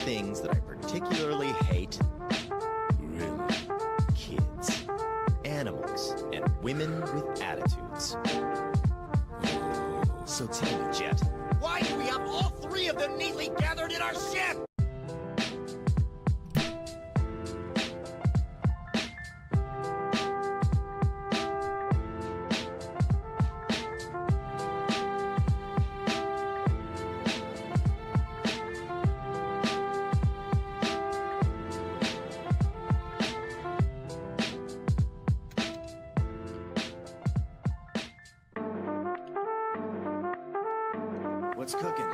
things that I particularly hate? Really? Kids, animals, and women with attitudes. So tell me, Jet, why do we have all three of them neatly gathered in our ship? What's cooking?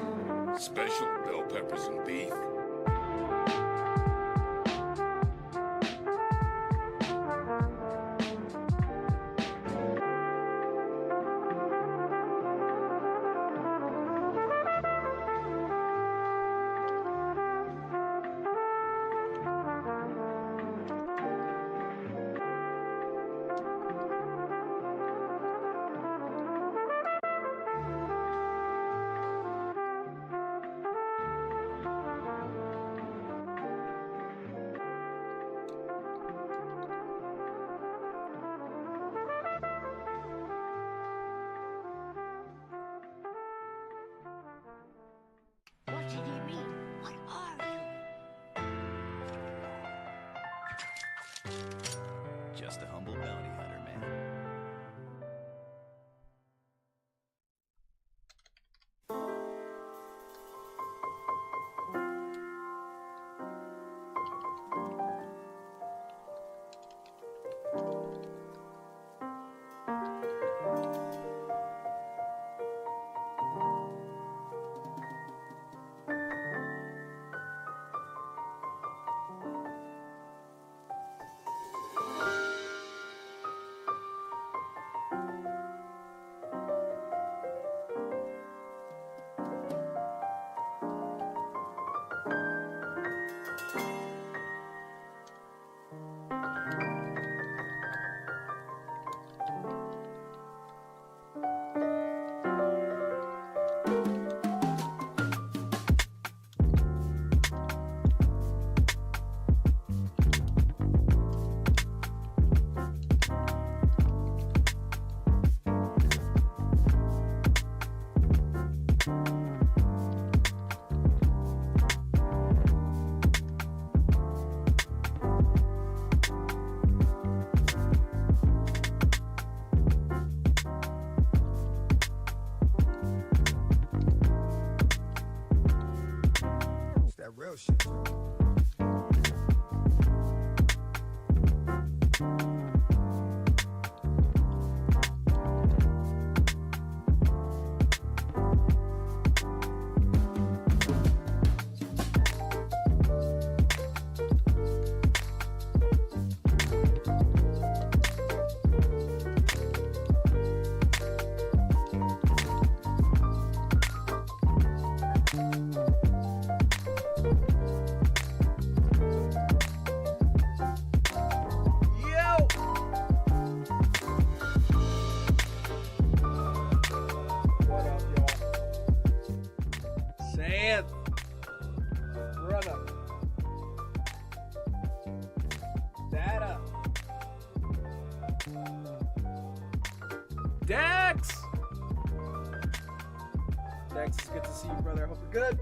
Special bell peppers and beef. What did he mean? What are you? Just a humble bounty hunter, man. That real shit. What up, y'all? Say it, brother. Data. Dex. Dex, it's good to see you, brother. I hope you're good.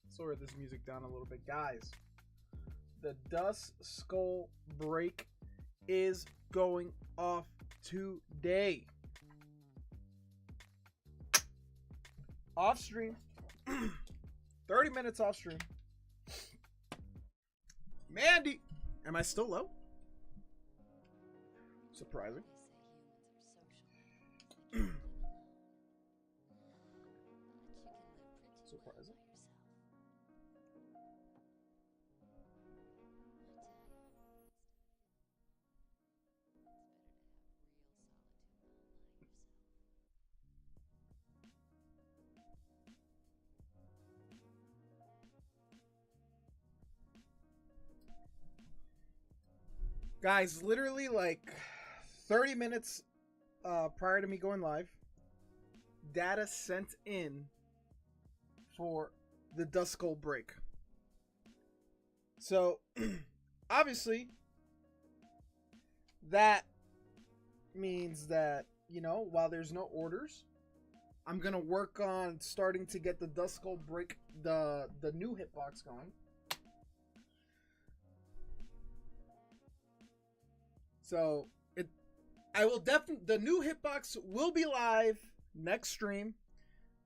Let's lower this music down a little bit, guys. The DUSKULL break is going off today. Off stream. 30 minutes off stream. Mandy! Am I still low? Surprising. Surprising. Guys, literally like 30 minutes prior to me going live, data sent in for the DUSKULL break. So, obviously, that means that, you know, while there's no orders, I'm going to work on starting to get the DUSKULL break, the new hitbox going. So, I will definitely, the new hitbox will be live next stream.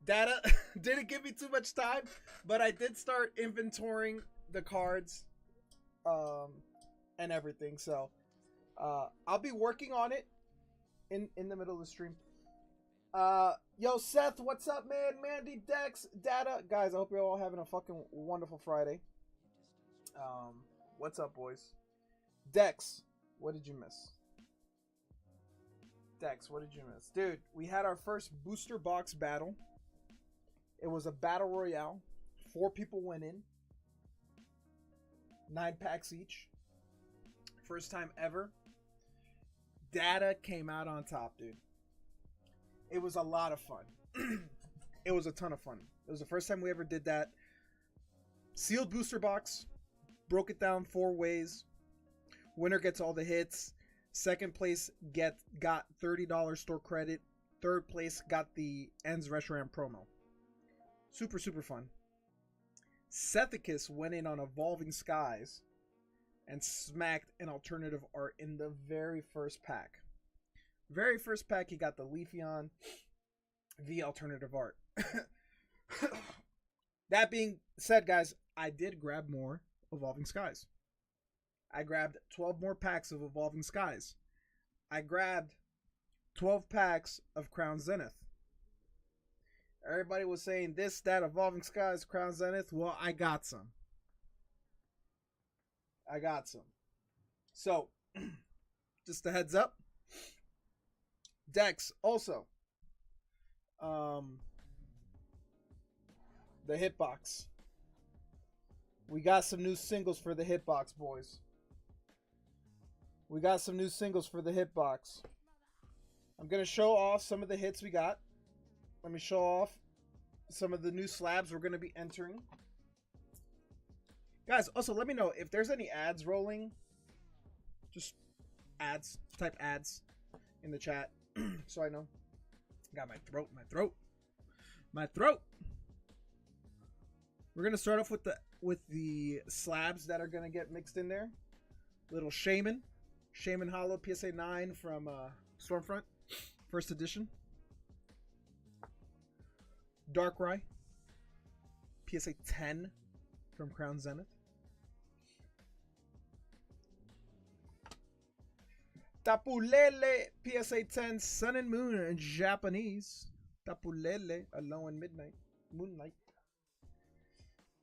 Data didn't give me too much time, but I did start inventorying the cards and everything. So I'll be working on it in the middle of the stream. Yo, Seth, what's up, man? Mandy, Dex, Data. Guys, I hope you're all having a fucking wonderful Friday. What's up, boys? Dex, what did you miss? Dex, what did you miss? Dude, we had our first booster box battle. It was a battle royale. 4 people went in. 9 packs each. First time ever. Data came out on top, dude. It was a lot of fun. It was a ton of fun. It was the first time we ever did that. Sealed booster box. Broke it down 4 ways. Winner gets all the hits. Second place got $30 store credit. Third place got the Ends Reshiram promo. Super, super fun. Sethicus went in on Evolving Skies and smacked an alternative art in the very first pack. Very first pack, he got the Leafeon V alternative art. That being said, guys, I did grab more Evolving Skies. I grabbed 12 more packs of Evolving Skies. I grabbed 12 packs of Crown Zenith. Everybody was saying this, that, Evolving Skies, Crown Zenith. Well, I got some. I got some. So, just a heads up. Dex, also. The hitbox. We got some new singles for the hitbox, boys. We got some new singles for the hitbox. I'm going to show off some of the hits we got. Let me show off some of the new slabs we're going to be entering. Guys, also let me know if there's any ads rolling. Just ads. Type ads in the chat so I know. Got my throat. We're going to start off with the slabs that are going to get mixed in there. Little Shaman Hollow PSA 9 from Stormfront, first edition. Darkrai, PSA 10 from Crown Zenith. Tapulele, PSA 10 Sun and Moon in Japanese. Tapulele, Alone in Moonlight.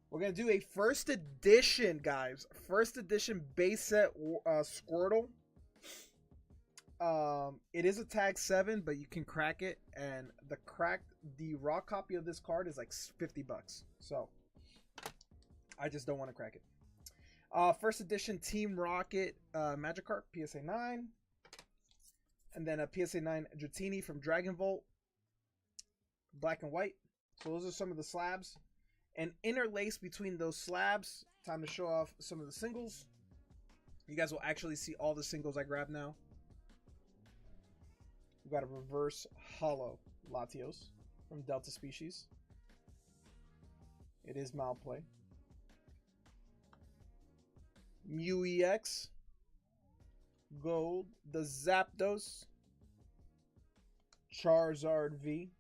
We're going to do a first edition, guys. First edition base set Squirtle. It is a tag 7, but you can crack it, and the raw copy of this card is like $50. So I just don't want to crack it. First edition Team Rocket Magikarp PSA 9, and then a PSA 9 Dratini from Dragon Volt, black and white. So those are some of the slabs, and interlaced between those slabs. Time to show off some of the singles. You guys will actually see all the singles I grabbed now. We've got a reverse hollow Latios from Delta Species. It is Malplay. Mew EX. Gold. The Zapdos. Charizard V.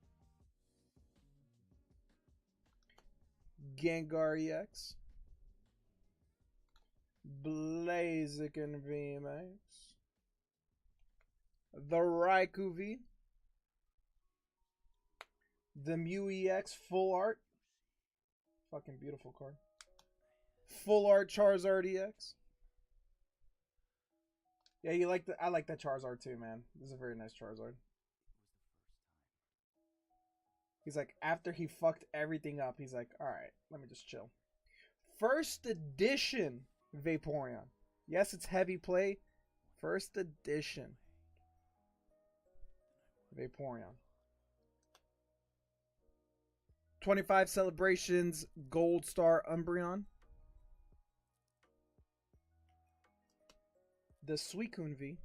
Gengar EX. Blaziken VMAX. The Raikou V. The Mew EX full art. Fucking beautiful card. Full art Charizard EX. Yeah, I like that Charizard too, man. This is a very nice Charizard. He's like, after he fucked everything up, he's like, alright, let me just chill. First edition Vaporeon. Yes, it's heavy play. First edition Vaporeon. 25 Celebrations Gold Star Umbreon. The Suicune V.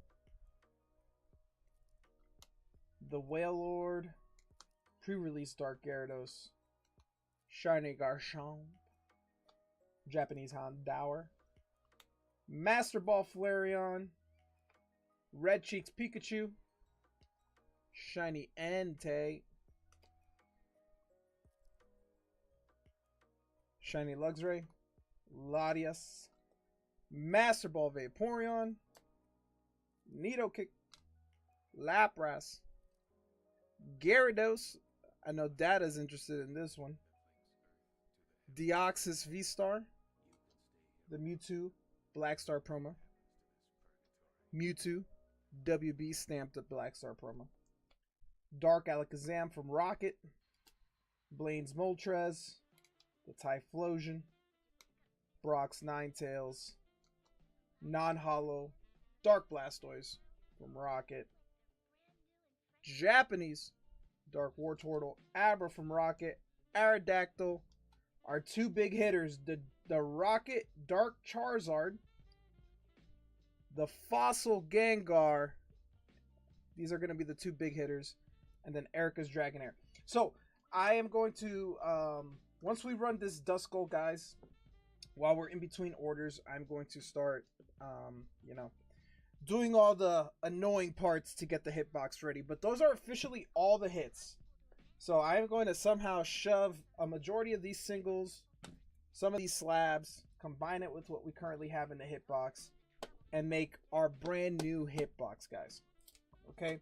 The Whale Lord. Pre-release Dark Gyarados. Shiny Garchomp. Japanese Houndour. Master Ball Flareon. Red Cheeks Pikachu. Shiny Entei. Shiny Luxray. Latias. Master Ball Vaporeon. Nidoking. Lapras. Gyarados. I know Data's interested in this one. Deoxys V-Star. The Mewtwo Black Star promo. Mewtwo WB stamped at Black Star promo. Dark Alakazam from Rocket. Blaine's Moltres. The Typhlosion. Brock's Ninetales. Non-Hollow. Dark Blastoise from Rocket. Japanese Dark Wartortle. Abra from Rocket. Aerodactyl. Our two big hitters. The Rocket Dark Charizard. The Fossil Gengar. These are going to be the two big hitters. And then Erica's Dragonair. So, I am going to, once we run this DUSKULL, guys, while we're in between orders, I'm going to start, you know, doing all the annoying parts to get the hitbox ready. But those are officially all the hits. So, I'm going to somehow shove a majority of these singles, some of these slabs, combine it with what we currently have in the hitbox, and make our brand new hitbox, guys. Okay?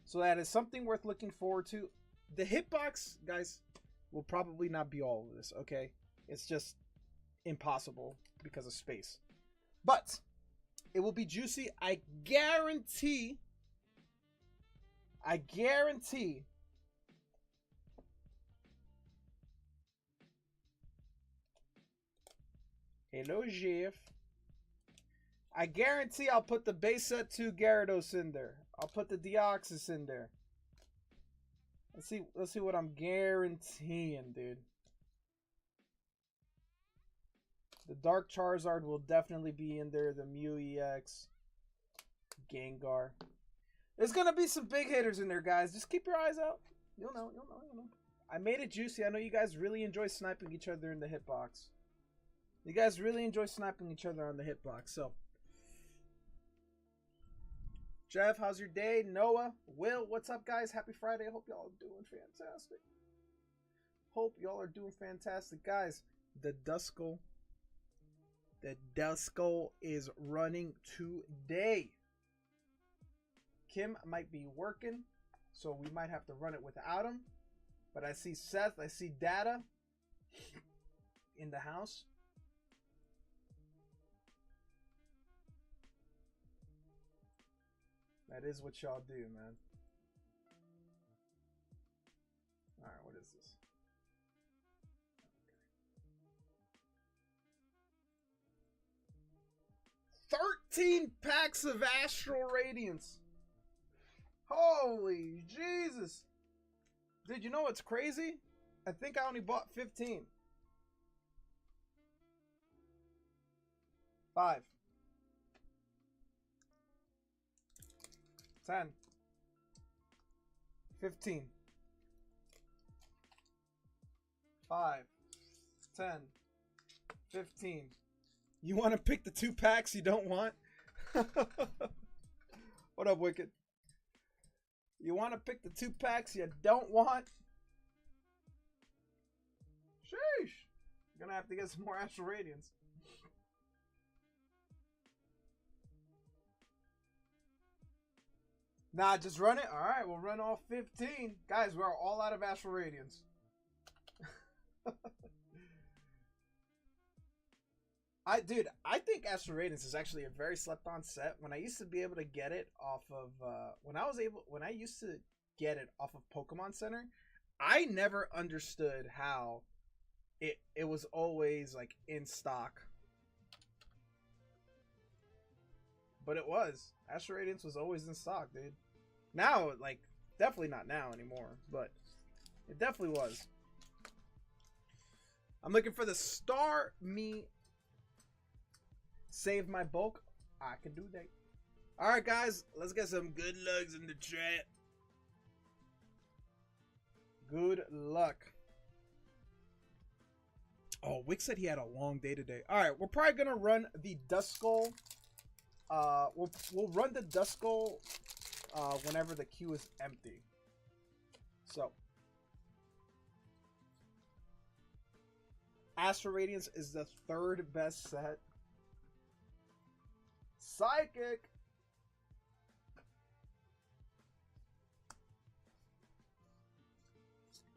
So that is something worth looking forward to. The hitbox, guys, will probably not be all of this, okay? It's just impossible because of space. But it will be juicy. I guarantee. Hello, Jeff. I guarantee I'll put the base set 2 Gyarados in there. I'll put the Deoxys in there. Let's see what I'm guaranteeing, dude. The Dark Charizard will definitely be in there. The Mew EX. Gengar. There's gonna be some big hitters in there, guys. Just keep your eyes out. You'll know. I made it juicy. I know you guys really enjoy sniping each other in the hitbox. You guys really enjoy sniping each other on the hitbox, so. Jeff, how's your day? Noah, Will, what's up, guys? Happy Friday. I hope y'all are doing fantastic. Hope y'all are doing fantastic. Guys, the DUSKULL is running today. Kim might be working, so we might have to run it without him. But I see Seth, I see Data in the house. That is what y'all do, man. Alright, what is this? 13 packs of Astral Radiance. Holy Jesus. Dude, you know what's crazy? I think I only bought 15. 5. 10. 15. 5. 10. 15. You want to pick the 2 packs you don't want? What up, Wicked? You want to pick the 2 packs you don't want? Sheesh. You're going to have to get some more Astral Radiance. Nah, just run it. Alright, we'll run all 15. Guys, we are all out of Astral Radiance. I think Astral Radiance is actually a very slept on set. When I used to be able to get it off of when I used to get it off of Pokemon Center, I never understood how it was always like in stock. But it was. Astral Radiance was always in stock, dude. Now, like, definitely not now anymore, but it definitely was. I'm looking for the star me. Save my bulk. I can do that. All right, guys. Let's get some good lugs in the chat. Good luck. Oh, Wick said he had a long day today. All right, we're probably gonna run the DUSKULL. We'll run the DUSKULL whenever the queue is empty. So, Astral Radiance is the third best set. Psychic.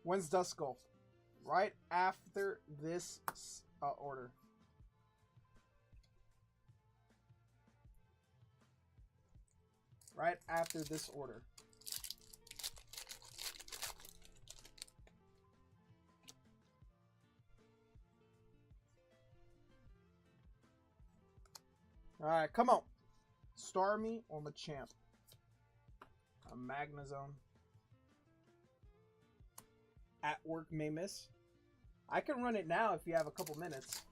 When's DUSKULL? Right after this order. Right after this order. Alright, come on. Star me or Machamp. A Magnezone. At work may miss. I can run it now if you have a couple minutes.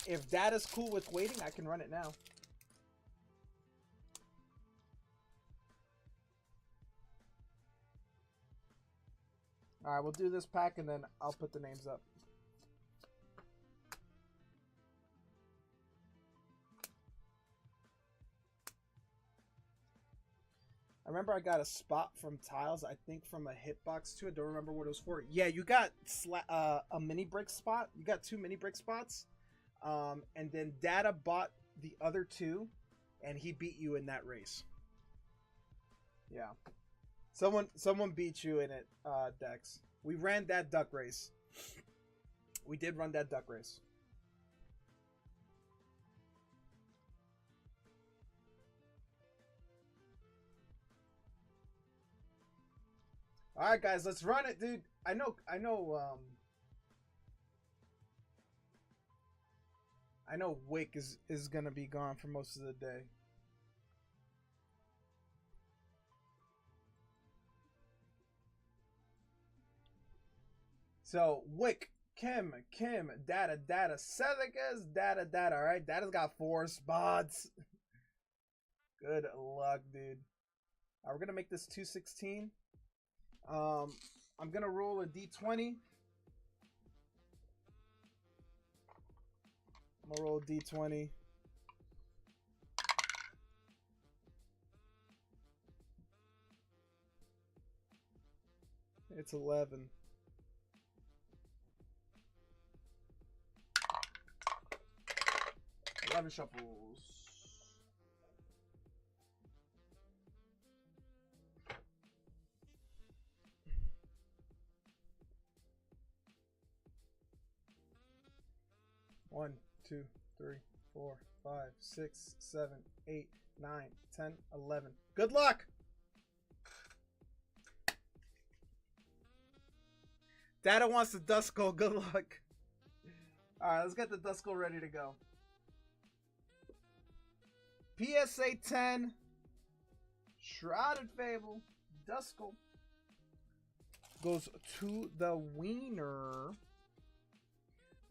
If Data's cool with waiting, I can run it now. Alright, we'll do this pack and then I'll put the names up. I remember I got a spot from Tiles, I think from a hitbox too. I don't remember what it was for. Yeah, you got a mini brick spot. You got 2 mini brick spots. And then Data bought the other 2, and he beat you in that race. Yeah. Someone beat you in it, Dex. We ran that duck race. We did run that duck race. All right, guys, let's run it, dude. I know Wick is gonna be gone for most of the day. So Wick, Kim, Data, Celica's Data. All right, Data's got 4 spots. Good luck, dude. All right, we're gonna make this 216. I'm gonna roll a d20. I'm gonna roll a d20. It's 11. Shuffles. One, 2, 3, 4, 5, 6, 7, 8, 9, 10, 11. Good luck! Data wants the DUSKULL. Good luck. Alright, let's get the DUSKULL ready to go. PSA 10. Shrouded Fable. DUSKULL. Goes to the wiener.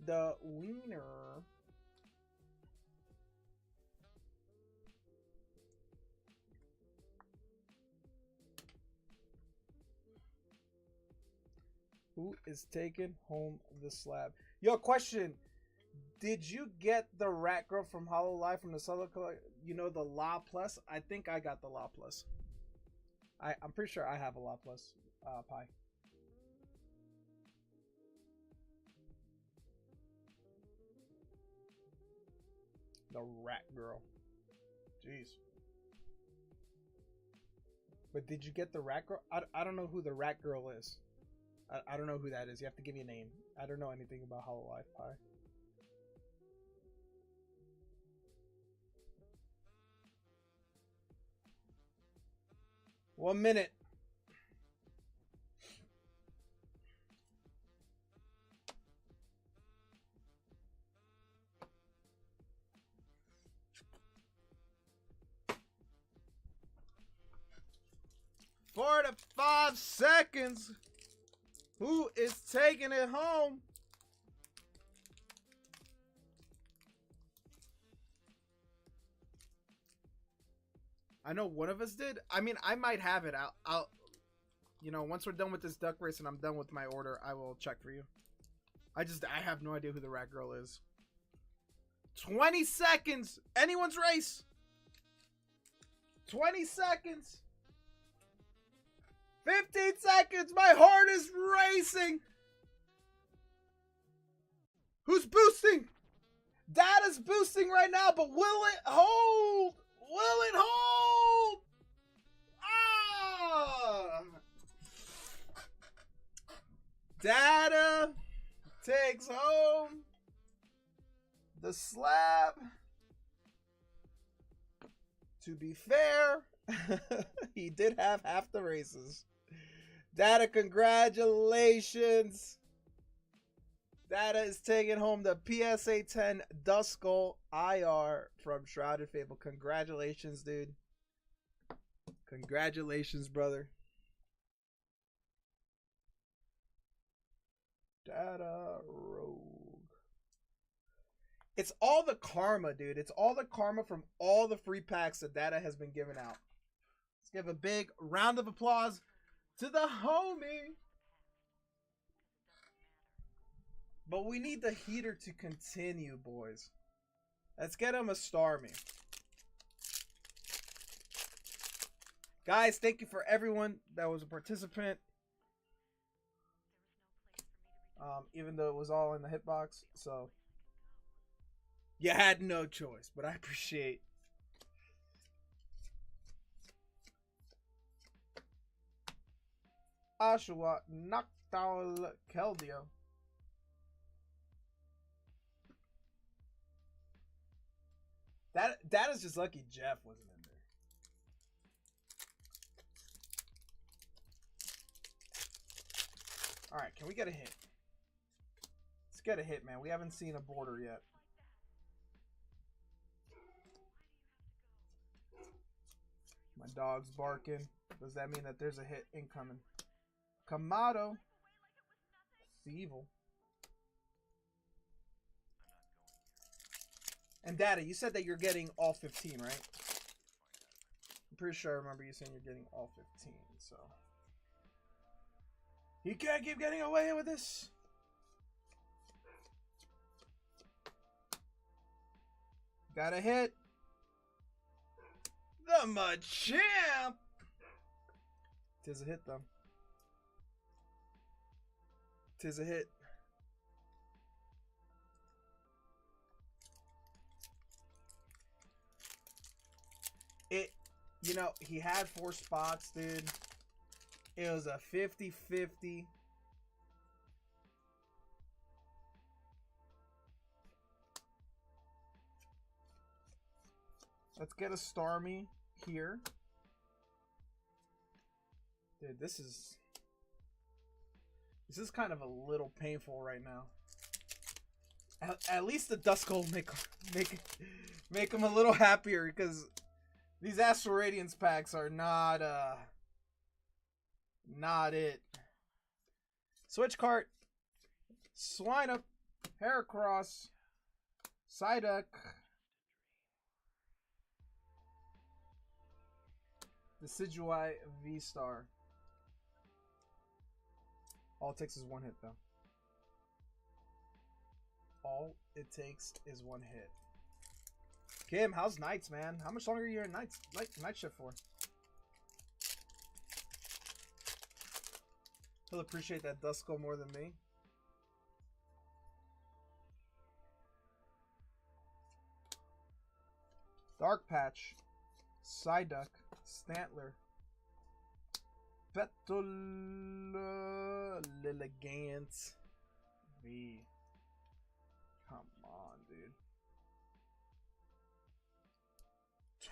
The wiener. Who is taking home the slab? Yo, question. Did you get the Rat Girl from HoloLive from the solo collection? You know, the La Plus? I think I got the La Plus. I'm pretty sure I have a La Plus pie. The Rat Girl. Jeez. But did you get the Rat Girl? I don't know who the Rat Girl is. I don't know who that is. You have to give me a name. I don't know anything about HoloLive pie. One minute. Four to 5 seconds. Who is taking it home? I know one of us did. I mean, I might have it. I'll you know, once we're done with this duck race and I'm done with my order, I will check for you. I have no idea who the rat girl is. 20 seconds. Anyone's race. 20 seconds. 15 seconds. My heart is racing. Who's boosting? Data's boosting right now, but will it hold? Will it hold? Ah! Data takes home the slab. To be fair, he did have half the races. Data, congratulations. Data is taking home the PSA 10 DUSKULL IR from Shrouded Fable. Congratulations, dude. Congratulations, brother. Data Rogue. It's all the karma, dude. It's all the karma from all the free packs that Data has been giving out. Let's give a big round of applause to the homie. But we need the heater to continue, boys. Let's get him a Starmie. Guys, thank you for everyone that was a participant. Even though it was all in the hitbox. So, you had no choice, but I appreciate. Ashua Noctal Keldio. That is just lucky Jeff wasn't in there. Alright, can we get a hit? Let's get a hit, man. We haven't seen a border yet. My dog's barking. Does that mean that there's a hit incoming? Kamado. It's evil. And Data, you said that you're getting all 15, right? I'm pretty sure I remember you saying you're getting all 15, so. You can't keep getting away with this. Got a hit. The Machamp. Tis a hit, though. Tis a hit. You know, he had 4 spots, dude. It was a 50-50. Let's get a Starmie here. Dude, this is kind of a little painful right now. At least the DUSKULL make him a little happier, because these Astral Radiance packs are not it. Switch cart. Swineup. Heracross. Psyduck. Decidueye V-Star. All it takes is 1 hit, though. All it takes is 1 hit. Kim, how's nights, man? How much longer are you in night shift for? He'll appreciate that DUSKULL more than me. Dark Patch, Psyduck, Stantler, Petal, Lilligant, V. Come on, dude.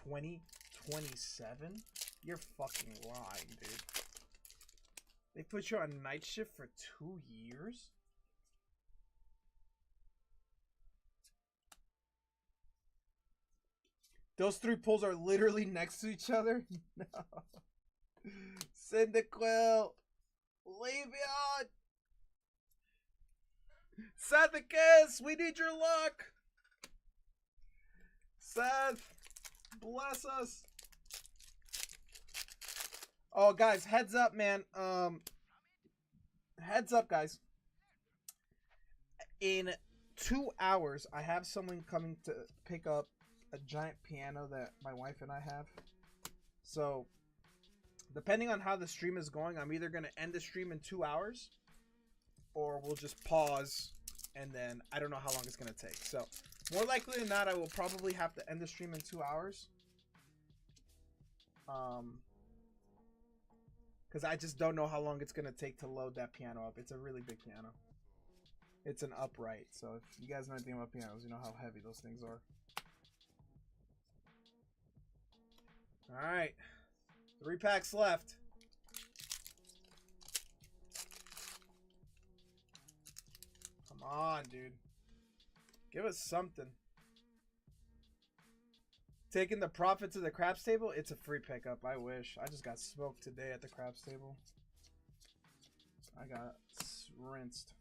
2027? You're fucking lying, dude. They put you on night shift for 2 years? Those 3 pulls are literally next to each other? No. Cyndaquil. Levion. Sethicus, we need your luck. Seth, bless us. Oh, guys, heads up, man. Heads up, guys. In 2 hours, I have someone coming to pick up a giant piano that my wife and I have. So, depending on how the stream is going, I'm either going to end the stream in 2 hours, or we'll just pause, and then I don't know how long it's going to take. So, more likely than not, I will probably have to end the stream in 2 hours. Because I just don't know how long it's going to take to load that piano up. It's a really big piano. It's an upright. So if you guys know anything about pianos, you know how heavy those things are. Alright. 3 packs left. Come on, dude. Give us something. Taking the profit to the craps table? It's a free pickup. I wish. I just got smoked today at the craps table. I got rinsed.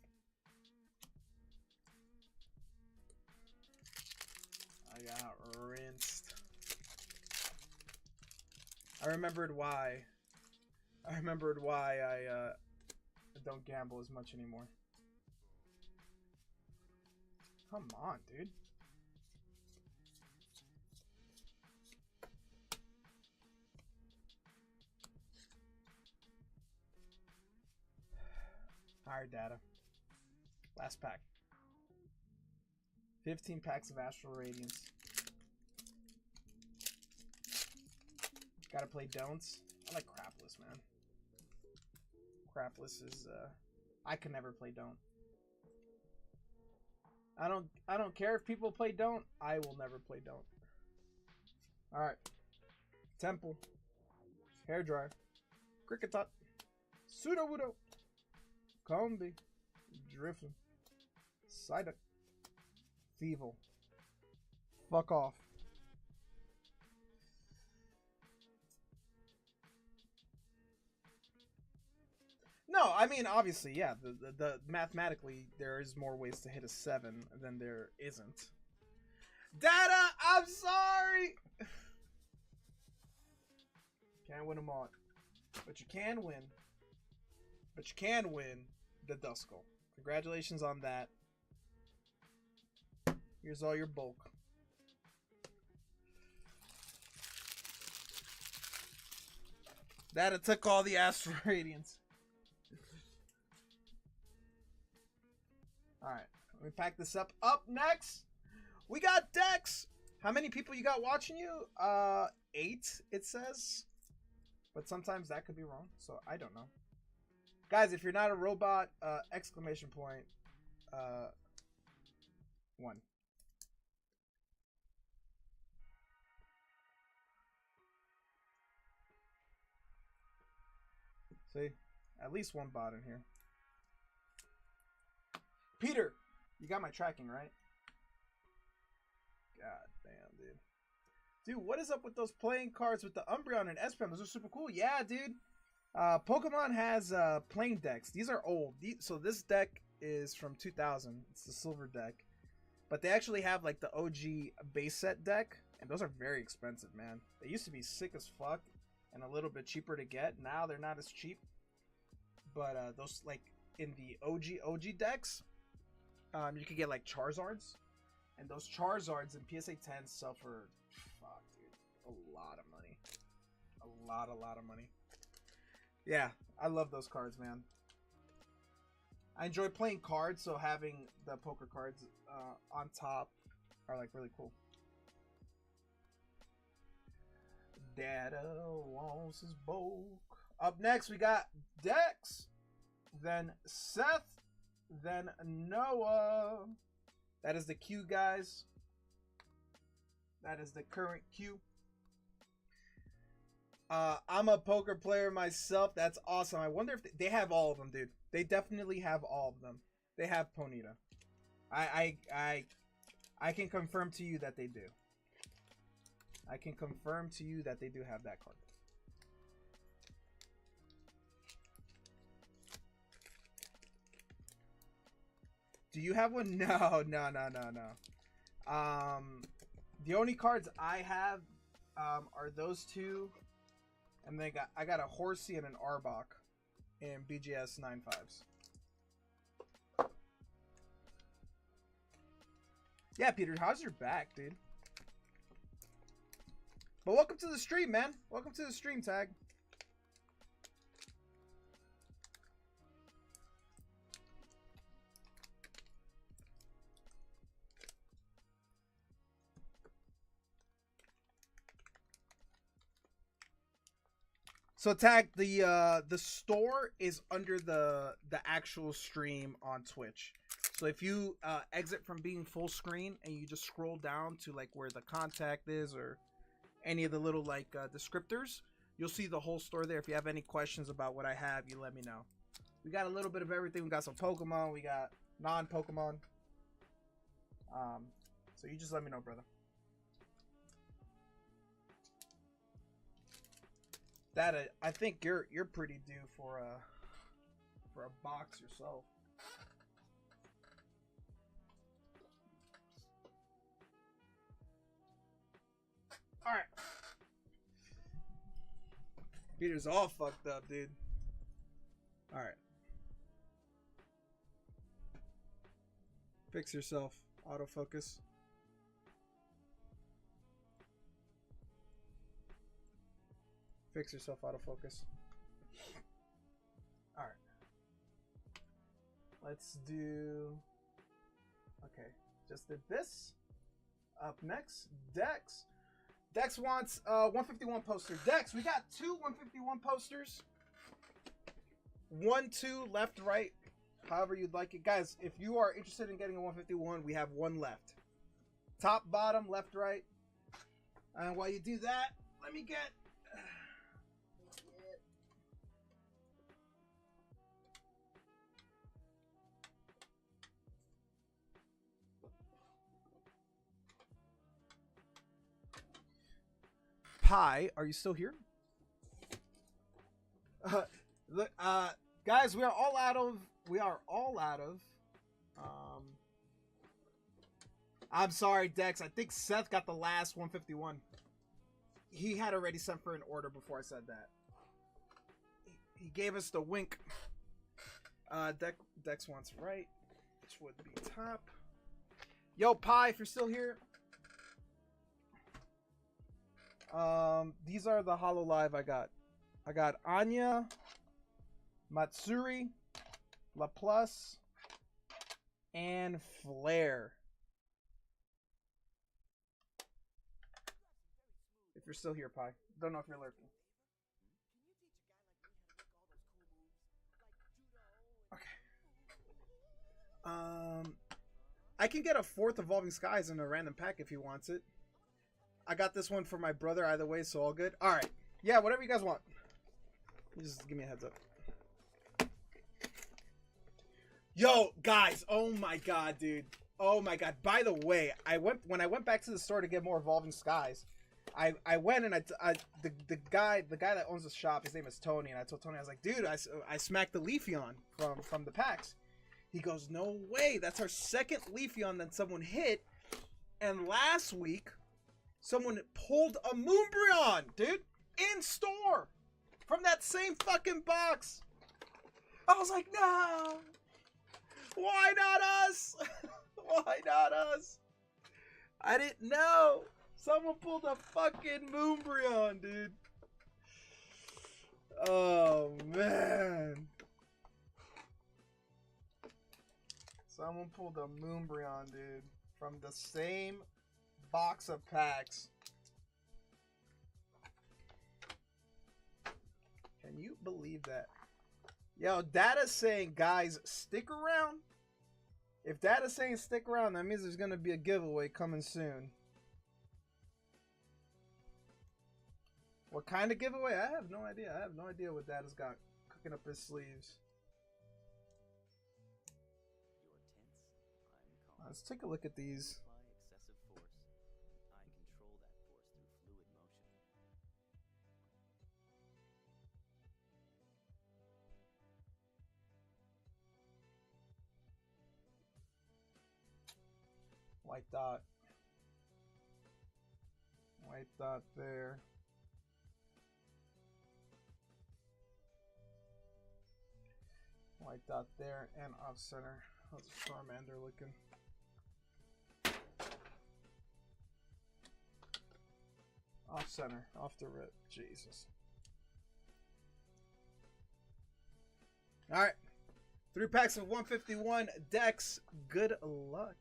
I remembered why. I don't gamble as much anymore. Come on, dude. Higher data. Last pack. 15 packs of Astral Radiance. Gotta play don'ts. I like Crapless, man. Crapless is I can never play don't. I don't care if people play don't. I will never play don't. Alright. Temple. Hairdryer. Cricketot. Sudowoodo. Combi. Driffin. Psyduck. Thievul. Fuck off. No, I mean, obviously, yeah. The mathematically, there is more ways to hit a 7 than there isn't. Data, I'm sorry! Can't win them all. But you can win. But you can win the DUSKULL. Congratulations on that. Here's all your bulk. That it took all the Astral Radiance. Alright, let me pack this up. Up next, we got Dex. How many people you got watching you? 8, it says. But sometimes that could be wrong, so I don't know. Guys, if you're not a robot, exclamation point, 1. See? At least one bot in here. Peter! You got my tracking, right? God damn, dude. Dude, what is up with those playing cards with the Umbreon and Espeon? Those are super cool. Yeah, dude. Pokemon has playing decks. These are old. So this deck is from 2000. It's the silver deck. But they actually have like the OG base set deck. And those are very expensive, man. They used to be sick as fuck and a little bit cheaper to get. Now they're not as cheap. But those, like, in the OG decks, you could get like Charizards. And those Charizards in PSA 10 sell for, fuck, dude, a lot of money. A lot of money. Yeah, I love those cards, man. I enjoy playing cards, so having the poker cards on top are like really cool. Data wants his bulk. Up next, we got Dex, then Seth, then Noah. That is the queue, guys. That is the current queue. I'm a poker player myself. That's awesome. I wonder if they have all of them, dude. They definitely have all of them. They have Ponyta. I can confirm to you that they do. I can confirm to you that they do have that card. Do you have one? No. The only cards I have are those two And then I got a Horsey and an Arbok in BGS 9.5s. Yeah, Peter, how's your back, dude? But welcome to the stream, man. Welcome to the stream, Tag. So Tag, the store is under the actual stream on Twitch. So if you exit from being full screen and you just scroll down to like where the contact is or any of the little like descriptors, you'll see the whole store there. If you have any questions about what I have, you let me know. We got a little bit of everything. We got some Pokemon. We got non-Pokemon. So you just let me know, brother. That I think you're pretty due for a box yourself. All right, Peter's all fucked up, dude. All right, fix yourself. Autofocus. Fix yourself, autofocus. Alright. Let's do... Okay. Just did this. Up next, Dex. Dex wants 151 poster. Dex, we got 2 151 posters. 1, 2, left, right. However you'd like it. Guys, if you are interested in getting a 151, we have 1 left. Top, bottom, left, right. And while you do that, let me get... Pi, are you still here? Look, guys, we are all out of. I'm sorry, Dex. I think Seth got the last 151. He had already sent for an order before I said that. He gave us the wink. Dex wants right, which would be top. Yo, Pi, if you're still here. These are the Holo Live I got. I got Anya, Matsuri, Laplace, and Flare. If you're still here, Pi. Don't know if you're lurking. Okay. I can get a 4th Evolving Skies in a random pack if he wants it. I got this one for my brother either way, so all good. All right. Yeah, whatever you guys want. Just give me a heads up. Yo, guys. Oh, my God, dude. Oh, my God. By the way, when I went back to the store to get more Evolving Skies, I went and the guy that owns the shop, his name is Tony, and I told Tony, I was like, dude, I smacked the Leafeon from the packs. He goes, no way. That's our 2nd Leafeon that someone hit. And last week... someone pulled a Moonbryon, dude, in store from that same fucking box. I was like, no. Why not us? Why not us? I didn't know. Someone pulled a fucking Moonbryon, dude. Oh, man. Someone pulled a Moonbryon, dude, from the same box of packs. Can you believe that? Yo, Data's saying, guys, stick around. If Data's saying stick around, that means there's gonna be a giveaway coming soon. What kind of giveaway? I have no idea. I have no idea what Data's got cooking up his sleeves. Let's take a look at these. White dot. White dot there. White dot there and off center. How's the Charmander looking? Off center, off the rip. Jesus. All right. 3 packs of 151 decks. Good luck.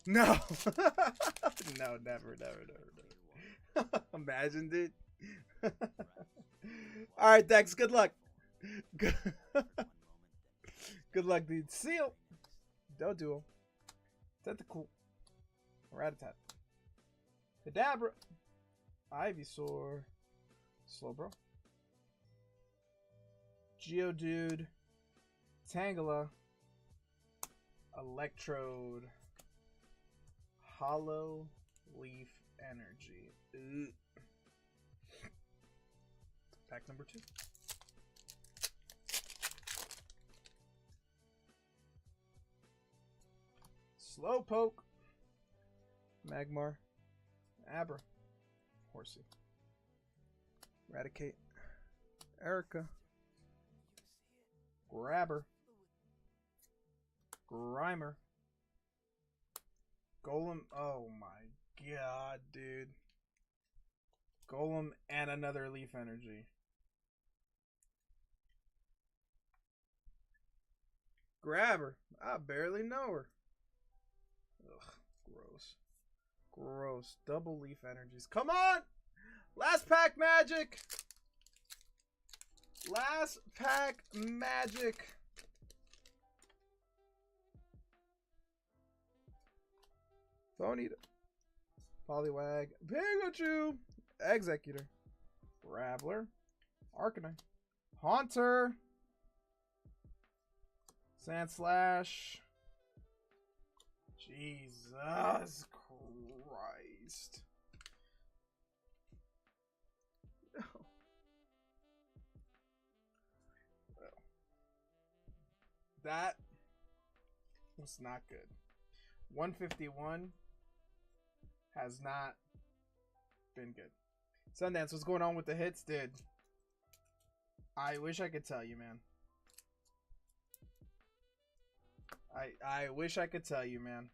No. No, never. Imagine, dude. All right, Dex. Good luck. Good luck, dude. Seal. Doduo. Tentacool. Ratatat. Kadabra. Ivysaur. Slowbro. Geodude. Tangela. Electrode. Hollow Leaf Energy. Ugh. Pack number 2. Slowpoke. Magmar. Abra. Horsey. Eradicate. Erica. Grabber. Grimer. Golem. Oh my god, dude. Golem and another Leaf Energy. Grabber. I barely know her. Ugh, gross. Gross. Double Leaf Energies. Come on! Last pack magic! Last pack magic! Ponyta. Poliwag. Pikachu. Executor. Graveler. Arcanine. Haunter. Sandslash. Jesus Christ. That was not good. 151 has not been good. Sundance, what's going on with the hits, dude? I wish I could tell you, man. I wish I could tell you, man.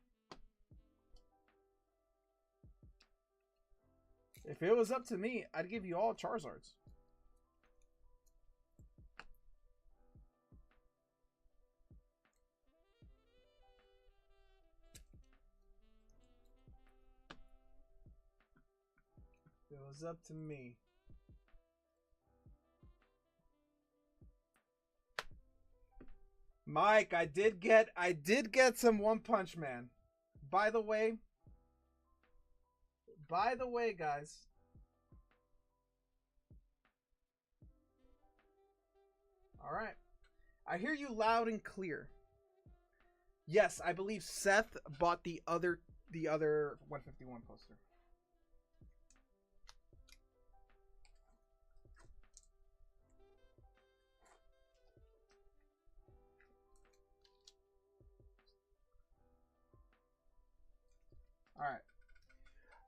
If it was up to me, I'd give you all Charizards. If it was up to me. Mike, I did get some One Punch Man. By the way, guys. All right. I hear you loud and clear. Yes, I believe Seth bought the other 151 poster.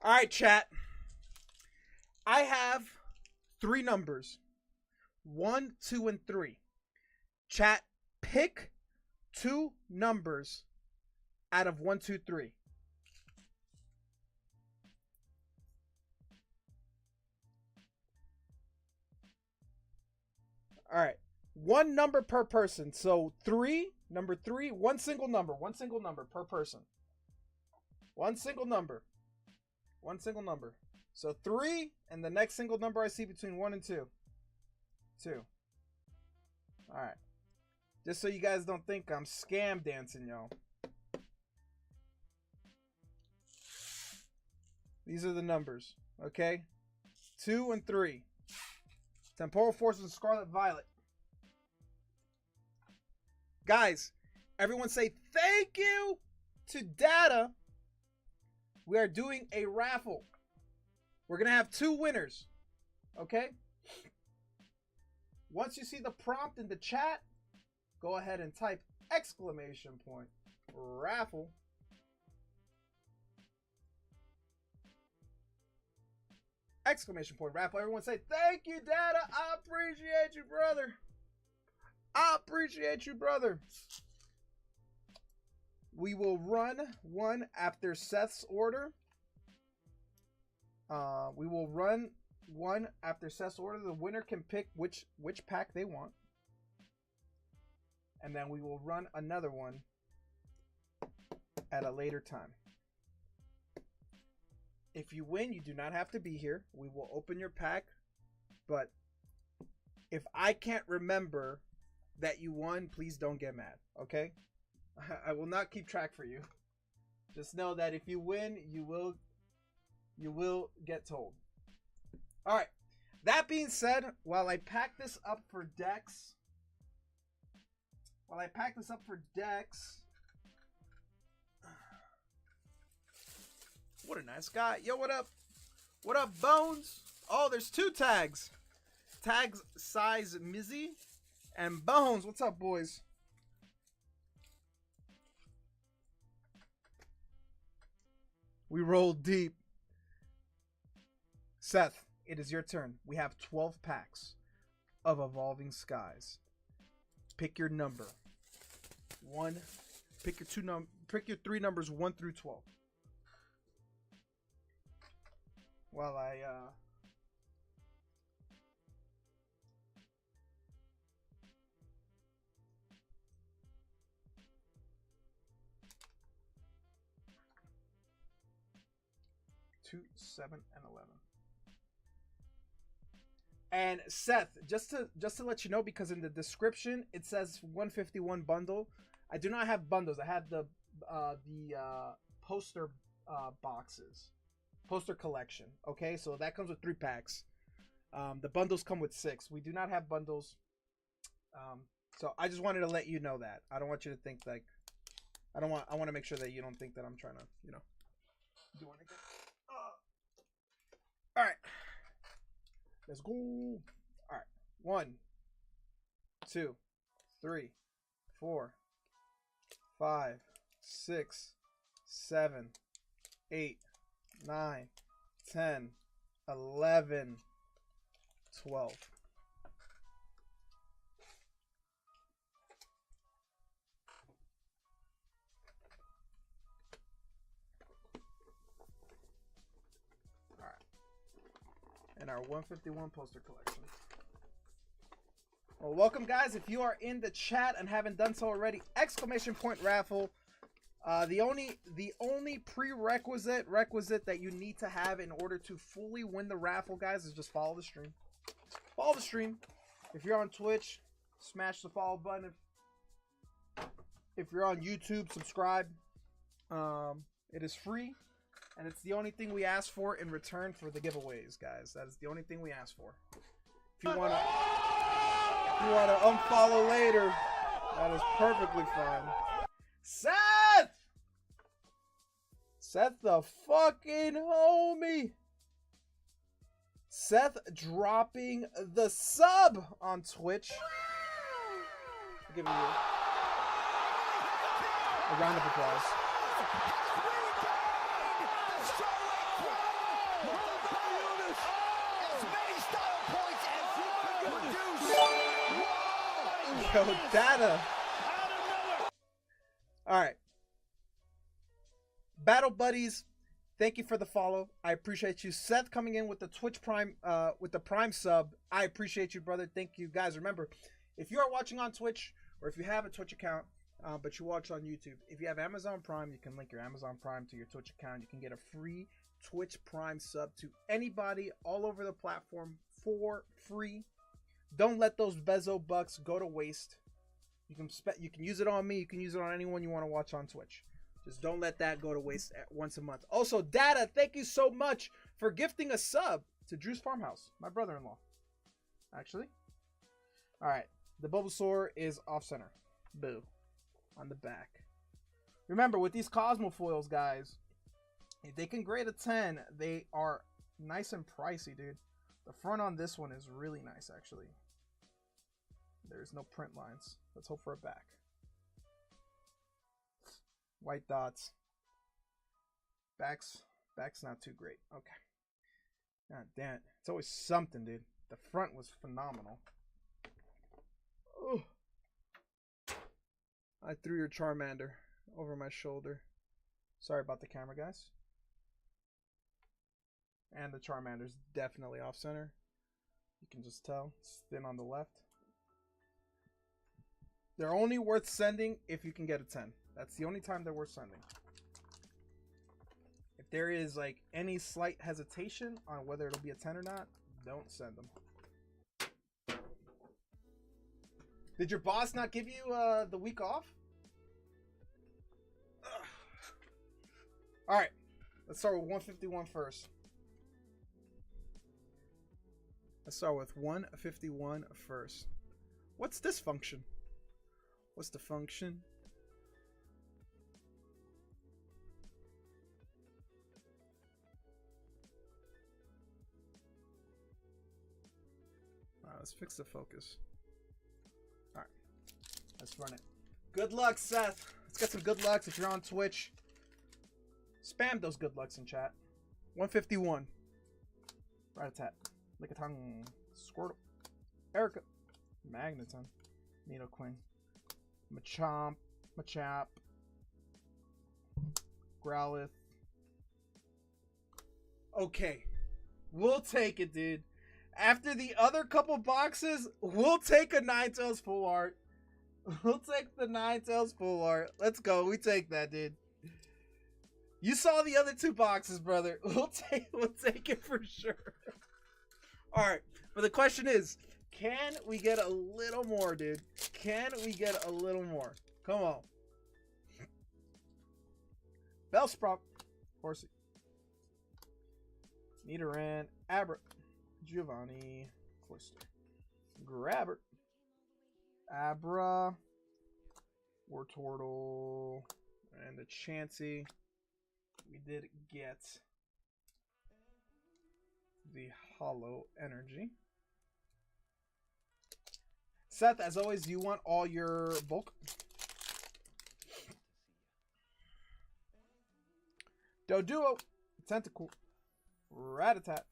All right, chat. I have 3 numbers. 1, 2, and 3. Chat, pick 2 numbers out of 1, 2, 3. All right. 1 number per person. So 3, number 3, 1 single number per person. 1 single number. 1 single number. So 3, and the next single number I see between 1 and 2. 2. All right. Just so you guys don't think I'm scam dancing, y'all. These are the numbers, okay? 2 and 3. Temporal Forces and Scarlet Violet. Guys, everyone say thank you to Data. We are doing a raffle. We're going to have 2 winners. Okay? Once you see the prompt in the chat, go ahead and type exclamation point raffle. Exclamation point raffle. Everyone say, thank you, Data. I appreciate you, brother. I appreciate you, brother. We will run one after Seth's order. We will run one after Seth's order. The winner can pick which pack they want. And then we will run another one at a later time. If you win, you do not have to be here. We will open your pack. But if I can't remember that you won, please don't get mad, okay? I will not keep track for you. Just know that if you win, you will get told. All right. That being said, while I pack this up for decks, what a nice guy. Yo, what up? What up, Bones? Oh, there's two tags. Tags size Mizzy and Bones. What's up, boys? We rolled deep. Seth, it is your turn. We have 12 packs of Evolving Skies. Pick your number. Pick your three numbers 1 through 12. While I 2, 7, and 11. And Seth, just to let you know, because in the description it says 151 bundle. I do not have bundles. I have the poster boxes, poster collection. Okay, so that comes with 3 packs. The bundles come with 6. We do not have bundles. So I just wanted to let you know that. I don't want you to think like I want to make sure that you don't think that I'm trying to, you know, do anything. All right. Let's go. All right. 1, 2, 3, 4, 5, 6, 7, 8, 9, 10, 11, 12. All right. And our 151 poster collection. Well, welcome, guys. If you are in the chat and haven't done so already, exclamation point raffle. The only prerequisite that you need to have in order to fully win the raffle, guys, is just follow the stream. Follow the stream. If you're on Twitch, smash the follow button. If you're on YouTube, subscribe. It is free, and it's the only thing we ask for in return for the giveaways, guys. That is the only thing we ask for. If you wanna unfollow later, that is perfectly fine. Seth the fucking homie. Seth dropping the sub on Twitch. I'll give you a round of applause. Yo, Data. All right. Battle Buddies, thank you for the follow. I appreciate you. Seth coming in with the Twitch Prime, with the Prime sub. I appreciate you, brother. Thank you, guys. Remember, if you are watching on Twitch, or if you have a Twitch account, but you watch on YouTube, if you have Amazon Prime, you can link your Amazon Prime to your Twitch account. You can get a free Twitch Prime sub to anybody all over the platform for free. Don't let those Bezo bucks go to waste. You can use it on me. You can use it on anyone you want to watch on Twitch. Just don't let that go to waste once a month. Also, Data, thank you so much for gifting a sub to Drew's Farmhouse, my brother-in-law. Actually. All right. The Bulbasaur is off-center. Boo. On the back. Remember, with these Cosmo foils, guys, if they can grade a 10, they are nice and pricey, dude. The front on this one is really nice, actually. There's no print lines. Let's hope for a back. White dots. Back's not too great. Okay. God damn it. It's always something, dude. The front was phenomenal. Ugh. I threw your Charmander over my shoulder. Sorry about the camera, guys. And the Charmander's definitely off center. You can just tell. It's thin on the left. They're only worth sending if you can get a 10. That's the only time they're worth sending. If there is like any slight hesitation on whether it'll be a 10 or not, don't send them. Did your boss not give you the week off? All right, let's start with 151 first. Let's start with 151 first. What's this function? What's the function? All right, let's fix the focus. All right, let's run it. Good luck, Seth. Let's get some good lucks. If you're on Twitch, spam those good lucks in chat. 151. Rat-a-tat. Lickitung. Squirtle. Erica. Magneton. Nidoqueen. Machamp. Machop. Growlithe. Okay. We'll take it, dude. After the other couple boxes, we'll take a Ninetales full art. We'll take the Ninetales full art. Let's go. We take that, dude. You saw the other two boxes, brother. We'll take it for sure. All right. But the question is, can we get a little more, dude? Can we get a little more? Come on. Bellsprout. Horsey. Nidoran. Abra. Giovanni. Cloister. Grabber. Abra. Wartortle. And the Chansey. We did get the Hollow Energy. Seth, as always, do you want all your bulk? Doduo, Tentacool, Rattata,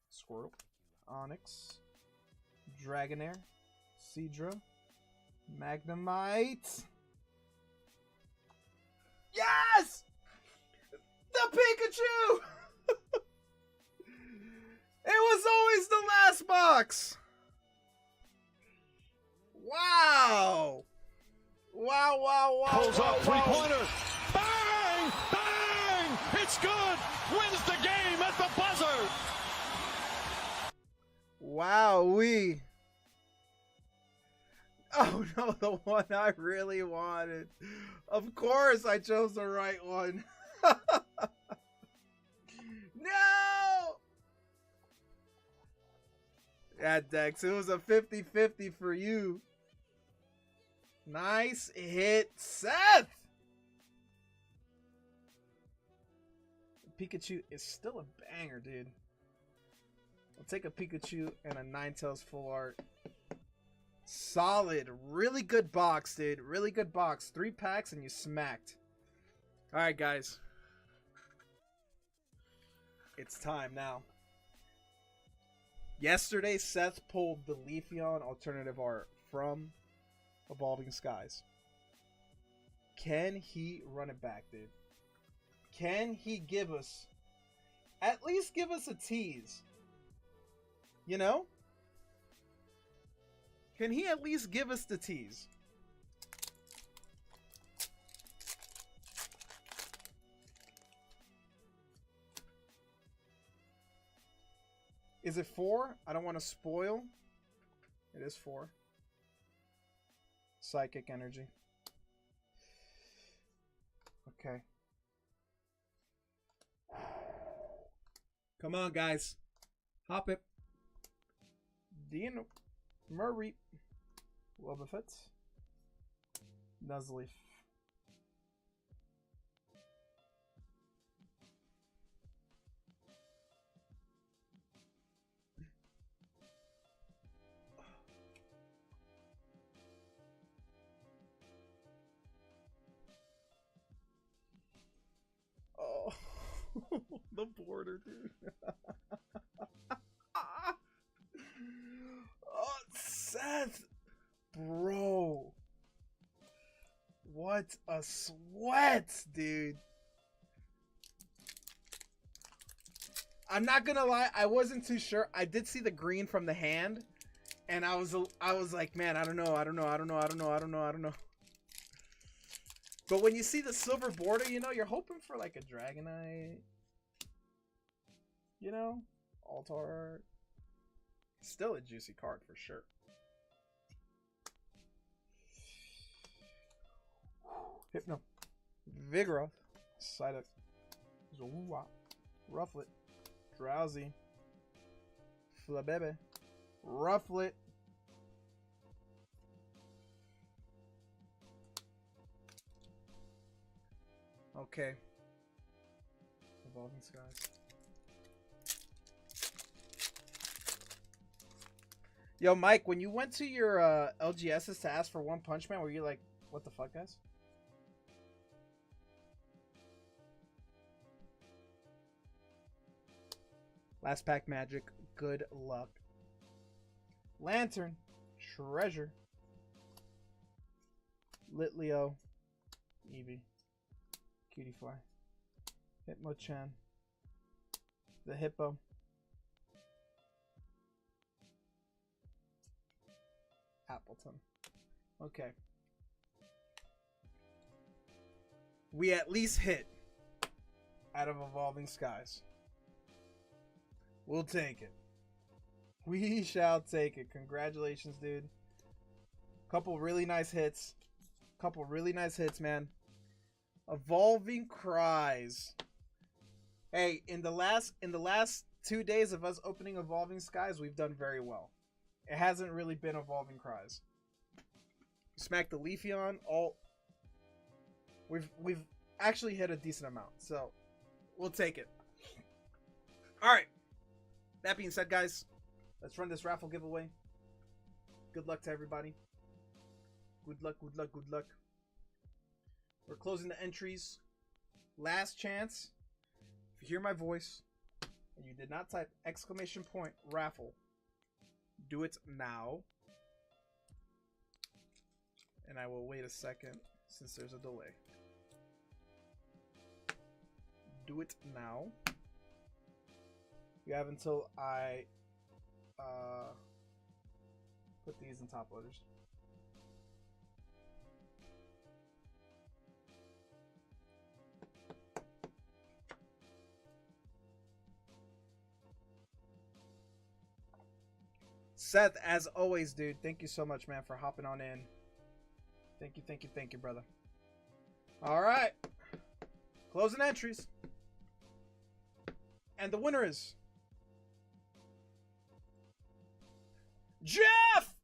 Squirtle, Onyx, Dragonair, Seadra, Magnemite. Yes! The Pikachu! It was always the last box. Wow. Wow, wow, wow. Pulls wow, up three-pointer. Bang! Bang! It's good. Wins the game at the buzzer. Wow-wee. Oh, no, the one I really wanted. Of course I chose the right one. No! Yeah, Dex, it was a 50-50 for you. Nice hit, Seth! Pikachu is still a banger, dude. I'll take a Pikachu and a Ninetales full art. Solid. Really good box, dude. Really good box. 3 packs and you smacked. Alright, guys. It's time now. Yesterday, Seth pulled the Leafeon alternative art from Evolving Skies. Can he run it back, dude? Can he give us, at least give us a tease? You know? Can he at least give us the tease? Is it 4? I don't want to spoil. It is 4. Psychic energy. Okay. Come on, guys. Hop it. Dino. Murray. Wobbuffet. Nuzleaf. Oh, the border, dude. a sweat, dude. I'm not gonna lie, I wasn't too sure. I did see the green from the hand, and I was like, man, I don't know. But when you see the silver border, you know, you're hoping for like a Dragonite. You know, Altar. Still a juicy card for sure. Hypno. Vigoroth. Psyduck. Zowoowa. Rufflet. Drowsy. Flabebe. Rufflet. Okay. Evolving Skies. Yo, Mike, when you went to your LGSs to ask for One Punch Man, were you like, what the fuck, guys? Last pack magic. Good luck. Lantern. Treasure. Litleo. Eevee. Cutie Fly. Hitmonchan. The Hippo. Appleton. Okay. We at least hit out of Evolving Skies. We'll take it. We shall take it. Congratulations, dude. Couple really nice hits. Couple really nice hits, man. Evolving Cries. Hey, in the last 2 days of us opening Evolving Skies, we've done very well. It hasn't really been Evolving Cries. Smack the Leafeon. We've actually hit a decent amount, so we'll take it. All right. That being said, guys, let's run this raffle giveaway. Good luck to everybody. Good luck, good luck, good luck. We're closing the entries. Last chance. If you hear my voice and you did not type !raffle, do it now. And I will wait a second since there's a delay. Do it now. You have until I put these in top loaders. Seth, as always, dude, thank you so much, man, for hopping on in. Thank you, brother. All right. Closing entries. And the winner is Jeff!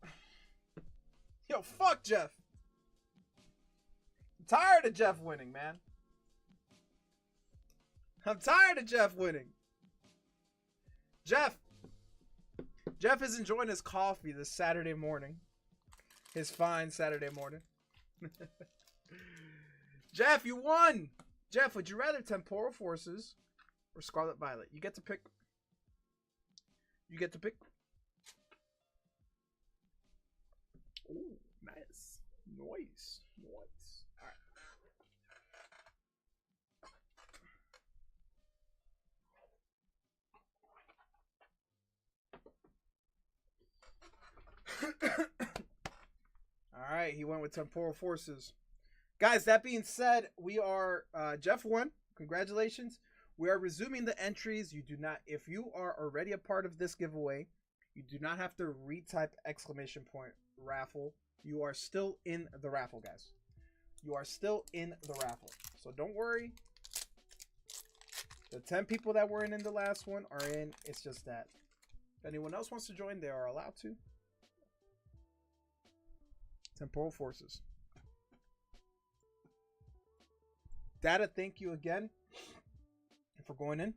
Yo, fuck Jeff. I'm tired of Jeff winning, man. I'm tired of Jeff winning. Jeff is enjoying his coffee this Saturday morning. His fine Saturday morning. Jeff, you won! Jeff, would you rather Temporal Forces or Scarlet Violet? You get to pick. You get to pick. Ooh, nice. Nice. Nice. Alright. Alright, he went with Temporal Forces. Guys, that being said, we are Jeff won. Congratulations. We are resuming the entries. You do not, if you are already a part of this giveaway, you do not have to retype !raffle. You are still in the raffle, guys. You are still in the raffle. So don't worry. The 10 people that weren't in the last one are in. It's just that if anyone else wants to join, they are allowed to. Temporal Forces. Data, thank you again for going in.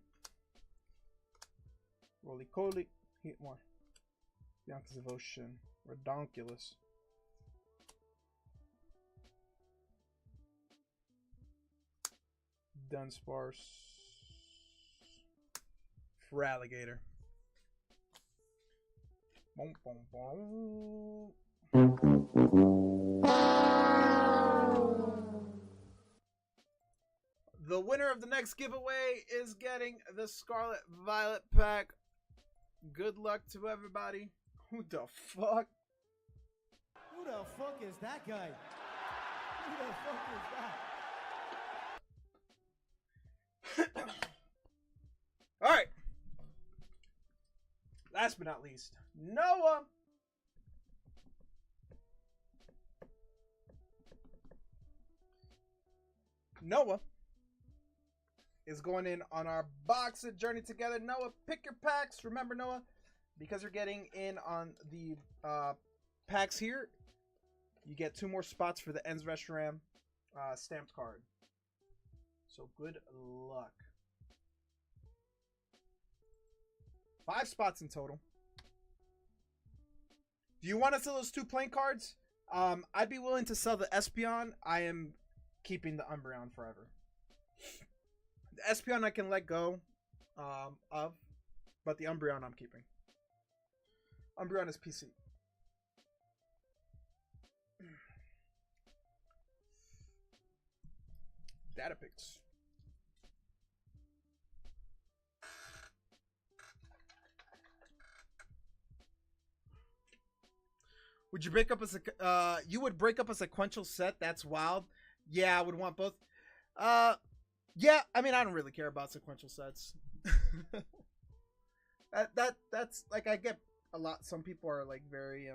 Roly-Coly. Hit more. Bianca's Devotion. Redonkulous. Dunsparce. Feraligatr. Boom, boom, boom. The winner of the next giveaway is getting the Scarlet Violet pack. Good luck to everybody. Who the fuck? Who the fuck is that guy? Who the fuck is that? All right. Last but not least, Noah. Noah is going in on our box of Journey Together. Noah, pick your packs. Remember, Noah, because you're getting in on the packs here, you get 2 more spots for the Ends Restaurant stamped card. So good luck. 5 spots in total. Do you want to sell those 2 playing cards? I'd be willing to sell the Espeon. I am keeping the Umbreon forever. The Espeon I can let go of, but the Umbreon I'm keeping. Umbreon is PC. Data picks. Would you break up a you would break up a sequential set? That's wild. Yeah, I would want both. Yeah, I mean, I don't really care about sequential sets. That's like, I get a lot. Some people are like very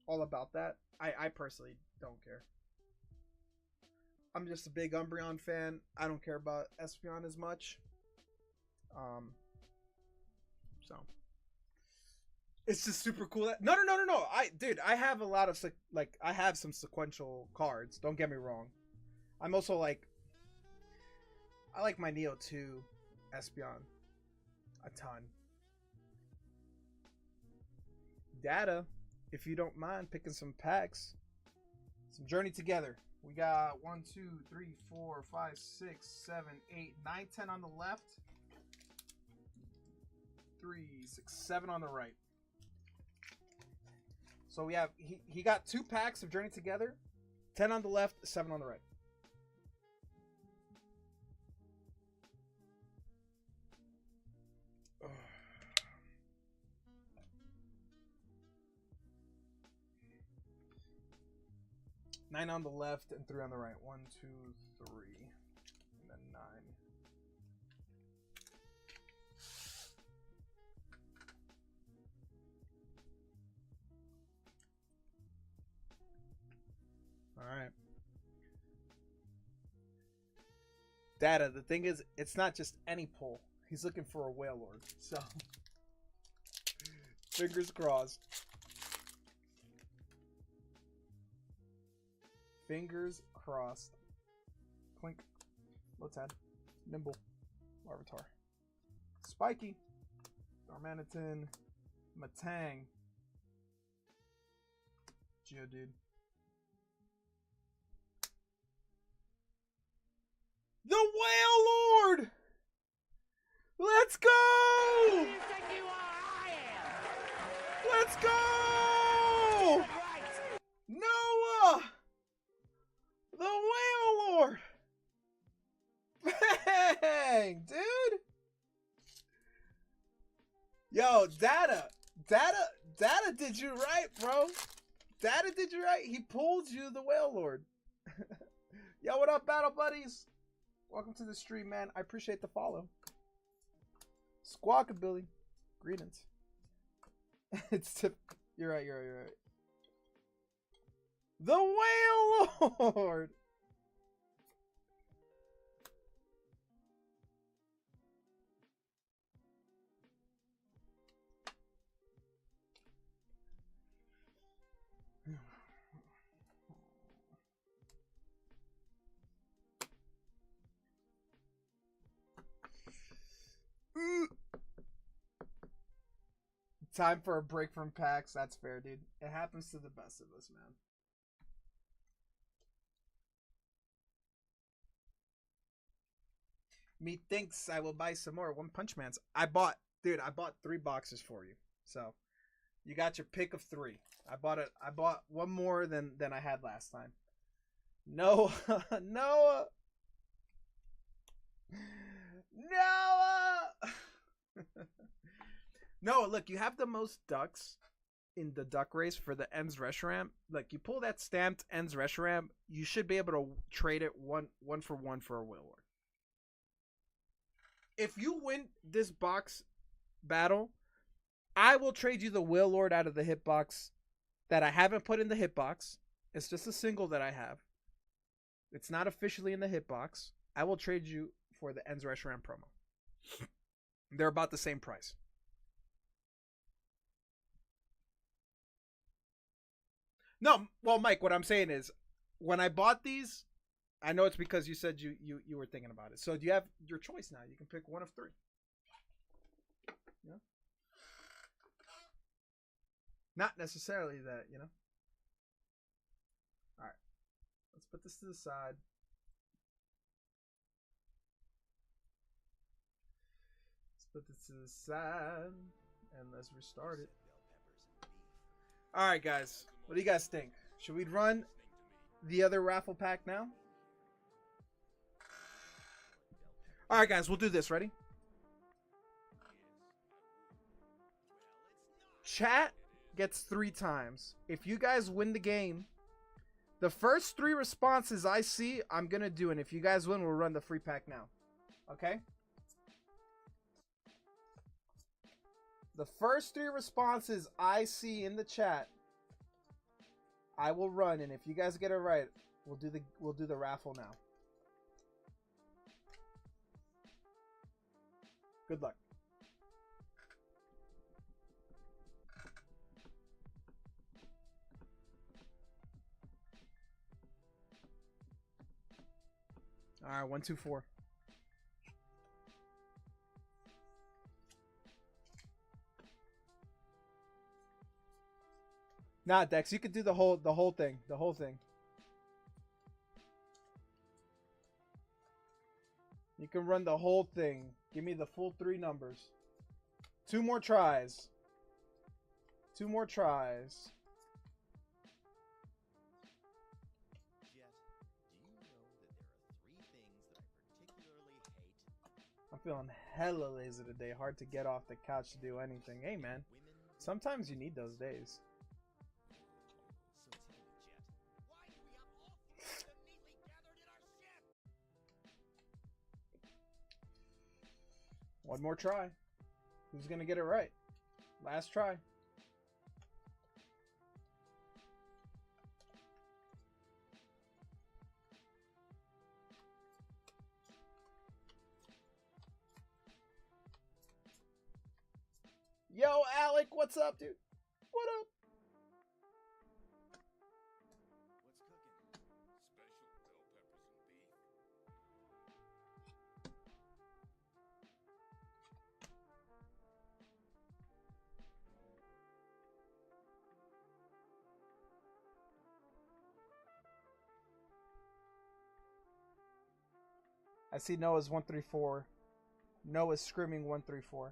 all about that. I personally don't care. I'm just a big Umbreon fan. I don't care about Espeon as much. So it's just super cool. No. Dude, I have a lot of I have some sequential cards. Don't get me wrong. I'm also like, I like my Neo 2 Espeon a ton. Data, if you don't mind picking some packs, some Journey Together. We got 1, 2, 3, 4, 5, 6, 7, 8, 9, 10 on the left. 3, 6, 7 on the right. So we have, he got 2 packs of Journey Together. 10 on the left, 7 on the right. Nine on the left and 3 on the right. 1, 2, 3, and then 9. All right. Data. The thing is, it's not just any pull. He's looking for a Whale Lord. So, fingers crossed. Fingers crossed. Clink. Lotad. Nimble. Larvitar. Spiky. Darmanitan. Matang. Geodude. The Whale Lord! Let's go! Who do you think you are? I am! Let's go! Right! Noah! The Whale Lord! Bang, dude! Yo, Data did you right, bro. Data did you right. He pulled you the Whale Lord. Yo, what up, Battle Buddies? Welcome to the stream, man. I appreciate the follow. Squawkabilly. Greetings. It's tip. You're right. The Whale Lord! Time for a break from packs. That's fair, dude. It happens to the best of us, man. Methinks I will buy some more One Punch Mans. I bought 3 boxes for you. So you got your pick of 3. I bought one more than I had last time. Noah. Noah! No, look, you have the most ducks in the duck race for the Ends Reshiram. Like, you pull that stamped Ends Reshiram, you should be able to trade it one for one for a Will Lord. If you win this box battle, I will trade you the Will Lord out of the hitbox that I haven't put in the hitbox. It's just a single that I have. It's not officially in the hitbox. I will trade you for the Ends Reshiram promo. They're about the same price. No, well, Mike, what I'm saying is, when I bought these, I know it's because you said you were thinking about it. So you have your choice now. You can pick one of three. Yeah. Not necessarily that, you know. All right. Let's put this to the side. Let's put this to the side. And let's restart it. All right, guys. What do you guys think? Should we run the other raffle pack now? All right, guys. We'll do this. Ready? Chat gets 3 times. If you guys win the game, the first 3 responses I see, I'm going to do. And if you guys win, we'll run the free pack now. Okay? The first 3 responses I see in the chat, I will run, and if you guys get it right, we'll do the raffle now. Good luck. All right, 1, 2, 4. Nah, Dex, you could do the whole thing. The whole thing. You can run the whole thing. Give me the full 3 numbers. 2 more tries. 2 more tries. I'm feeling hella lazy today. Hard to get off the couch to do anything. Hey, man. Sometimes you need those days. One more try. Who's gonna get it right? Last try. Yo, Alec, what's up, dude? What up? I see Noah's 134. Noah's screaming 134.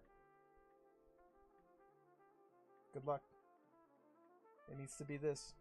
Good luck. It needs to be this.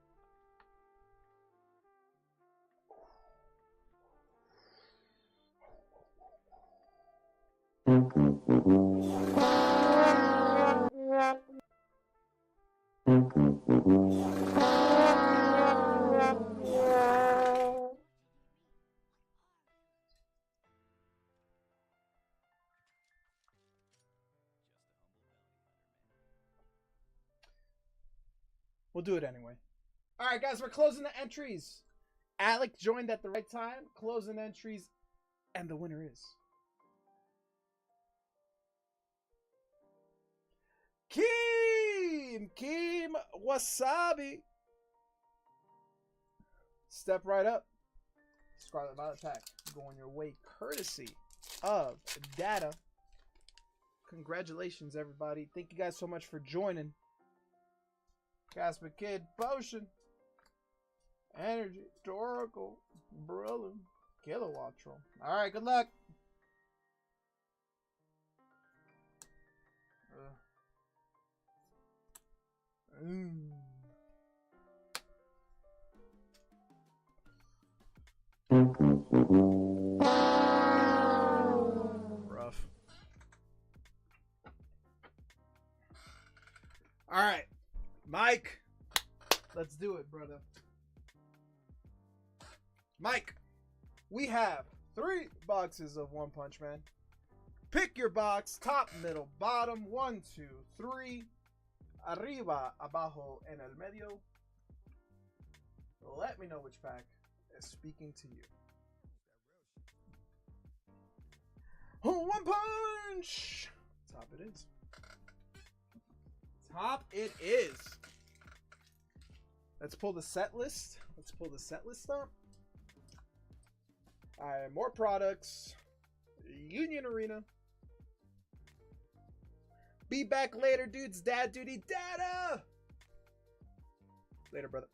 We'll do it anyway. All right, guys, we're closing the entries. Alec joined at the right time. Closing entries. And the winner is Keem Wasabi. Step right up. Scarlet Violet pack going your way courtesy of Data. Congratulations, everybody. Thank you guys so much for joining. Casper Kid, Potion, Energy, Oracle, Brilliant, Kilowattrol. Alright, good luck. All right, Mike. Let's do it, brother. Mike, we have 3 boxes of One Punch Man. Pick your box, top, middle, bottom, 1, 2, 3, arriba, abajo, en el medio. Let me know which pack is speaking to you. Oh, One Punch! Top it is. Top it is. Let's pull the set list. Let's pull the set list up. Alright, more products. Union Arena. Be back later, dudes. Dad duty data. Later, brother.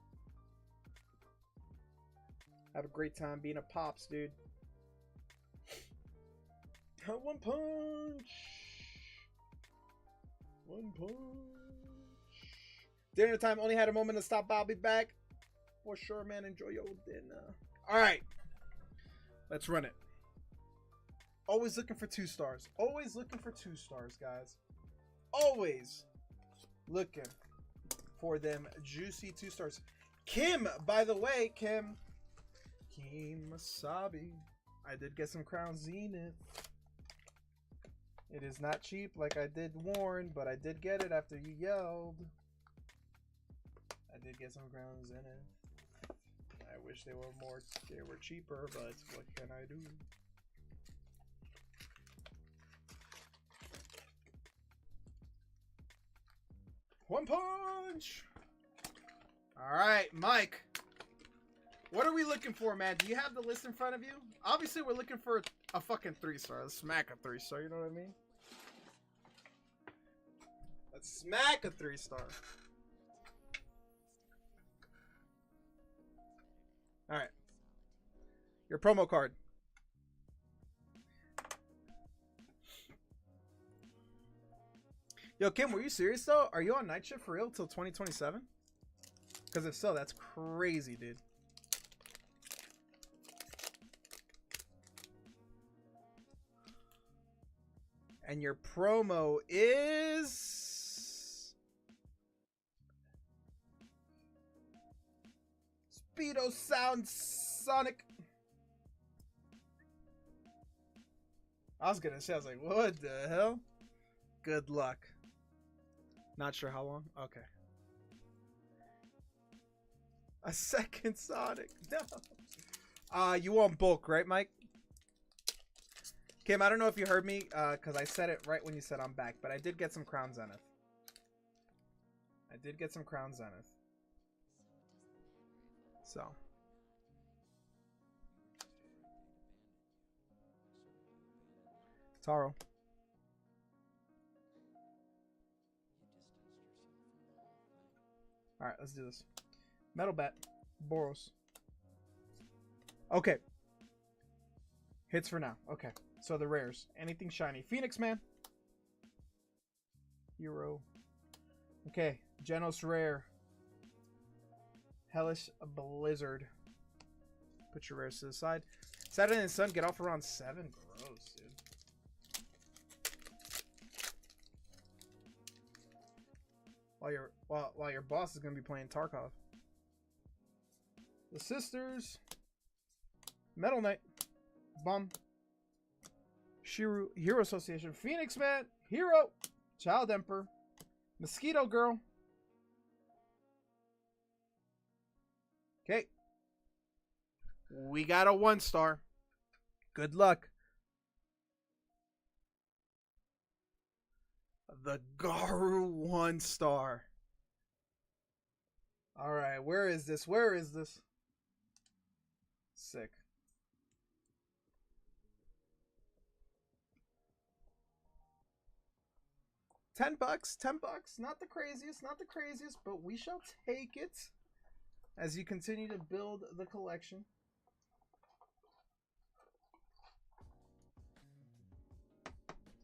Have a great time being a pops, dude. One Punch. One Punch. Dinner time. Only had a moment to stop by. I'll be back. For sure, man. Enjoy your dinner. Alright. Let's run it. Always looking for 2 stars. Always looking for 2 stars, guys. Always looking for them juicy 2 stars. Kim, by the way, Kim Masabi. I did get some Crown Zenith. It is not cheap like I did warn, but I did get it after you yelled. I did get some Crown Zenith. I wish they were cheaper, but what can I do? One Punch! Alright, Mike. What are we looking for, man? Do you have the list in front of you? Obviously, we're looking for a fucking 3-star. Let's smack a 3-star, you know what I mean? Let's smack a 3-star. Alright. Your promo card. Yo, Kim, were you serious, though? Are you on night shift for real till 2027? Because if so, that's crazy, dude. And your promo is... Speedo Sound Sonic. I was gonna say, I was like, what the hell? Good luck. Not sure how long. Okay. A second Sonic. No. You want bulk, right, Mike? Kim, I don't know if you heard me, because I said it right when you said I'm back, but I did get some Crown Zenith. I did get some Crown Zenith. So. Taro. Alright, let's do this. Metal Bat. Boros. Okay. Hits for now. Okay. So the rares. Anything shiny. Phoenix Man. Hero. Okay. Genos Rare. Hellish Blizzard. Put your rares to the side. Saturday and Sun get off around 7. Gross, dude. While your boss is gonna be playing Tarkov. The Sisters. Metal Knight. Bum. Shiru. Hero Association. Phoenix Man. Hero. Child Emperor. Mosquito Girl. Okay. We got a 1-star. Good luck. The Garu 1-star. Alright, where is this? Where is this? Sick. $10. $10. Not the craziest, not the craziest, but we shall take it as you continue to build the collection.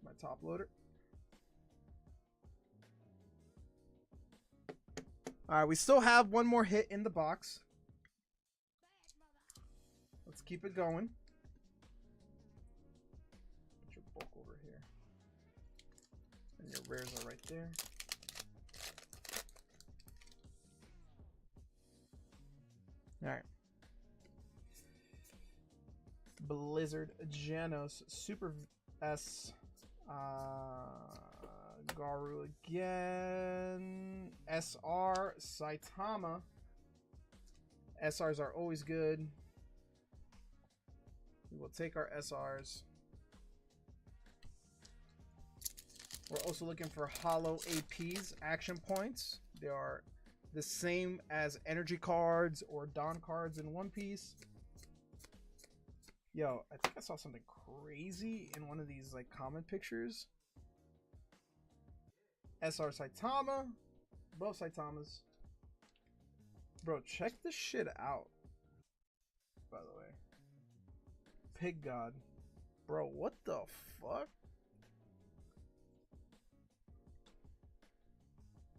My top loader. Alright, we still have one more hit in the box. Let's keep it going. Put your bulk over here. And your rares are right there. Alright. Blizzard, Janos, Super S, Garu again, SR, Saitama. SRs are always good. We will take our SRs. We're also looking for hollow APs, action points. They are the same as energy cards or Dawn cards in One Piece. Yo, I think I saw something crazy in one of these like comment pictures. SR Saitama, both Saitamas. Bro, check this shit out. By the way, Pig God, bro, what the fuck?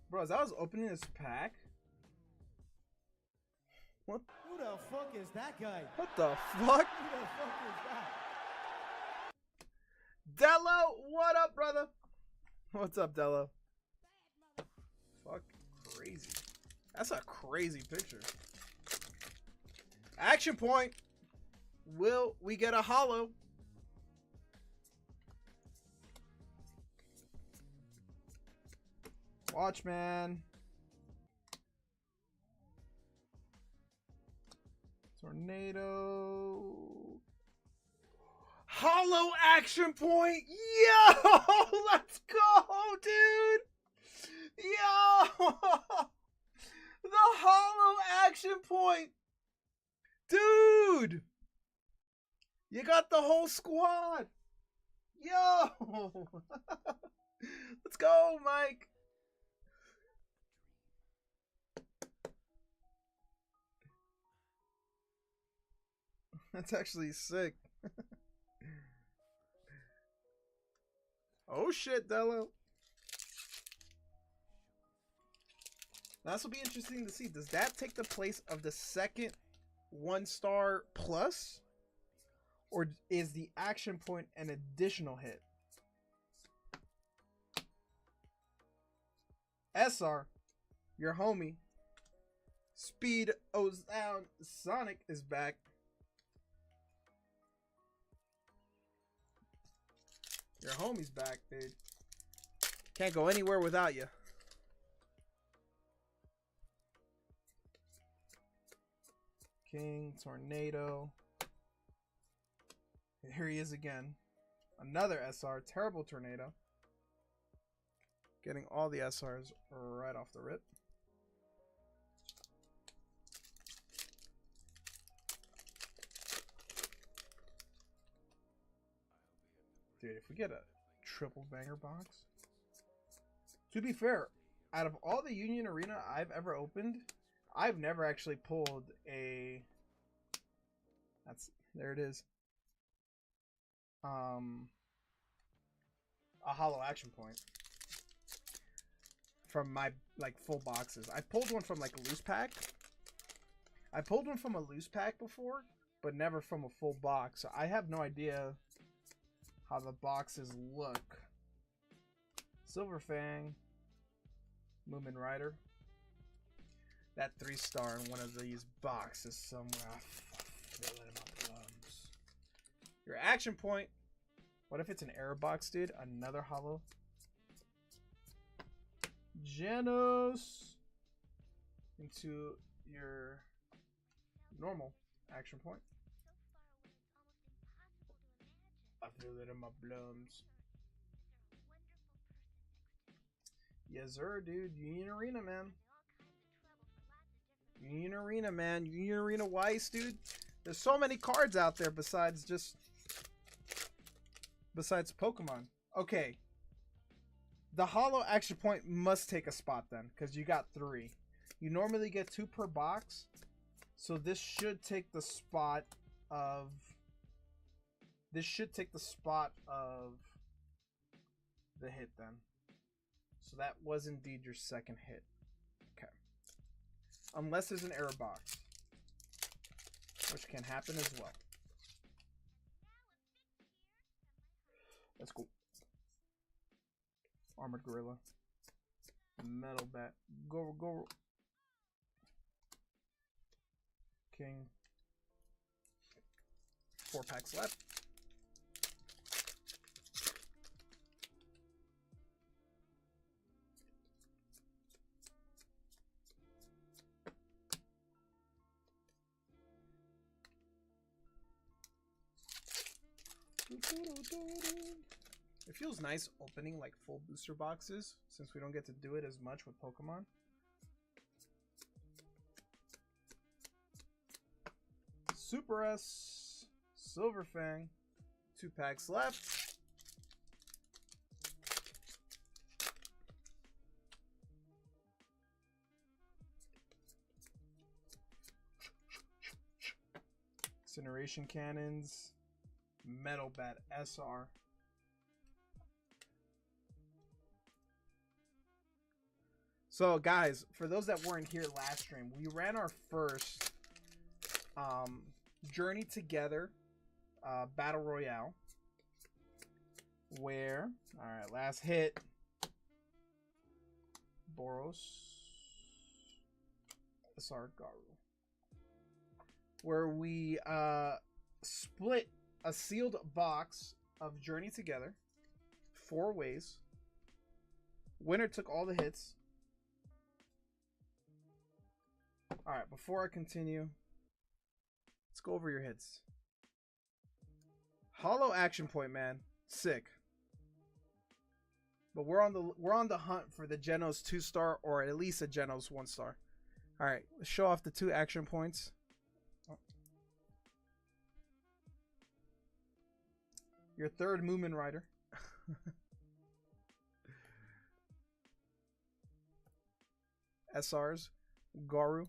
Bro, as I was opening this pack, what? Who the fuck is that guy? What the fuck? Who the fuck is that? Dello, what up, brother? What's up, Dello? Fuck, crazy. That's a crazy picture. Action point. Will we get a hollow? Watchman. Tornado. Hollow action point. Yo, let's go, dude. Yo. The hollow action point. Dude. You got the whole squad. Yo. Let's go, Mike. That's actually sick. Oh shit, Dello. This will be interesting to see. Does that take the place of the second 1-star plus? Or is the action point an additional hit? SR, your homie. Speed Ozound Sonic is back. Your homie's back, dude. Can't go anywhere without you. King, Tornado. And here he is again. Another SR, Terrible Tornado. Getting all the SRs right off the rip. Dude, if we get a triple banger box. To be fair, out of all the Union Arena I've ever opened, I've never actually pulled a... There it is. A hollow action point. From my, like, full boxes. I pulled one from, like, a loose pack. I pulled one from a loose pack before, but never from a full box. So I have no idea how the boxes look. Silver Fang. Moomin Rider. That 3-star in one of these boxes somewhere. Your action point. What if it's an error box, dude? Another hollow. Janos. Into your normal action point. I feel it in my blooms. Yes, sir, dude. Union Arena, man. Union Arena, man. Union Arena Weiss, dude. There's so many cards out there besides Pokemon. Okay. The hollow action point must take a spot then, because you got 3. You normally get 2 per box. So this should take the spot of... This should take the spot of the hit then. So that was indeed your second hit. Okay. Unless there's an error box. Which can happen as well. That's cool. Armored Gorilla. Metal Bat. Go. King. 4 packs left. It feels nice opening like full booster boxes since we don't get to do it as much with Pokemon. Super S, Silver Fang, 2 packs left. Incineration Cannons, Metal Bat SR. So guys, for those that weren't here last stream, we ran our first Journey Together Battle Royale. Where, alright, last hit. Boros. SR Garu. Where we split a sealed box of Journey Together 4 ways. Winner took all the hits. Alright, before I continue, let's go over your hits. Hollow Action Point, man. Sick. But we're on the hunt for the Genos 2-star or at least a Genos 1-star. Alright, let's show off the 2 action points. Your 3rd Moomin Rider. SRs, Garu,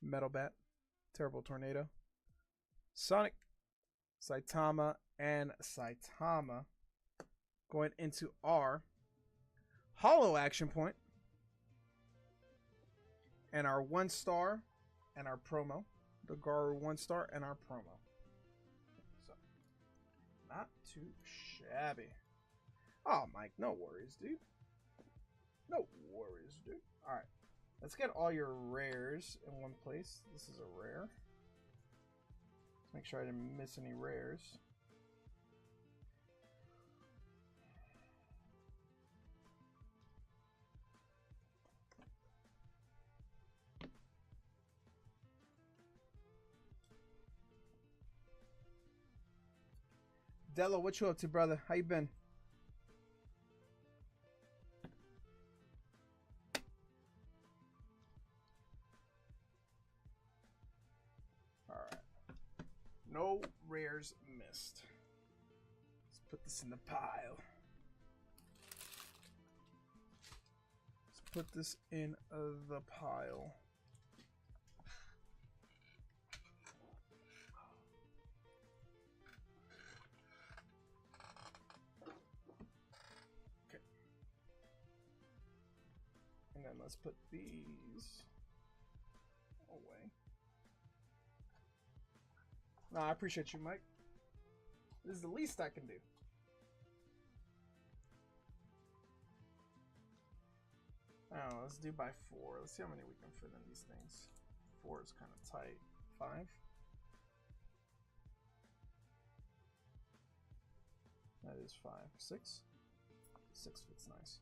Metal Bat, Terrible Tornado, Sonic, Saitama, and Saitama. Going into our Hollow Action Point. And our 1-star and our promo. The Garu 1-star and our promo. So, not too shabby. Oh, Mike, no worries, dude. No worries, dude. Alright. Let's get all your rares in one place. This is a rare. Let's make sure I didn't miss any rares. Dello, what you up to, brother? How you been? Alright. No rares missed. Let's put this in the pile. Let's put this in the pile. And then let's put these away. No, I appreciate you, Mike. This is the least I can do. Oh, let's do by 4. Let's see how many we can fit in these things. 4 is kind of tight. 5. That is 5. 6. 6 fits nice.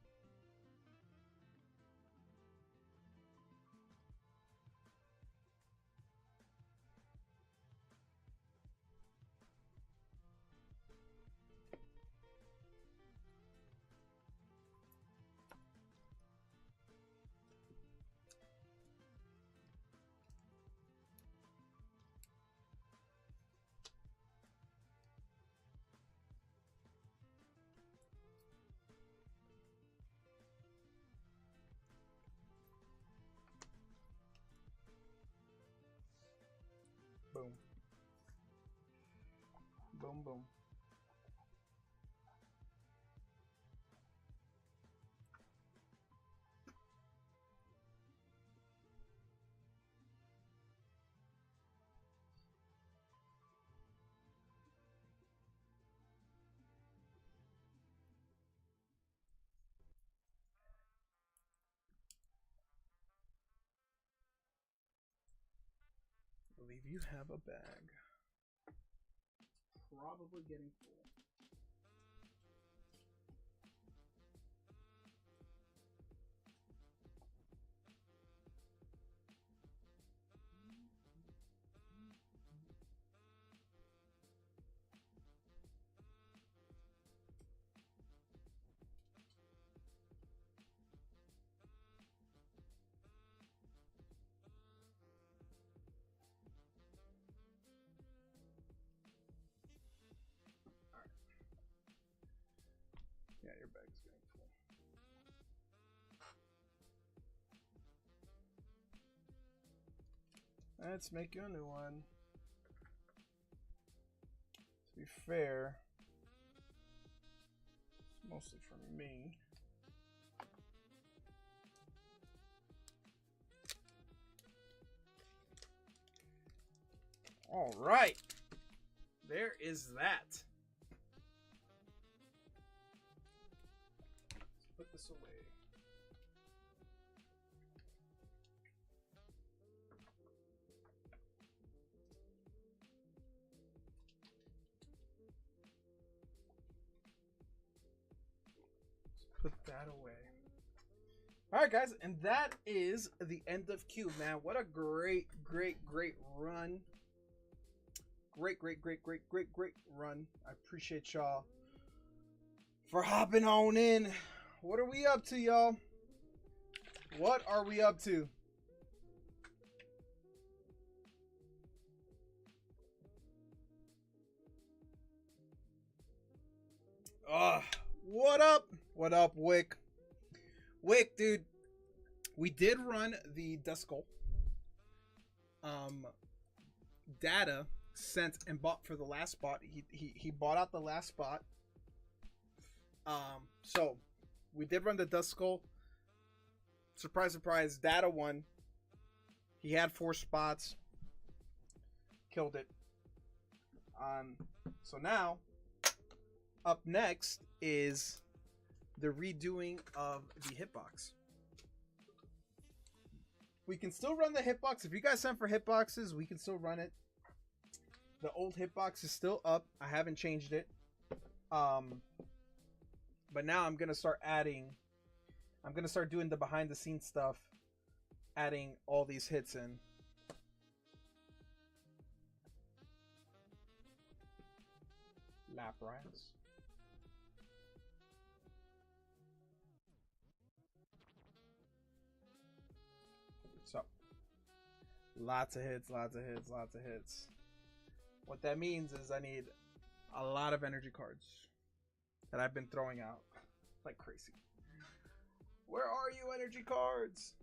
Boom. Boom, boom. believe you have a bag. Probably getting full. Yeah, your bag's getting full. Let's make you a new one. To be fair, it's mostly for me. All right. There is that. Let's put this away. Let's put that away. All right, guys, and that is the end of Q. Man, what a great run. Great run. I appreciate y'all for hopping on in. What are we up to, y'all? What are we up to? What up? What up, Wick? Wick, dude. We did run the DUSKULL. Data sent and bought for the last spot. He bought out the last spot. So we did run the DUSKULL. Surprise, surprise. Data won. He had 4 spots. Killed it. So now, up next is the redoing of the hitbox. We can still run the hitbox. If you guys sent for hitboxes, we can still run it. The old hitbox is still up. I haven't changed it. But now I'm going to start adding. I'm going to start doing the behind the scenes stuff. Adding all these hits in. Lapras. So. Lots of hits, lots of hits, lots of hits. What that means is I need a lot of energy cards that I've been throwing out like crazy. Where are you, energy cards?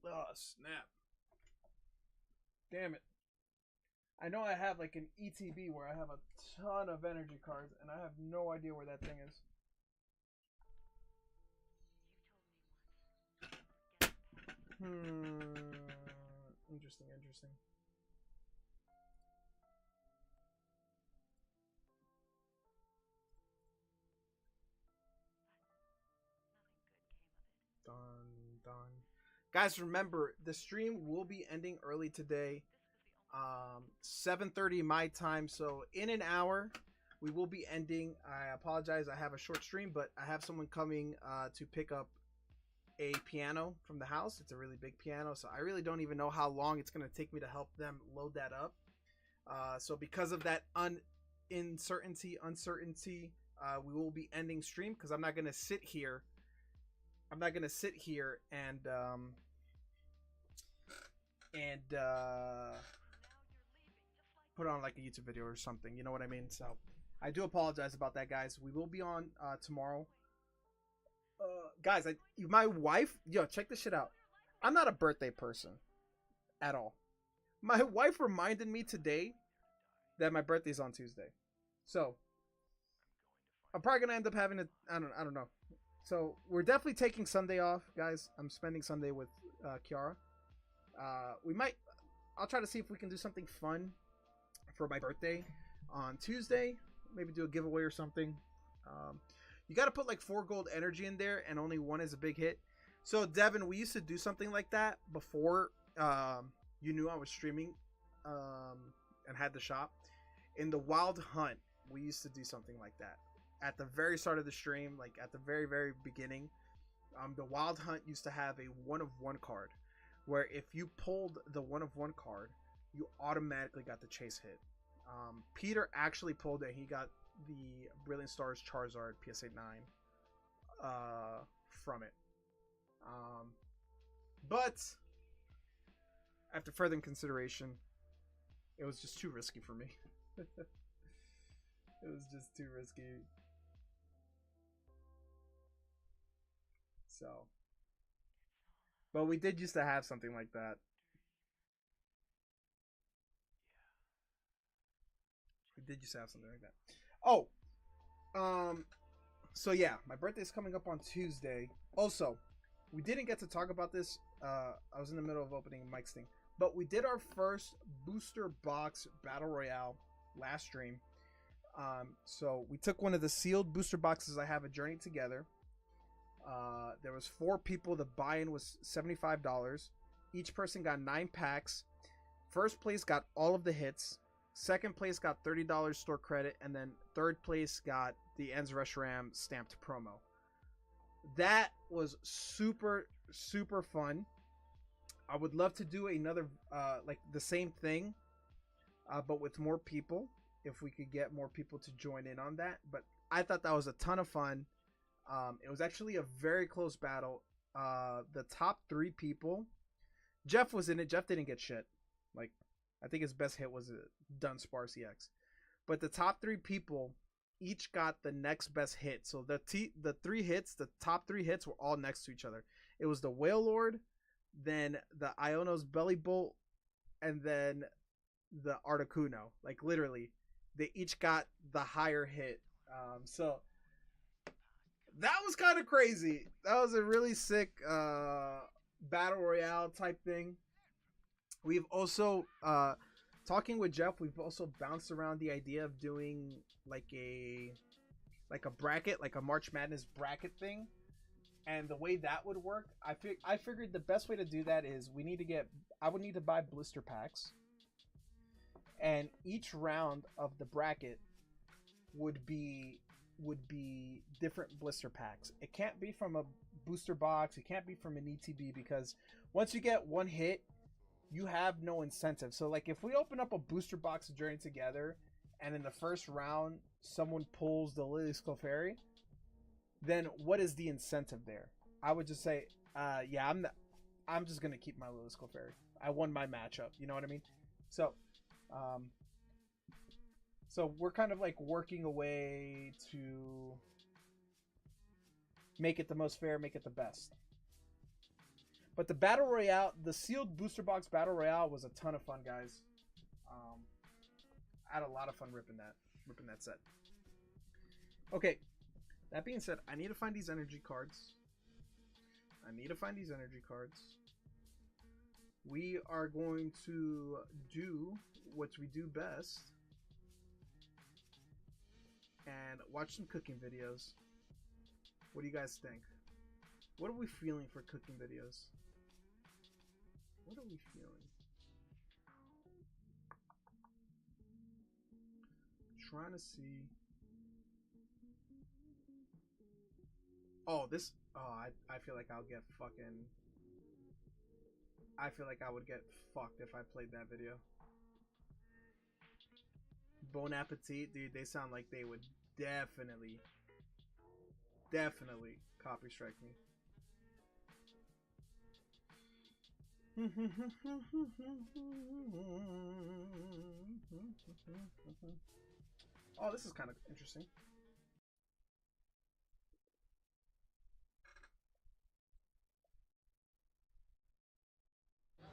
Oh, snap. Damn it. I know I have like an ETB where I have a ton of energy cards, and I have no idea where that thing is. Interesting, interesting. Done. Guys, remember, the stream will be ending early today. 7:30 my time, so in an hour we will be ending. I apologize, I have a short stream, but I have someone coming to pick up a piano from the house. It's a really big piano, so I really don't even know how long it's going to take me to help them load that up. So because of that uncertainty, we will be ending stream because I'm not going to sit here. I'm not going to sit here and put on like a YouTube video or something. You know what I mean? So I do apologize about that, guys. We will be on tomorrow. Guys, my wife, yo, check this shit out. I'm not a birthday person at all. My wife reminded me today that my birthday's on Tuesday. So I'm probably gonna end up having it. I don't know. So we're definitely taking Sunday off, guys. I'm spending Sunday with Kiara. We might. I'll try to see if we can do something fun for my birthday on Tuesday. Maybe do a giveaway or something. You got to put like 4 gold energy in there, and only 1 is a big hit. So Devin, we used to do something like that before you knew I was streaming and had the shop. In the Wild Hunt, we used to do something like that. At the very start of the stream, like at the very, very beginning, the Wild Hunt used to have a 1 of 1 card, where if you pulled the 1 of 1 card, you automatically got the chase hit. Peter actually pulled it. He got the Brilliant Stars Charizard PSA 9 from it. But after further consideration, it was just too risky for me. It was just too risky. So, but we did used to have something like that. We did used to have something like that. Oh, so yeah, my birthday's coming up on Tuesday. Also, we didn't get to talk about this. I was in the middle of opening Mike's thing, but we did our first booster box battle royale last stream. So we took one of the sealed booster boxes I have a Journey Together. There was 4 people. The buy-in was $75. Each person got 9 packs. First place got all of the hits. Second place got $30 store credit, and then third place got the Enz Reshiram stamped promo. That was super, super fun. I would love to do another, like the same thing, but with more people, if we could get more people to join in on that. But I thought that was a ton of fun. It was actually a very close battle. The top 3 people, Jeff was in it. Jeff didn't get shit. Like, I think his best hit was a Dunsparce EX. But the top 3 people each got the next best hit. So the 3 hits, the top 3 hits were all next to each other. It was the Whale Lord, then the Iono's Belly Bolt, and then the Articuno. Like, literally, they each got the higher hit. So that was kind of crazy. That was a really sick battle royale type thing. We've also, talking with Jeff, we've also bounced around the idea of doing like a bracket, like a March Madness bracket thing. And the way that would work, I figured the best way to do that is I would need to buy blister packs. And each round of the bracket would be different blister packs. It can't be from a booster box. It can't be from an ETB, because once you get 1 hit, you have no incentive. So like if we open up a booster box of Journey Together and in the first round someone pulls the Lily Clefairy, then what is the incentive there? I would just say, yeah, I'm just gonna keep my Lily Clefairy. I won my matchup. You know what I mean? So, so we're kind of like working a way to make it the most fair, make it the best. But the Battle Royale, the sealed booster box Battle Royale was a ton of fun, guys. I had a lot of fun ripping that set. Okay, that being said, I need to find these energy cards. We are going to do what we do best and watch some cooking videos. What do you guys think? What are we feeling for cooking videos? What are we feeling? Trying to see. Oh, this. Oh, I feel like I'll get fucking. I feel like I would get fucked if I played that video. Bon Appetit, dude. They sound like they would definitely copy strike me. Oh, this is kind of interesting.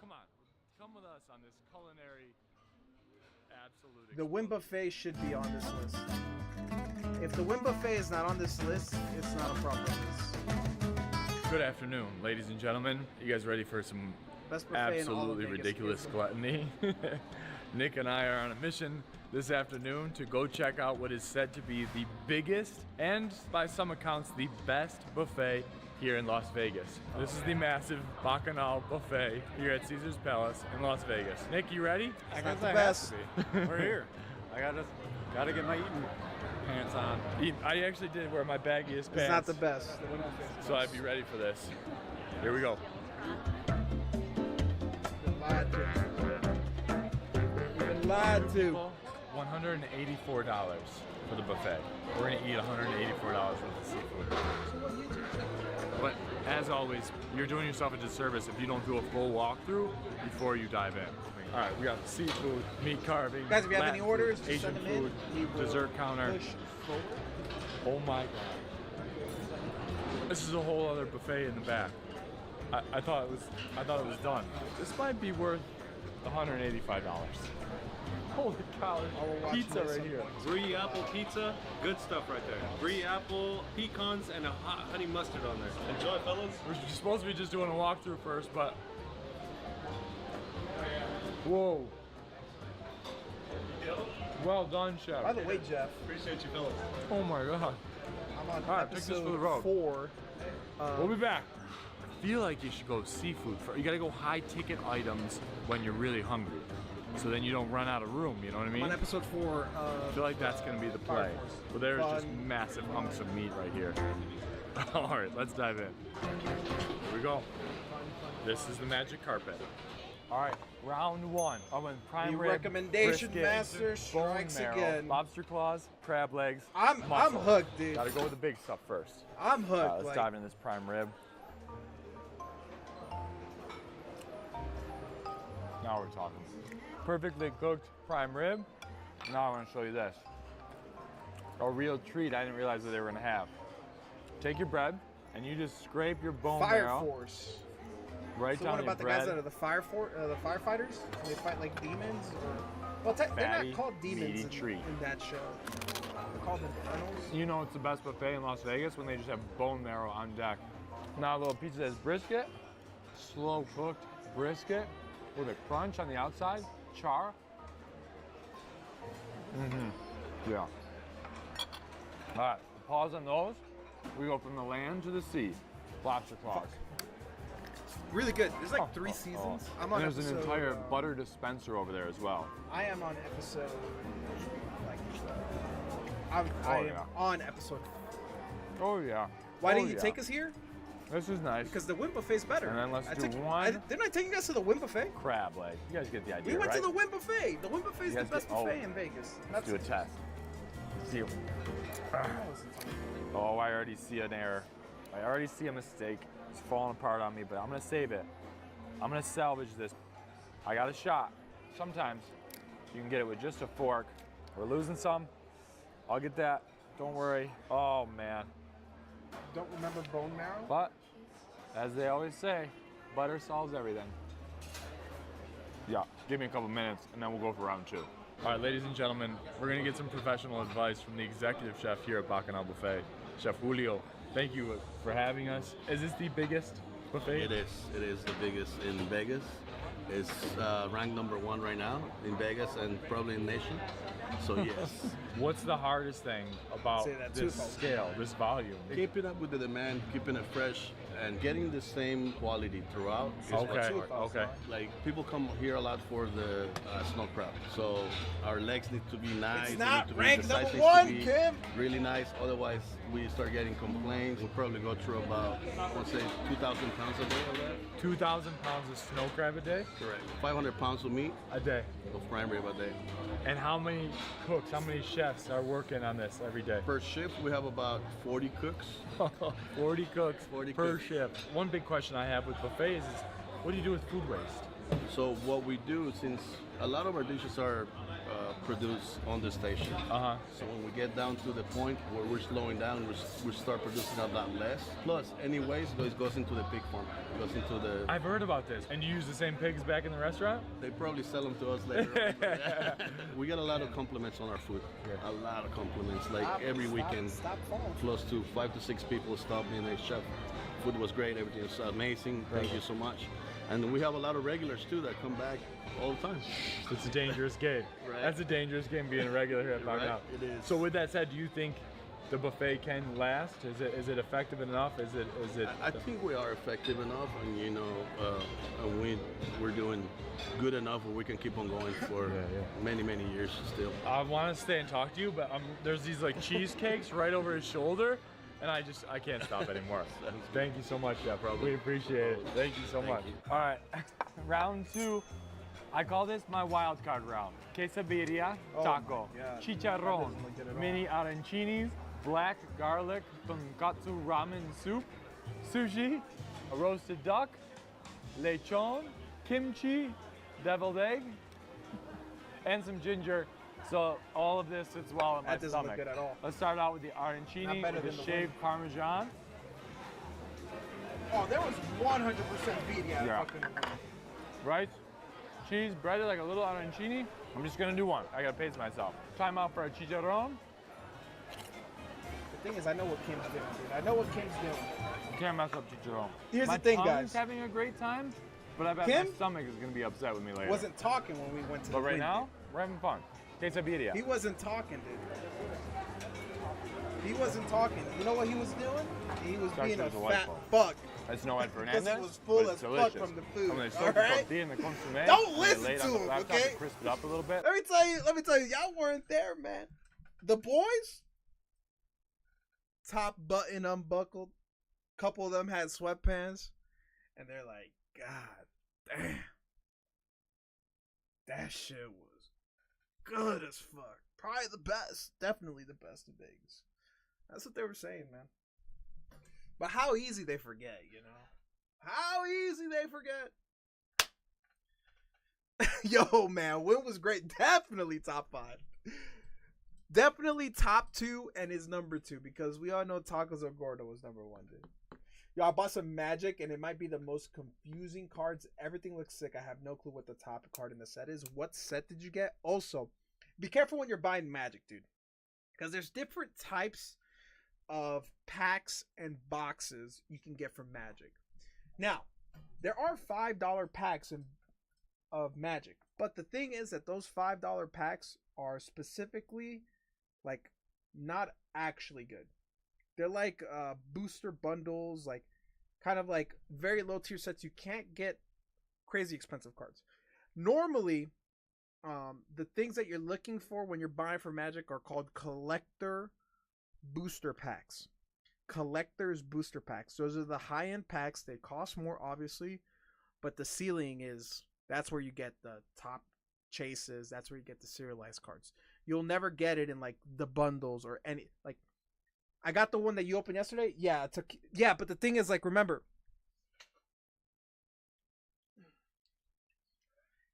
Come on, come with us on this culinary absolute. The Win Buffet should be on this list. If the Win Buffet is not on this list, it's not a proper list. Good afternoon, ladies and gentlemen. You guys ready for some Best buffet in all of absolutely Vegas. ridiculous gluttony? Nick and I are on a mission this afternoon to go check out what is said to be the biggest and, by some accounts, the best buffet here in Las Vegas. This is the massive Bacchanal buffet here at Caesar's Palace in Las Vegas. Nick, you ready? I not guess the I best. have to be. We're here. I gotta get my eating pants on. I actually did wear my baggiest pants. It's not the best. So I'd be ready for this. Here we go. Lied to. Been lied to. $184 for the buffet. We're gonna eat $184 worth of seafood. But as always, you're doing yourself a disservice if you don't do a full walkthrough before you dive in. All right, we got seafood, meat carving, Guys, if you have Latin any orders, food, just Asian send them in. food, We will dessert counter. push forward. Oh my God. This is a whole other buffet in the back. I thought it was done. This might be worth $185. Holy cow, pizza right here. Brie apple pizza, good stuff right there. Brie apple, pecans, and a hot honey mustard on there. Enjoy, fellas. We're supposed to be just doing a walkthrough first, but whoa. Well done, chef. By the way, Jeff, Appreciate you, fellas. Oh my God. I'm on All right, take this for the episode road. 4. We'll be back. I feel like you should go seafood first. You gotta go high ticket items when you're really hungry. So then you don't run out of room, you know what I I'm mean? on episode 4. I feel like that's gonna be the play. Well, there's just massive hunks of meat right here. All right, let's dive in. Here we go. This is the magic carpet. All right, round 1. I went prime The rib, recommendation brisket, master bone strikes marrow, again. lobster claws, crab legs, I'm muscle. hooked, dude. Gotta go with the big stuff first. I'm hooked. Let's like, dive into this prime rib. Now we're talking. Perfectly cooked prime rib. Now I want to show you this. A real treat I didn't realize that they were going to have. Take your bread and you just scrape your bone Fire marrow Force. right So down what your about the bread. guys that are the the firefighters? And they fight like demons? Or... Well, they're Fatty, not called demons meaty in treat. that show. They're called infernals. You know it's the best buffet in Las Vegas when they just have bone marrow on deck. Now a little pizza says brisket, slow cooked brisket with a crunch on the outside, char. Yeah. All right, pause on those. We go from the land to the sea. Lobster claws. Really good. There's like 3 seasons. I'm on And there's episode, an entire butter dispenser over there as well. I am on episode. Like, I am yeah. on episode. Oh yeah. Why Oh, didn't you yeah. take us here? This is nice. Because the Win Buffet's better. And then let's I do took, one. didn't I take you guys to the Win Buffet? Crab leg. You guys get the idea, We went right? to the Win Buffet. The Win Buffet is You the guys best get- oh. buffet in Vegas. Let's do a test. See. Oh, I already see an error. I already see a mistake. It's falling apart on me, but I'm gonna save it. I'm gonna salvage this. I got a shot. Sometimes you can get it with just a fork. We're losing some. I'll get that. Don't worry. Oh man. Don't remember bone marrow? But as they always say, butter solves everything. Yeah, give me a couple minutes and then we'll go for round 2. All right, ladies and gentlemen, we're gonna get some professional advice from the executive chef here at Bacchanal Buffet, Chef Julio. Thank you for having us. Is this the biggest buffet? It is. It is the biggest in Vegas. It's ranked number 1 right now in Vegas and probably in nation. So yes. What's the hardest thing about Say that too, this folks. scale, this volume? Keeping up with the demand, keeping it fresh, and getting the same quality throughout. Is what's Okay, hard. okay. Like people come here a lot for the snow crab. So our legs need to be nice. It's they not need to be, ranked the size number needs to 1, be Kim. Really nice. Otherwise, we start getting complaints. We'll probably go through about, let's say, 2,000 pounds a day of that. 2,000 pounds of snow crab a day? Correct. 500 pounds of meat A day. of prime rib a day. And how many cooks, how many chefs are working on this every day? Per shift, we have about 40 cooks. 40 cooks 40 per cooks. shift. One big question I have with buffets is, what do you do with food waste? So what we do, since a lot of our dishes are produced on the station, Uh-huh. so when we get down to the point where we're slowing down, we start producing a lot less. Plus, any waste goes into the pig farm. It goes into the. I've heard about this. And you use the same pigs back in the restaurant? They probably sell them to us later. on. We get a lot of compliments on our food. A lot of compliments, like every weekend. Close to 5 to 6 people stop me and they, chef, food was great, everything was amazing. Thank you so much. And we have a lot of regulars too that come back all the time. It's a dangerous game. Right. That's a dangerous game being a regular here at Five Right, Now. it is. So with that said, do you think the buffet can last? Is it effective enough? Is it? I think we are effective enough, and you know, we're doing good enough where we can keep on going for many years still. I want to stay and talk to you, but there's these like cheesecakes right over his shoulder, and I can't stop anymore. Thank you so much, Jeff. We appreciate it. Thank you so much. All right, round 2. I call this my wild card round. Quesabirria, taco, chicharrón, mini arancinis, black garlic tonkatsu ramen soup, sushi, a roasted duck, lechon, kimchi, deviled egg, and some ginger. So all of this sits well in my That doesn't stomach. look good at all. Let's start out with the arancini with the shaved parmesan. Oh, there was 100% birria. Yeah. Fucking Rice, cheese, breaded like a little arancini. I'm just gonna do one. I gotta pace myself. Time out for a chicharron. The thing is, I know what Kim's doing, dude. I know what Kim's doing. You can't mess up chicharron. Here's my the thing, tongue's guys. having a great time, but I bet Kim? my stomach is gonna be upset with me later. Wasn't talking when we went to But the right ring, now, we're having fun. Quesabirria. He wasn't talking, dude. He wasn't talking. You know what he was doing? He was being a fat fuck. That's no Ed Fernandez. Because he was full but as it's fuck delicious. from the food. When they All soak the right? tortilla in the consommé, Don't and they listen lay it to on the him, flat top okay? to crisp it up a little bit. Let me tell you, y'all weren't there, man. The boys, top button unbuckled. Couple of them had sweatpants, and they're like, God damn, that shit was good as fuck. Probably the best, definitely the best in Vegas. That's what they were saying, man. But how easy they forget, you know? How easy they forget. Yo, man, Win was great. Definitely top 5. Definitely top 2 and is number 2 because we all know Tacos El Gordo was number 1, dude. Yo, I bought some Magic and it might be the most confusing cards. Everything looks sick. I have no clue what the top card in the set is. What set did you get? Also, be careful when you're buying Magic, dude. Because there's different types of packs and boxes you can get from Magic. Now, there are $5 packs of Magic. But the thing is that those $5 packs are specifically, like, not actually good. They're like booster bundles, like, kind of like very low tier sets. You can't get crazy expensive cards. Normally, the things that you're looking for when you're buying for Magic are called collector booster packs. Collector's booster packs. Those are the high-end packs. They cost more, obviously, but the ceiling is, that's where you get the top chases. That's where you get the serialized cards. You'll never get it in like the bundles or any, like, I got the one that you opened yesterday. Yeah, but the thing is, like, remember,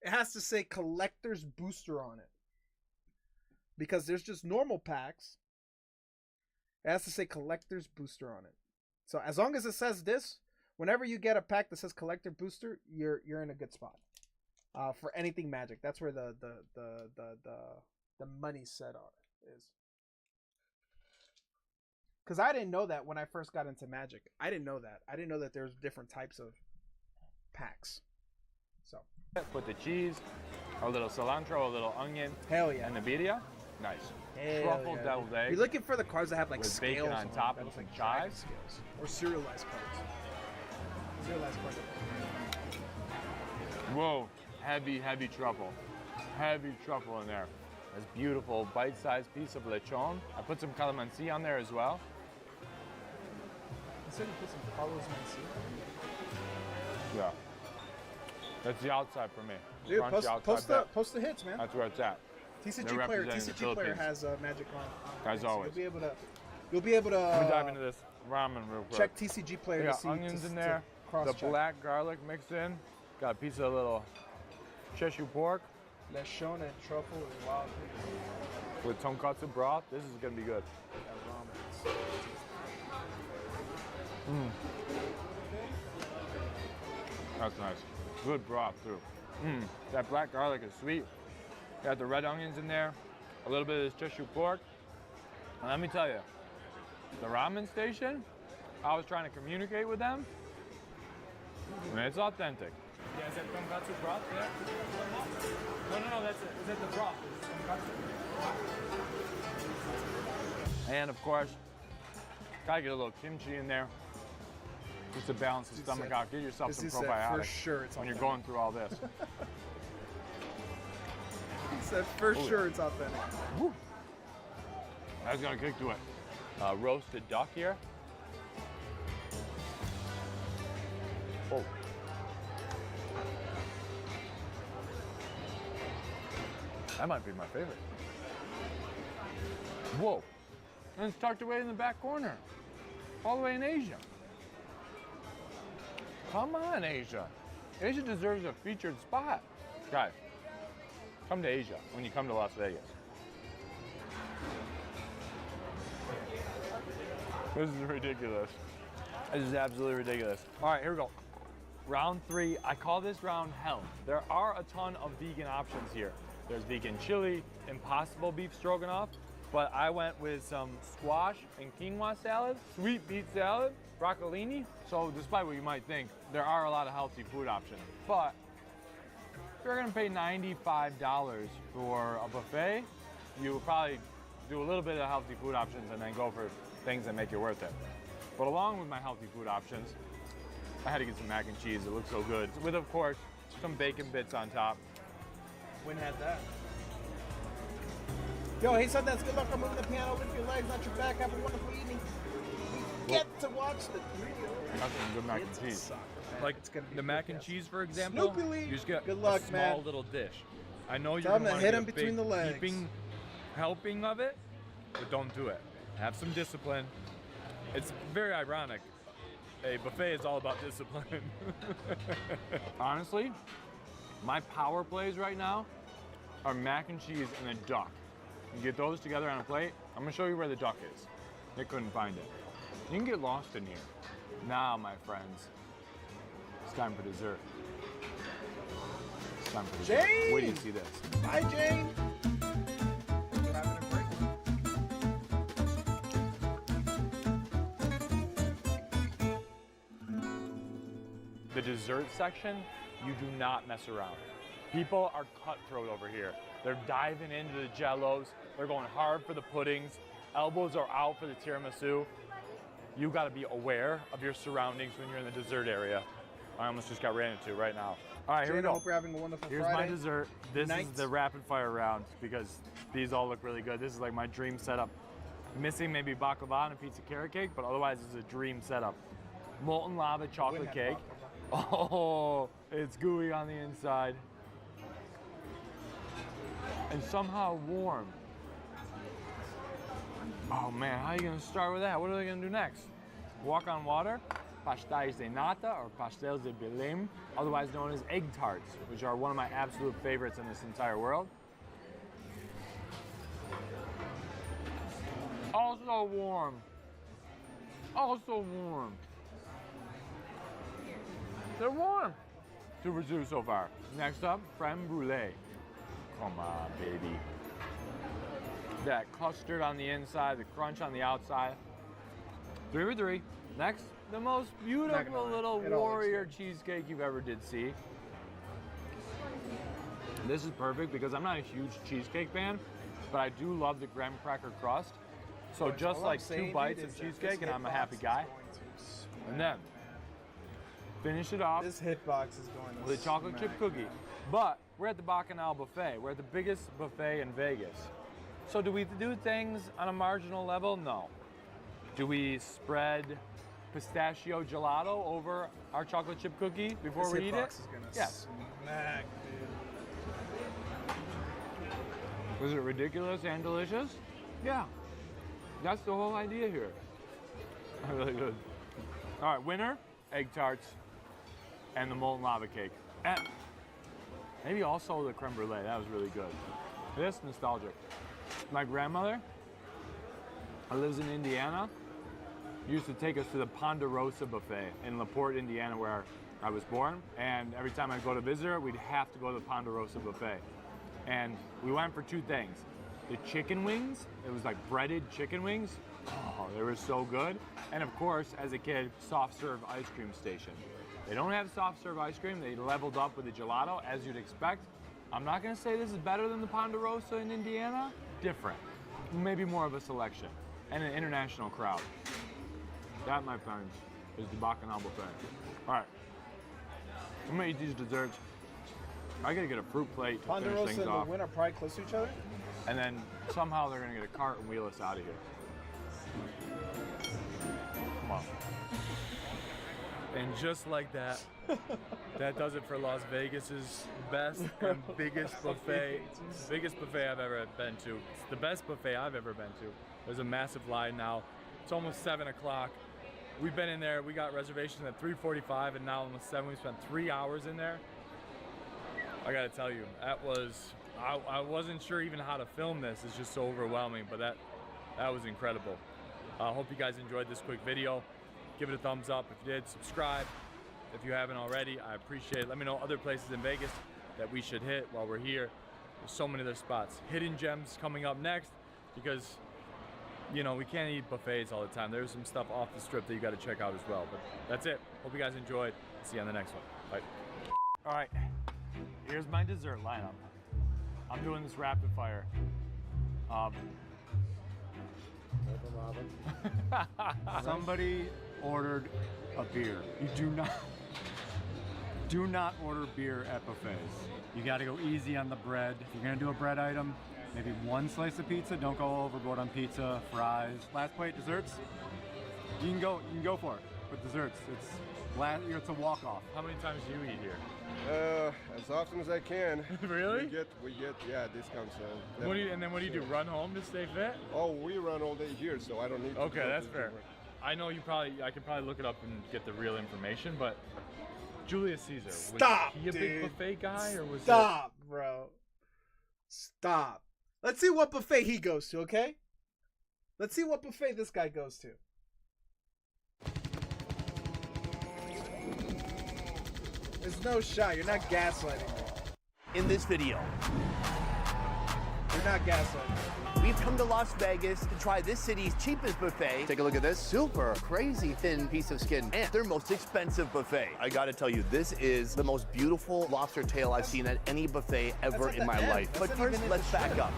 it has to say collector's booster on it because there's just normal packs. It has to say collector's booster on it. So as long as it says this, whenever you get a pack that says collector booster, you're in a good spot. For anything Magic, that's where the money set on is. Because I didn't know that when I first got into Magic. I didn't know that. I didn't know that there's different types of packs. So put the cheese, a little cilantro, a little onion. Hell yeah. And the birria. Nice. Hell Truffle yeah. deviled egg. You're looking for the cards that have like with scales bacon on top and some chives. Scales. Or serialized cards. Serialized cards. Whoa, heavy truffle. Heavy truffle in there. This beautiful bite-sized piece of lechon. I put some calamansi on there as well. You said you put some Carlos Mencia? Yeah. That's the outside for me. Dude, Crunchy post the hits, man. That's where it's at. TCG player has Magic on. As always. You'll be able to Let me dive into this ramen real quick. check TCG player to see onions in there. The cross-check. black garlic mixed in. Got a piece of little Cheshire pork. Lechon and truffle and wild fish. With tonkatsu broth. This is gonna be good. That's nice. Good broth too. That black garlic is sweet. Got the red onions in there, a little bit of this tissue pork. And let me tell you, the ramen station, I was trying to communicate with them, and it's authentic. Yeah, is that tonkatsu broth there? No, that's it. Is that the broth? And of course, gotta get a little kimchi in there. Just to balance the stomach out. Get yourself some probiotics for sure it's when you're going through all this. He said for sure it's authentic. Woo. That's gonna kick to it. Roasted duck here. Oh. That might be my favorite. Whoa. And it's tucked away in the back corner. All the way in Asia. Come on, Asia. Asia deserves a featured spot. Guys, come to Asia when you come to Las Vegas. This is ridiculous. This is absolutely ridiculous. All right, here we go. Round 3, I call this round hell. There are a ton of vegan options here. There's vegan chili, impossible beef stroganoff, but I went with some squash and quinoa salad, sweet beet salad, broccolini. So despite what you might think, there are a lot of healthy food options. But if you're gonna pay $95 for a buffet, you would probably do a little bit of healthy food options and then go for things that make it worth it. But along with my healthy food options, I had to get some mac and cheese. It looks so good. With, of course, some bacon bits on top. When had that? Yo, hey Sundance, good luck on moving the piano with your legs, not your back. Have a wonderful evening. We get to watch the video. That's some good mac and cheese. Like the mac and cheese, for example, Snoopy Lee. you just get Good luck, a small man. little dish. I know you're Tell him gonna to want hit to him between the legs. Helping of it, but don't do it. Have some discipline. It's very ironic. A buffet is all about discipline. Honestly, my power plays right now are mac and cheese and a duck. You get those together on a plate. I'm gonna show you where the duck is. They couldn't find it. You can get lost in here. Now, my friends, it's time for dessert. It's time for dessert. Jane! Wait till you see this. Hi, Jane. The dessert section, you do not mess around. People are cutthroat over here. They're diving into the jellos. They're going hard for the puddings. Elbows are out for the tiramisu. You gotta be aware of your surroundings when you're in the dessert area. I almost just got ran into right now. All right, here we Jane, I go. hope you're having a wonderful Here's Friday. my dessert. This is the rapid fire round because these all look really good. This is like my dream setup. Missing maybe baklava and a pizza carrot cake, but otherwise it's a dream setup. Molten lava chocolate cake. Oh, it's gooey on the inside. And somehow warm. Oh man, how are you gonna start with that? What are they gonna do next? Walk on water? Pastéis de nata or pastéis de Belém, otherwise known as egg tarts, which are one of my absolute favorites in this entire world. Also warm. Also warm. They're warm. 2 for 2 so far. Next up, creme brulee. Come on, baby. That custard on the inside, the crunch on the outside. 3 for 3. Next, the most beautiful little warrior cheesecake you've ever did see. This is perfect because I'm not a huge cheesecake fan, but I do love the graham cracker crust. So just like 2 bites of cheesecake and I'm a happy guy. And then, finish it off This hitbox is going to with a chocolate chip cookie. But we're at the Bacchanal Buffet. We're at the biggest buffet in Vegas. So do we do things on a marginal level? No. Do we spread pistachio gelato over our chocolate chip cookie before This we eat hitbox it? is gonna Yes. smack, dude. Was it ridiculous and delicious? Yeah. That's the whole idea here. Really good. All right, winner, egg tarts and the molten lava cake. And maybe also the creme brulee. That was really good. It is nostalgic. My grandmother, who lives in Indiana, used to take us to the Ponderosa Buffet in LaPorte, Indiana, where I was born. And every time I'd go to visit her, we'd have to go to the Ponderosa Buffet. And we went for two things. The chicken wings, it was like breaded chicken wings. Oh, they were so good. And of course, as a kid, soft serve ice cream station. They don't have soft serve ice cream. They leveled up with the gelato, as you'd expect. I'm not gonna say this is better than the Ponderosa in Indiana. Different. Maybe more of a selection. And an international crowd. That, my friends, is the Bacchanal buffet. All right, I'm gonna eat these desserts. I gotta get a fruit plate to Ponderosa finish things and off. the Wynn are probably close to each other. And then somehow they're gonna get a cart and wheel us out of here. Come on. And just like that, that does it for Las Vegas's best and biggest buffet. Biggest buffet I've ever been to. It's the best buffet I've ever been to. There's a massive line now. It's almost 7 o'clock. We've been in there, we got reservations at 3:45 and now almost 7. We spent 3 hours in there. I gotta tell you, that was, I wasn't sure even how to film this. It's just so overwhelming, but that was incredible. I hope you guys enjoyed this quick video. Give it a thumbs up if you did, subscribe if you haven't already. I appreciate it. Let me know other places in Vegas that we should hit while we're here. There's so many other spots. Hidden gems coming up next because, you know, we can't eat buffets all the time. There's some stuff off the strip that you got to check out as well. But that's it. Hope you guys enjoyed. See you on the next one. Bye. All right, here's my dessert lineup. I'm doing this rapid fire. Somebody ordered a beer. You do not order beer at buffets. You got to go easy on the bread. If you're gonna do a bread item, maybe one slice of pizza. Don't go overboard on pizza, fries. Last plate, desserts. You can go for it. With desserts, it's a walk-off. How many times do you eat here? As often as I can. Really? We get discounts. What do you do? Run home to stay fit? Oh, we run all day here, so I don't need to. Okay, that's fair. I know I could probably look it up and get the real information, but Julius Caesar, Stop, was he a big buffet guy or was Stop, bro. Stop. Let's see what buffet he goes to, okay? Let's see what buffet this guy goes to. There's no shot. You're not gaslighting me. In this video, You're not gaslighting me. we've come to Las Vegas to try this city's cheapest buffet. Take a look at this super crazy thin piece of skin and their most expensive buffet. I gotta tell you, this is the most beautiful lobster tail I've seen at any buffet ever That's in my life. But first, let's back up.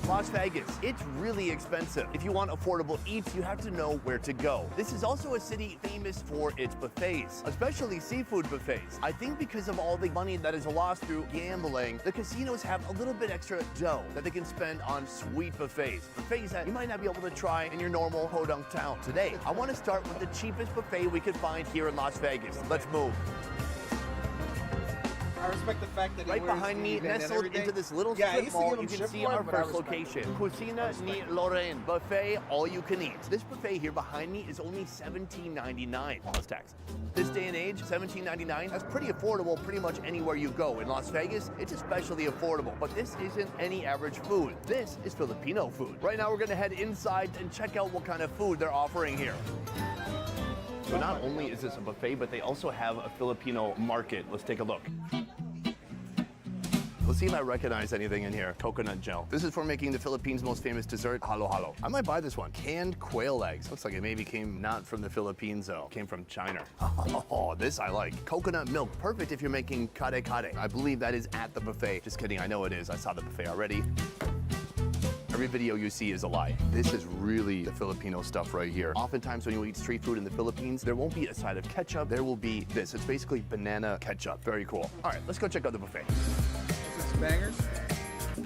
Las Vegas, it's really expensive. If you want affordable eats, you have to know where to go. This is also a city famous for its buffets, especially seafood buffets. I think because of all the money that is lost through gambling, the casinos have a little bit extra dough that they can spend on sweet buffets. Buffets that you might not be able to try in your normal podunk town. Today, I want to start with the cheapest buffet we could find here in Las Vegas. Let's move. I respect the fact that he Right wears behind me, the event and nestled everything. into this little Yeah, I strip used to mall, give him you can shit see for it, our but I first respect it. location. Cucina ni Lorraine. Buffet, all you can eat. This buffet here behind me is only $17.99 plus tax. This day and age, $17.99, that's pretty affordable pretty much anywhere you go. In Las Vegas, it's especially affordable, but this isn't any average food. This is Filipino food. Right now, we're gonna head inside and check out what kind of food they're offering here. So not only is this a buffet, but they also have a Filipino market. Let's take a look. Let's see if I recognize anything in here. Coconut gel. This is for making the Philippines' most famous dessert, halo-halo. I might buy this one. Canned quail eggs. Looks like it maybe came not from the Philippines, though. Came from China. Oh, this I like. Coconut milk. Perfect if you're making kare-kare. I believe that is at the buffet. Just kidding, I know it is. I saw the buffet already. Every video you see is a lie. This is really the Filipino stuff right here. Oftentimes when you eat street food in the Philippines, there won't be a side of ketchup. There will be this. It's basically banana ketchup. Very cool. All right, let's go check out the buffet. Bangers.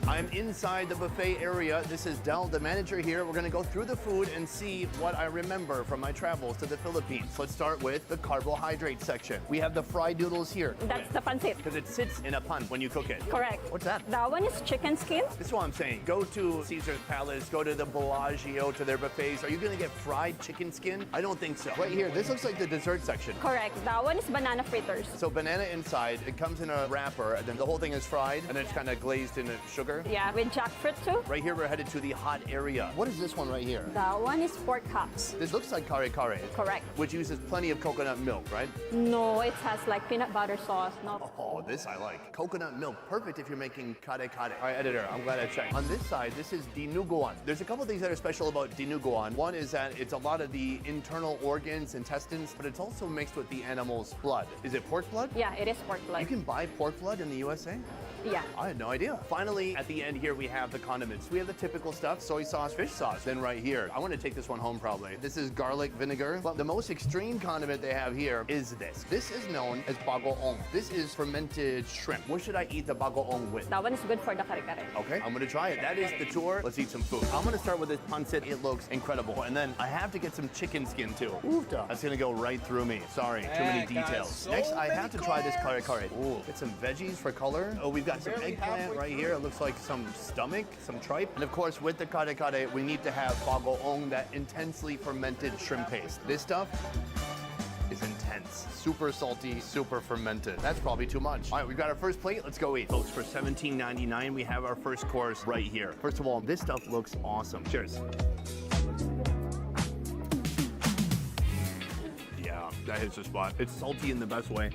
I'm inside the buffet area. This is Del, the manager here. We're gonna go through the food and see what I remember from my travels to the Philippines. Let's start with the carbohydrate section. We have the fried noodles here. That's the pancit. Because it sits in a pan when you cook it. Correct. What's that? That one is chicken skin. This is what I'm saying. Go to Caesar's Palace, go to the Bellagio, to their buffets. Are you gonna get fried chicken skin? I don't think so. Right here, this looks like the dessert section. Correct. That one is banana fritters. So banana inside, it comes in a wrapper, and then the whole thing is fried, and then it's kind of glazed in sugar. cracker. Yeah, with jackfruit too. Right here, we're headed to the hot area. What is this one right here? That one is pork hocks. This looks like kare kare. Correct. Which uses plenty of coconut milk, right? No, it has like peanut butter sauce. No. Oh, this I like. Coconut milk, perfect if you're making kare kare. All right, editor, I'm glad I checked. On this side, this is dinuguan. There's a couple things that are special about dinuguan. One is that it's a lot of the internal organs, intestines, but it's also mixed with the animal's blood. Is it pork blood? Yeah, it is pork blood. You can buy pork blood in the USA? Yeah. I had no idea. Finally, at the end here, we have the condiments. We have the typical stuff, soy sauce, fish sauce. Then right here, I want to take this one home probably. This is garlic vinegar. But the most extreme condiment they have here is this. This is known as bagoong. This is fermented shrimp. What should I eat the bagoong with? That one is good for the kare-kare. Okay, I'm gonna try it. That is the tour. Let's eat some food. I'm gonna start with this pancit. It looks incredible. And then I have to get some chicken skin too. Oofta. That's gonna go right through me. Sorry, too many details. So Next, I many have to try this kare kare. Ooh, get some veggies for color. Oh, we've got some eggplant right here. It looks like some stomach, some tripe. And of course, with the kare kare, we need to have bagoong, that intensely fermented shrimp paste. This stuff is intense. Super salty, super fermented. That's probably too much. All right, we've got our first plate. Let's go eat. Folks, for $17.99, we have our first course right here. First of all, this stuff looks awesome. Cheers. Yeah, that hits the spot. It's salty in the best way.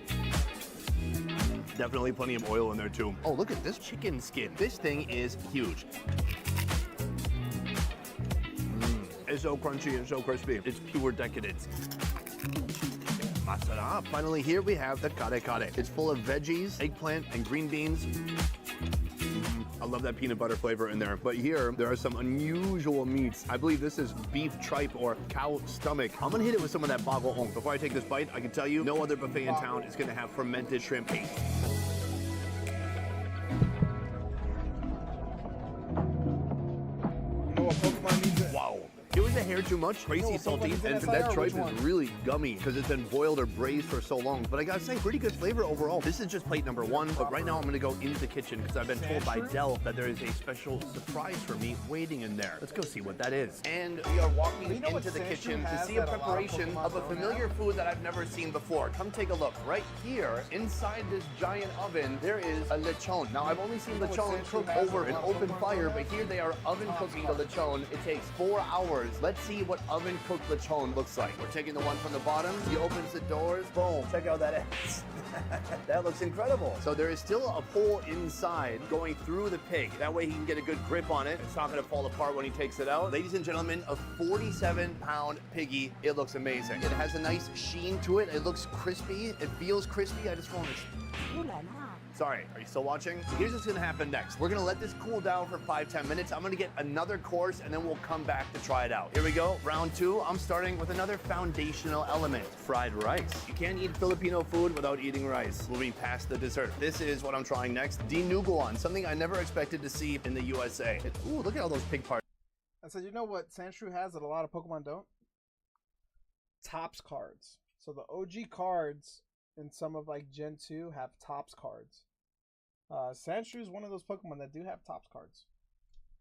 Definitely plenty of oil in there too. Oh, look at this chicken skin. This thing is huge. It's so crunchy and so crispy. It's pure decadence. Masarap. Finally, here we have the kare kare. It's full of veggies, eggplant, and green beans. I love that peanut butter flavor in there. But here, there are some unusual meats. I believe this is beef tripe or cow stomach. I'm gonna hit it with some of that bagoong. Before I take this bite, I can tell you, no other buffet in town is gonna have fermented shrimp paste. You know what Pokemon means? Wow. It was a hair too much, crazy salty, and that tripe is really gummy because it's been boiled or braised for so long. But I gotta say, pretty good flavor overall. This is just plate number one, but right now I'm gonna go into the kitchen because I've been told by Dell that there is a special surprise for me waiting in there. Let's go see what that is. And we are walking into the kitchen to see a preparation of a familiar food that I've never seen before. Come take a look. Right here, inside this giant oven, there is a lechon. Now, I've only seen lechon cook over an open fire, but here they are oven cooking the lechon. It takes 4 hours. Let's see what oven cooked lechon looks like. We're taking the one from the bottom. He opens the doors. Boom. Check out that ass. That looks incredible. So there is still a pole inside going through the pig. That way he can get a good grip on it. It's not going to fall apart when he takes it out. Ladies and gentlemen, a 47-pound piggy. It looks amazing. It has a nice sheen to it. It looks crispy. It feels crispy. I just want to... Sorry, are you still watching? Here's what's gonna happen next. We're gonna let this cool down for 5-10 minutes. I'm gonna get another course and then we'll come back to try it out. Here we go, round two. I'm starting with another foundational element, fried rice. You can't eat Filipino food without eating rice. Moving past the dessert. This is what I'm trying next. Dinuguan, something I never expected to see in the USA. Ooh, look at all those pig parts. I said, you know what Sandshrew has that a lot of Pokemon don't? Tops cards. So the OG cards in some of like Gen 2 have Tops cards. Sandshrew is one of those Pokemon that do have Tops cards.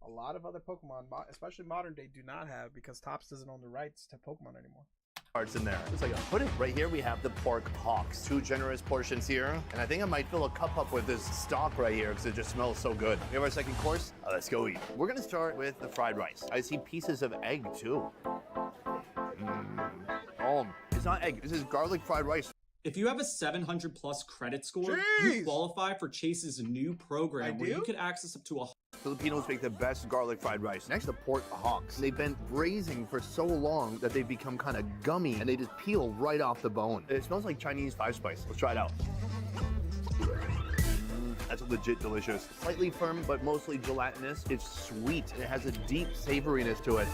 A lot of other Pokemon, especially modern day, do not have because Tops doesn't own the rights to Pokemon anymore. Cards in there. It's like a pudding. Right here we have the pork hocks. 2 generous portions here. And I think I might fill a cup up with this stock right here because it just smells so good. We have our second course. Let's go eat. We're gonna start with the fried rice. I see pieces of egg too. Oh, it's not egg. This is garlic fried rice. If you have a 700 plus credit score, you qualify for Chase's new program where you can access up to a Filipinos make the best garlic fried rice. Next, the pork hocks. They've been braising for so long that they've become kind of gummy and they just peel right off the bone. It smells like Chinese 5-spice. Let's try it out. That's legit delicious. Slightly firm, but mostly gelatinous. It's sweet. It has a deep savoriness to it.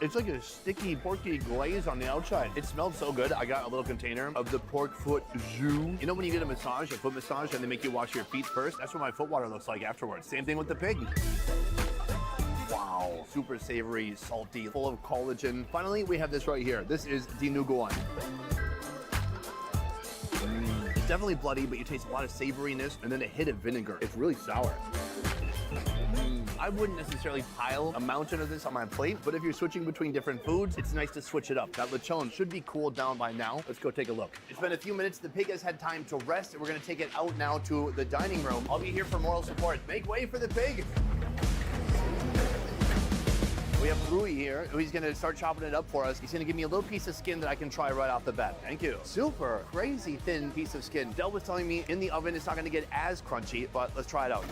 It's like a sticky, porky glaze on the outside. It smells so good. I got a little container of the pork foot jus. You know when you get a massage, a foot massage, and they make you wash your feet first? That's what my foot water looks like afterwards. Same thing with the pig. Wow, super savory, salty, full of collagen. Finally, we have this right here. This is dinuguan. It's definitely bloody, but you taste a lot of savoriness and then a hit of vinegar. It's really sour. I wouldn't necessarily pile a mountain of this on my plate, but if you're switching between different foods, it's nice to switch it up. That lechon should be cooled down by now. Let's go take a look. It's been a few minutes. The pig has had time to rest, and we're gonna take it out now to the dining room. I'll be here for moral support. Make way for the pig. We have Rui here, who's gonna start chopping it up for us. He's gonna give me a little piece of skin that I can try right off the bat. Thank you. Super crazy thin piece of skin. Del was telling me in the oven it's not gonna get as crunchy, but let's try it out.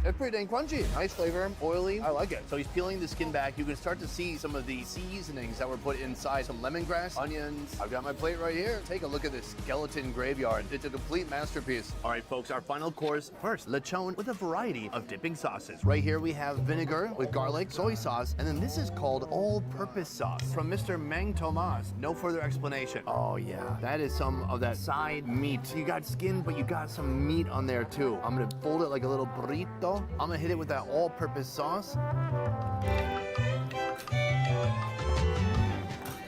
It's pretty dang crunchy. Nice flavor, oily. I like it. So he's peeling the skin back. You can start to see some of the seasonings that were put inside. Some lemongrass, onions. I've got my plate right here. Take a look at this skeleton graveyard. It's a complete masterpiece. All right, folks, our final course. First, lechon with a variety of dipping sauces. Right here we have vinegar with garlic, soy sauce, and then this is called all-purpose sauce from Mr. Mang Tomas. No further explanation. Oh yeah, that is some of that side meat. You got skin, but you got some meat on there too. I'm gonna fold it like a little burrito. I'm gonna hit it with that all-purpose sauce.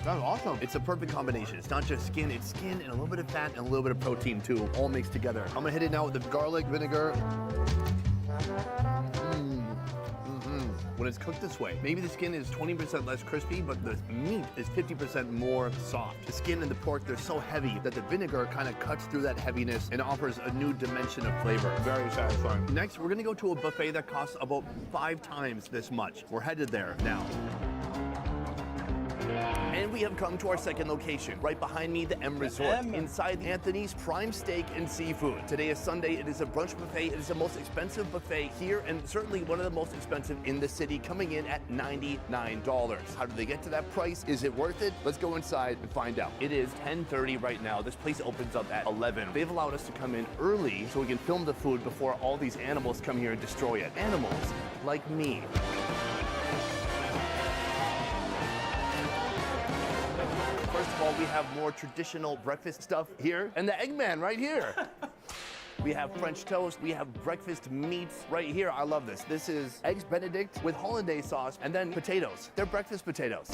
That's awesome. It's a perfect combination. It's not just skin, it's skin and a little bit of fat and a little bit of protein too, all mixed together. I'm gonna hit it now with the garlic, vinegar. When it's cooked this way, maybe the skin is 20% less crispy, but the meat is 50% more soft. The skin and the pork, they're so heavy that the vinegar kind of cuts through that heaviness and offers a new dimension of flavor. Very satisfying. Next, we're gonna go to a buffet that costs about 5 times this much. We're headed there now. And we have come to our second location. Right behind me, the M Resort. Inside Anthony's Prime Steak and Seafood. Today is Sunday. It is a brunch buffet. It is the most expensive buffet here and certainly one of the most expensive in the city, coming in at $99. How did they get to that price? Is it worth it? Let's go inside and find out. It is 10:30 right now. This place opens up at 11. They've allowed us to come in early so we can film the food before all these animals come here and destroy it. Animals like me. First of all, we have more traditional breakfast stuff here, and the Eggman right here. We have French toast, we have breakfast meats right here. I love this. This is Eggs Benedict with hollandaise sauce and then potatoes. They're breakfast potatoes.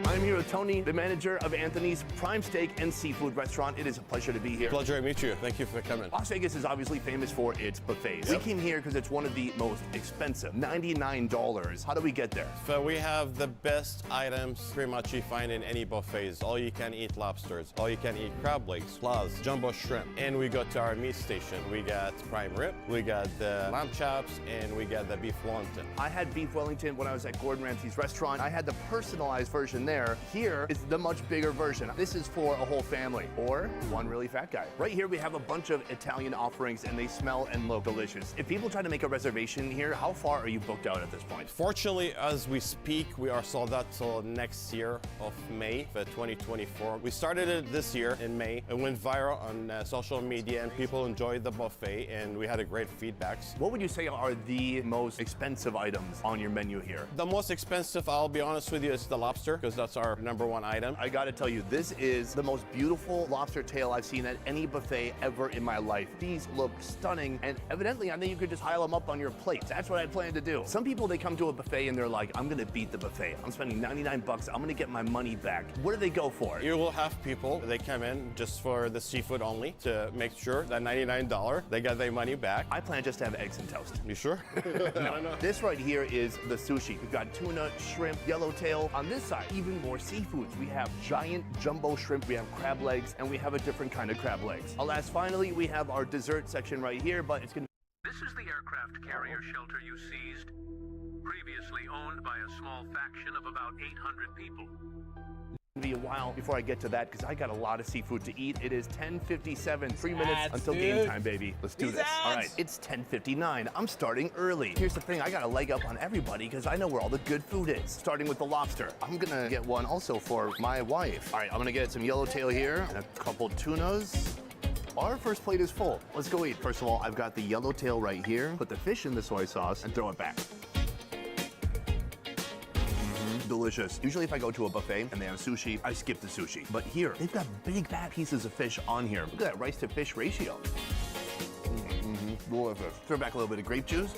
I'm here with Tony, the manager of Anthony's Prime Steak and Seafood Restaurant. It is a pleasure to be here. Pleasure to meet you. Thank you for coming. Las Vegas is obviously famous for its buffets. We came here because it's one of the most expensive, $99. How do we get there? So we have the best items pretty much you find in any buffets. All you can eat lobsters, all you can eat crab legs, plus jumbo shrimp. And we go to our meat station. We got prime rib, we got the lamb chops, and we got the beef Wellington. I had beef Wellington when I was at Gordon Ramsay's restaurant. I had the personalized version there. Here is the much bigger version. This is for a whole family or one really fat guy. Right here we have a bunch of Italian offerings and they smell and look delicious. If people try to make a reservation here, how far are you booked out at this point? Fortunately, as we speak, we are sold out till next year of May for 2024. We started it this year in May. It went viral on social media and people enjoyed the buffet and we had a great feedbacks. What would you say are the most expensive items on your menu here? The most expensive, I'll be honest with you, is the lobster because that's our #1 item. I gotta tell you, this is the most beautiful lobster tail I've seen at any buffet ever in my life. These look stunning, and evidently I think you could just pile them up on your plate. That's what I plan to do. Some people, they come to a buffet and they're like, I'm gonna beat the buffet. I'm spending 99 bucks, I'm gonna get my money back. What do they go for? You will have people, they come in just for the seafood only to make sure that $99, they got their money back. I plan just to have eggs and toast. You sure? No. This right here is the sushi. We've got tuna, shrimp, yellowtail. On this side, even more seafoods. We have giant jumbo shrimp, we have crab legs, and we have a different kind of crab legs. Alas, finally, we have our dessert section right here, but it's gonna... This is the aircraft carrier shelter you seized, previously owned by a small faction of about 800 people. Be a while before I get to that because I got a lot of seafood to eat. It is 10:57, 3 minutes until game time, baby. Let's do this. All right, it's 10:59. I'm starting early. Here's the thing, I got a leg up on everybody because I know where all the good food is. Starting with the lobster. I'm gonna get one also for my wife. All right, I'm gonna get some yellowtail here and a couple tunas. Our first plate is full. Let's go eat. First of all, I've got the yellowtail right here. Put the fish in the soy sauce and throw it back. Delicious. Usually if I go to a buffet and they have sushi, I skip the sushi. But here, they've got big fat pieces of fish on here. Look at that rice to fish ratio. Delicious. Throw back a little bit of grape juice.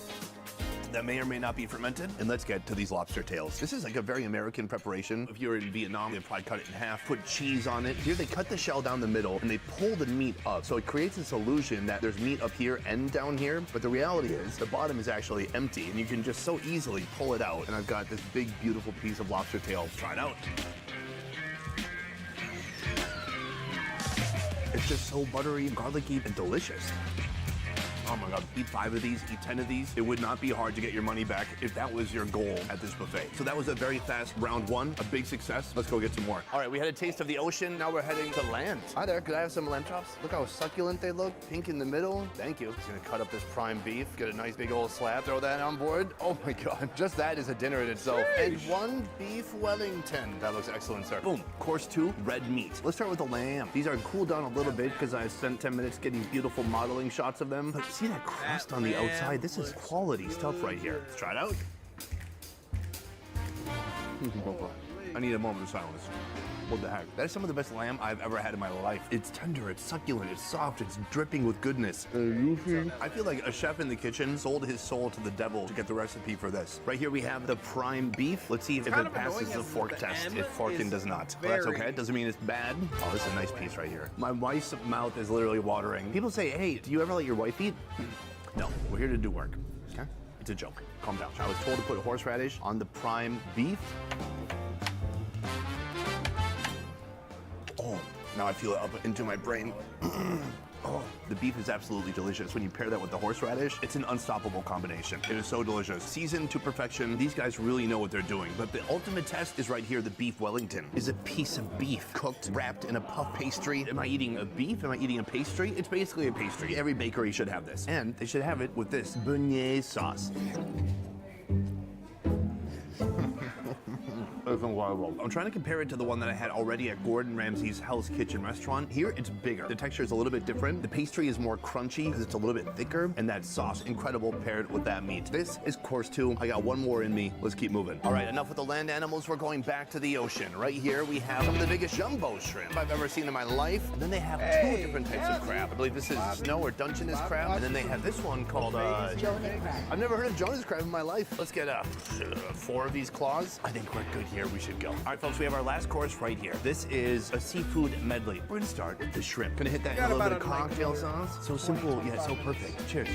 that may or may not be fermented. And let's get to these lobster tails. This is like a very American preparation. If you're in Vietnam, they'd probably cut it in half, put cheese on it. Here they cut the shell down the middle and they pull the meat up. So it creates this illusion that there's meat up here and down here. But the reality is the bottom is actually empty and you can just so easily pull it out. And I've got this big, beautiful piece of lobster tail. Try it out. It's just so buttery, garlicky, and delicious. Oh my God, eat 5 of these, eat 10 of these. It would not be hard to get your money back if that was your goal at this buffet. So that was a very fast round 1, a big success. Let's go get some more. All right, we had a taste of the ocean. Now we're heading to land. Hi there, could I have some lamb chops? Look how succulent they look. Pink in the middle. Thank you. Just gonna cut up this prime beef, get a nice big old slab, throw that on board. Oh my God, just that is a dinner in itself. And 1 beef Wellington. That looks excellent, sir. Boom, course 2, red meat. Let's start with the lamb. These are cooled down a little bit because I spent 10 minutes getting beautiful modeling shots of them. But see that crust on the outside? This is quality stuff right here. Let's try it out. I need a moment of silence. What the heck? That is some of the best lamb I've ever had in my life. It's tender, it's succulent, it's soft, it's dripping with goodness. I feel like a chef in the kitchen sold his soul to the devil to get the recipe for this. Right here we have the prime beef. Let's see if it passes the fork test. If forking does not. Well, that's okay. It doesn't mean it's bad. Oh, this is a nice piece right here. My wife's mouth is literally watering. People say, hey, do you ever let your wife eat? No, we're here to do work. Okay? It's a joke. Calm down. I was told to put horseradish on the prime beef. Oh, now I feel it up into my brain. Oh, the beef is absolutely delicious. When you pair that with the horseradish, it's an unstoppable combination. It is so delicious. Seasoned to perfection. These guys really know what they're doing. But the ultimate test is right here. The beef Wellington is a piece of beef cooked, wrapped in a puff pastry. Am I eating a beef? Am I eating a pastry? It's basically a pastry. Every bakery should have this. And they should have it with this beignet sauce. It's incredible. I'm trying to compare it to the one that I had already at Gordon Ramsay's Hell's Kitchen restaurant. Here, it's bigger. The texture is a little bit different. The pastry is more crunchy because it's a little bit thicker, and that sauce, incredible paired with that meat. This is course 2. I got 1 more in me. Let's keep moving. All right, enough with the land animals. We're going back to the ocean. Right here, we have some of the biggest jumbo shrimp I've ever seen in my life. And then they have 2 different types of crab. I believe this is snow or Dungeness crab. And then they have this one called Jonah crab. I've never heard of Jonah's crab in my life. Let's get 4 of these claws. I think we're good here. We should go. All right, folks, we have our last course right here. This is a seafood medley. We're gonna start with the shrimp. Gonna hit that in a little bit of cocktail sauce. So simple, yet so perfect. Cheers.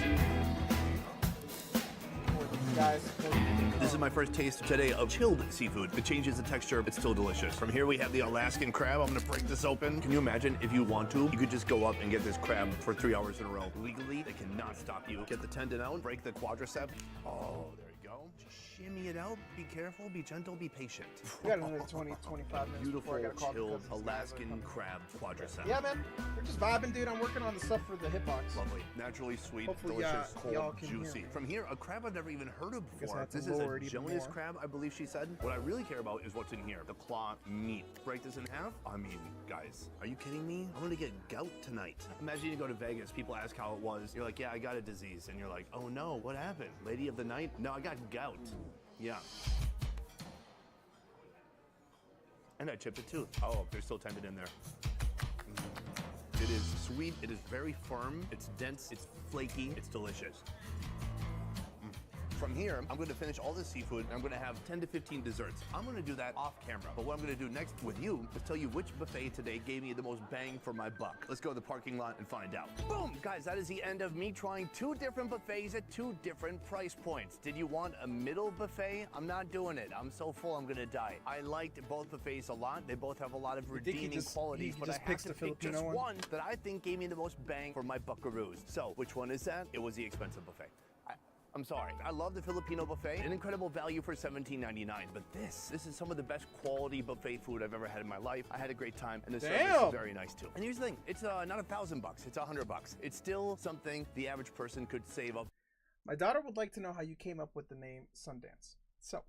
This is my first taste today of chilled seafood. It changes the texture, it's still delicious. From here we have the Alaskan crab. I'm gonna break this open. Can you imagine if you want to, you could just go up and get this crab for 3 hours in a row. Legally, they cannot stop you. Get the tendon out, break the quadricep. Oh, there you go. Just shimmy it out. Be careful, be gentle, be patient. We got another 20, 25 minutes Beautiful, before I gotta call chilled Alaskan crab quadricep. Yeah, man. We're just vibing, dude. I'm working on the stuff for the hitbox. Lovely. Naturally sweet, Hopefully, delicious, y'all cold, can juicy. hear me. From here, a crab I've never even heard of Guess I before. have to This is lower a it even Jonas more. crab, I believe she said. What I really care about is what's in here. The claw meat. Break this in half? I mean, guys, are you kidding me? I'm gonna get gout tonight. Imagine you go to Vegas, people ask how it was. You're like, yeah, I got a disease. And you're like, oh no, what happened? Lady of the night? No, I got gout. Yeah. And I chipped it too. Oh, there's still tendon in there. It is sweet, it is very firm, it's dense, it's flaky, it's delicious. From here, I'm going to finish all this seafood, and I'm going to have 10 to 15 desserts. I'm going to do that off camera, but what I'm going to do next with you is tell you which buffet today gave me the most bang for my buck. Let's go to the parking lot and find out. Boom! Guys, that is the end of me trying 2 different buffets at 2 different price points. Did you want a middle buffet? I'm not doing it. I'm so full, I'm going to die. I liked both buffets a lot. They both have a lot of redeeming qualities, but I have to pick just one that I think gave me the most bang for my buckaroos. So, which one is that? It was the expensive buffet. I'm sorry. I love the Filipino buffet. An incredible value for $17.99. But this is some of the best quality buffet food I've ever had in my life. I had a great time, and the service is very nice too. And here's the thing: it's not $1,000. It's $100. It's still something the average person could save up. My daughter would like to know how you came up with the name Sundance. So,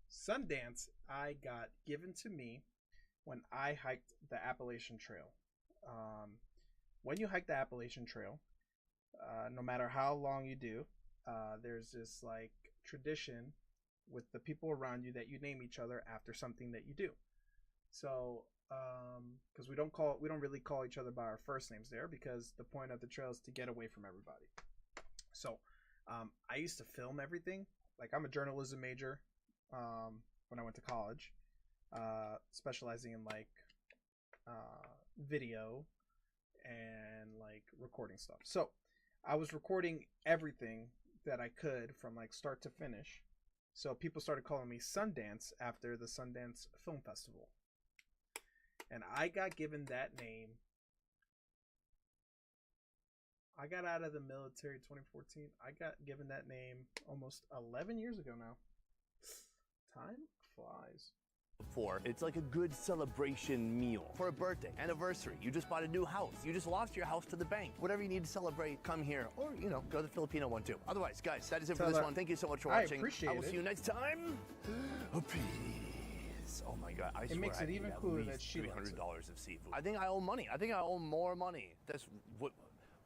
Sundance I got given to me when I hiked the Appalachian Trail. When you hike the Appalachian Trail, no matter how long you do, there's this like tradition with the people around you that you name each other after something that you do. So, because we don't really call each other by our first names there, because the point of the trail is to get away from everybody. So, I used to film everything. Like, I'm a journalism major when I went to college, specializing in like video and like recording stuff. So I was recording everything that I could from like start to finish. So people started calling me Sundance after the Sundance Film Festival. And I got given that name. I got out of the military 2014. I got given that name almost 11 years ago now. Time flies. It's like a good celebration meal for a birthday, anniversary. You just bought a new house. You just lost your house to the bank. Whatever you need to celebrate, come here. Or, you know, go to the Filipino one too. Otherwise, guys, that is it for this one. Thank you so much for watching. I appreciate it. I will see you next time. Peace. Oh my God. I swear makes it I even need cooler at that least she likes it. $300 of seafood. I think I owe money. I think I owe more money. That's what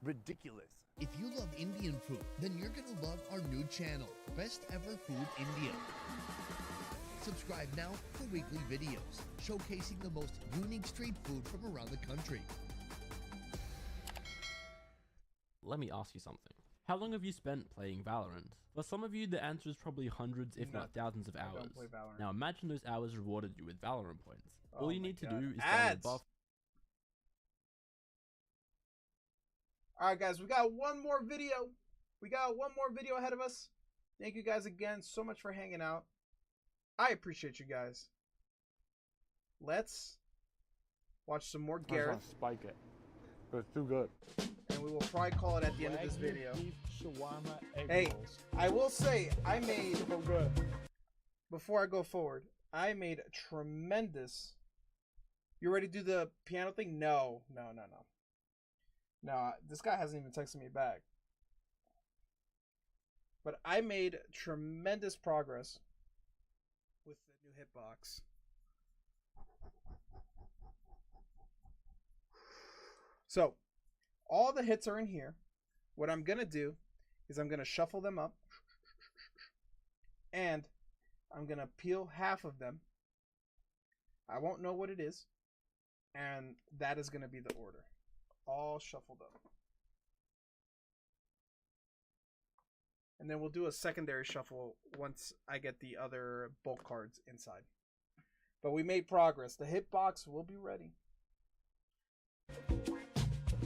ridiculous. If you love Indian food, then you're gonna love our new channel, Best Ever Food India. Subscribe now for weekly videos showcasing the most unique street food from around the country. Let me ask you something. How long have you spent playing Valorant? For some of you, the answer is probably hundreds, if not thousands of I hours. don't play Valorant. Now imagine those hours rewarded you with Valorant points. Oh All you my need to God. do is Ads! download buff. Alright guys, we got one more video. We got one more video ahead of us. Thank you guys again so much for hanging out. I appreciate you guys. Let's watch some more Gareth. Spike it. But it's too good. And we will probably call it at the end of this video. Beef shawarma egg Hey, rolls. I will say, I made, So good. before I go forward, I made tremendous. You ready to do the piano thing? No. No, this guy hasn't even texted me back. But I made tremendous progress with the new hitbox. So, all the hits are in here. What I'm going to do is I'm going to shuffle them up. And I'm going to peel half of them. I won't know what it is. And that is going to be the order. All shuffled up. And then we'll do a secondary shuffle once I get the other bulk cards inside. But we made progress. The hitbox will be ready.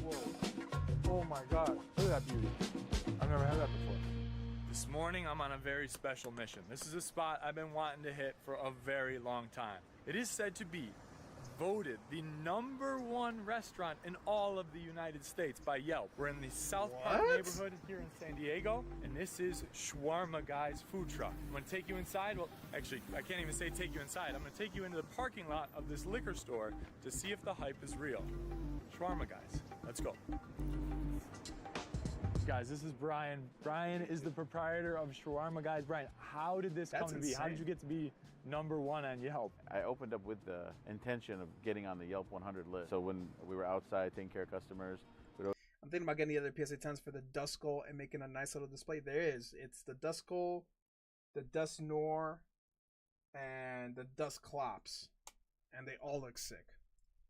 Whoa. Oh my God. Look at that beauty. I've never had that before. This morning, I'm on a very special mission. This is a spot I've been wanting to hit for a very long time. It is said to be voted the #1 restaurant in all of the United States by Yelp. We're in the South Park neighborhood here in San Diego, and this is Shawarma Guy's food truck. I'm gonna take you inside. Well, actually, I can't even say take you inside. I'm gonna take you into the parking lot of this liquor store to see if the hype is real. Shawarma Guys, let's go. Guys, this is Brian. Brian is the proprietor of Shawarma Guys. Brian, how did this come to be? How did you get to be #1 on Yelp? I opened up with the intention of getting on the Yelp 100 list. So when we were outside taking care of customers, I'm thinking about getting the other PSA 10s for the DUSKULL and making a nice little display. There is. It's the DUSKULL, the DUSNOR, and the DUSKLOPS. And they all look sick.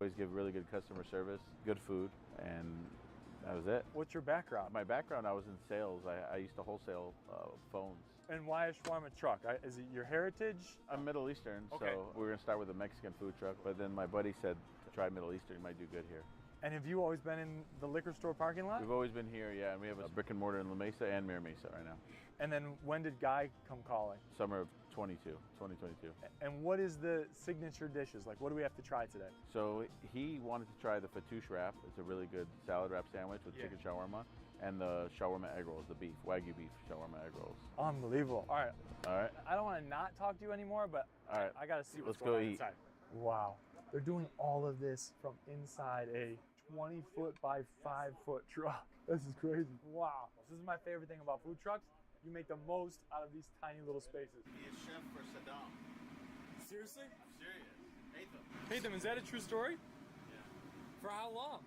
always give really good customer service, good food, and that was it. What's your background? My background, I was in sales. I used to wholesale phones. And why a shawarma truck? Is it your heritage? I'm Middle Eastern, Okay. so we were gonna start with a Mexican food truck, but then my buddy said, try Middle Eastern, you might do good here. And have you always been in the liquor store parking lot? We've always been here, yeah, and we have a brick and mortar in La Mesa and Mira Mesa right now. And then when did Guy come calling? Summer of 2022. And what is the signature dishes? Like, what do we have to try today? So he wanted to try the fattoush wrap. It's a really good salad wrap sandwich with chicken shawarma, and the shawarma egg rolls, the beef, Wagyu beef shawarma egg rolls. Unbelievable. All right. All right. I don't want to not talk to you anymore, but all right. I got to see what's Let's going go on eat. inside. Wow. They're doing all of this from inside a 20-foot by 5-foot truck. This is crazy. Wow. This is my favorite thing about food trucks. You make the most out of these tiny little spaces. He is chef for Saddam. Seriously? Serious. Hatham. Hatham, is that a true story? Yeah. For how long?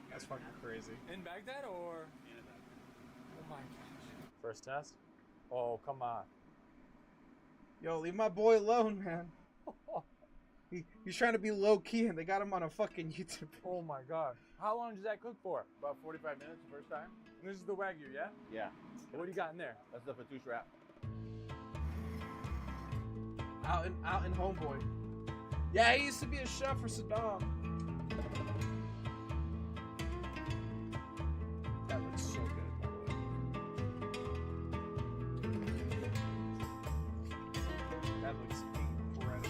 That's fucking crazy. In Baghdad or? Oh my gosh. First test? Oh, come on. Yo, leave my boy alone, man. He's trying to be low key, and they got him on a fucking YouTube. Oh my god. How long does that cook for? About 45 minutes the first time. This is the Wagyu, yeah? Yeah. What do you got in there? That's the fatouche wrap. Out in Homeboy. Yeah, he used to be a chef for Saddam. That looks so good, by the way. That looks incredible.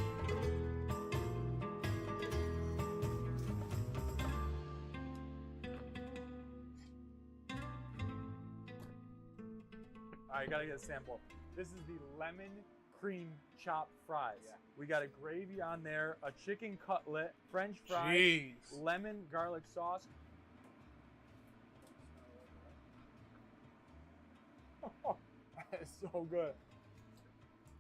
Alright, you gotta get a sample. This is the lemon cream chopped fries. Yeah. We got a gravy on there, a chicken cutlet, French fries, Jeez. lemon garlic sauce. That is so good.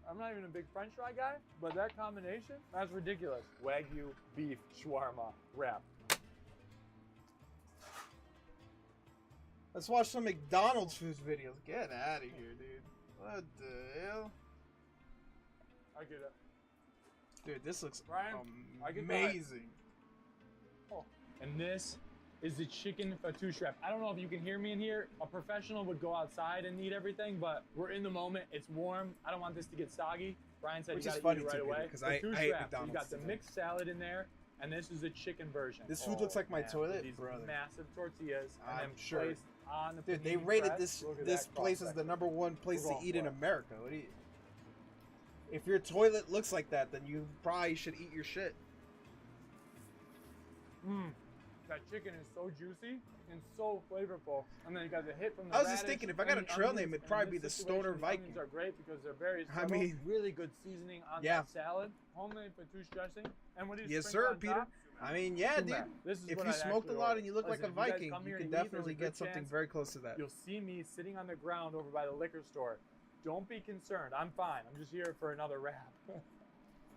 I'm not even a big French fry guy, but that combination, that's ridiculous. Wagyu beef shawarma wrap. Let's watch some McDonald's food videos. Get out of here, dude. What the hell? I get it. Dude, this looks Brian, I get that. amazing. Oh. And this is the chicken fatouche wrap. I don't know if you can hear me in here. A professional would go outside and eat everything, but we're in the moment. It's warm. I don't want this to get soggy. Brian said Which you is gotta eat funny it right to me, away. because I Fatouche hate wrap. McDonald's You got the today. mixed salad in there, and this is the chicken version. This food looks like my man, toilet, these brother. Massive tortillas, and I'm then sure. placed on the Dude, they panini rated press. Look at this that place as the cross-section. #1 place We're to going eat in for it. America. What do you? If your toilet looks like that, then you probably should eat your shit. Mmm. That chicken is so juicy and so flavorful. And then you got the hit from the I was just radish thinking, if I got a and the trail onions, name, it'd and probably in be the this Stoner situation, Viking. Onions are great because they're very I subtle. mean- really good seasoning on Yeah. that salad. Homemade fatouche dressing. And what do you Yes, sprinkle sir, on Peter. top? I mean, yeah, dude. Sumac. This is If what you I'd smoked a actually lot order. and you look like a Listen, if you guys Viking, come you here can and eat, there's a definitely good get something chance very close to that. You'll see me sitting on the ground over by the liquor store. Don't be concerned. I'm fine. I'm just here for another wrap.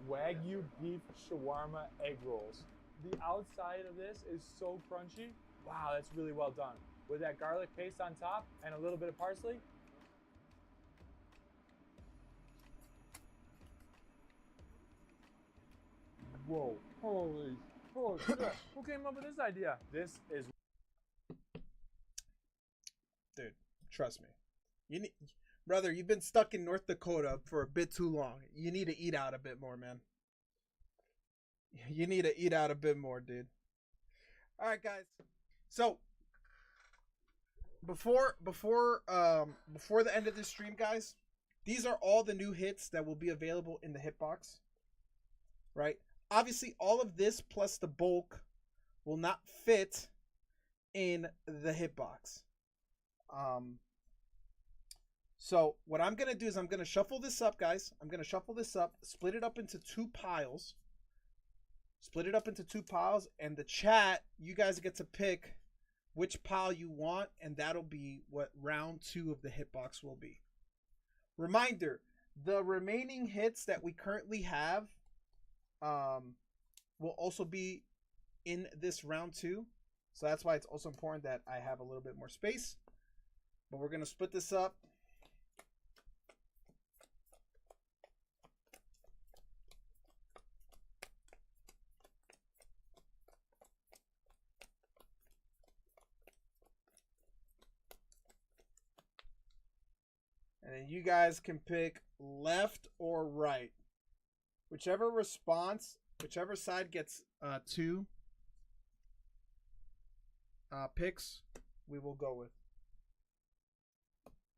Wagyu beef shawarma egg rolls. The outside of this is so crunchy. Wow, that's really well done. With that garlic paste on top and a little bit of parsley. Whoa, holy shit. Who came up with this idea? This is... Dude, trust me. You need, brother, you've been stuck in North Dakota for a bit too long. You need to eat out a bit more, man. You need to eat out a bit more, dude. All right, guys. So before the end of this stream, guys, these are all the new hits that will be available in the hitbox. Right? Obviously, all of this plus the bulk will not fit in the hitbox. So what I'm gonna do is I'm gonna shuffle this up, guys. I'm gonna shuffle this up, split it up into two piles. And the chat, you guys get to pick which pile you want, and that'll be what round 2 of the hitbox will be. Reminder, the remaining hits that we currently have will also be in this round 2. So that's why it's also important that I have a little bit more space. But we're going to split this up. And then you guys can pick left or right. Whichever side gets 2 picks, we will go with.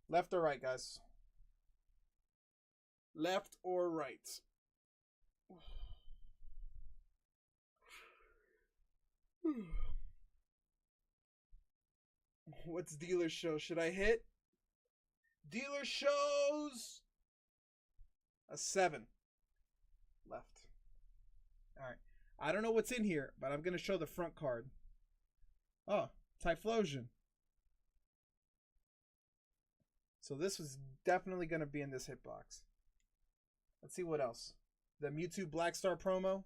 Left or right, guys? Left or right? What's dealer show? Should I hit? Dealer shows a 7. Left. All right. I don't know what's in here, but I'm going to show the front card. Oh, Typhlosion. So this was definitely going to be in this hitbox. Let's see what else. The Mewtwo Black Star promo.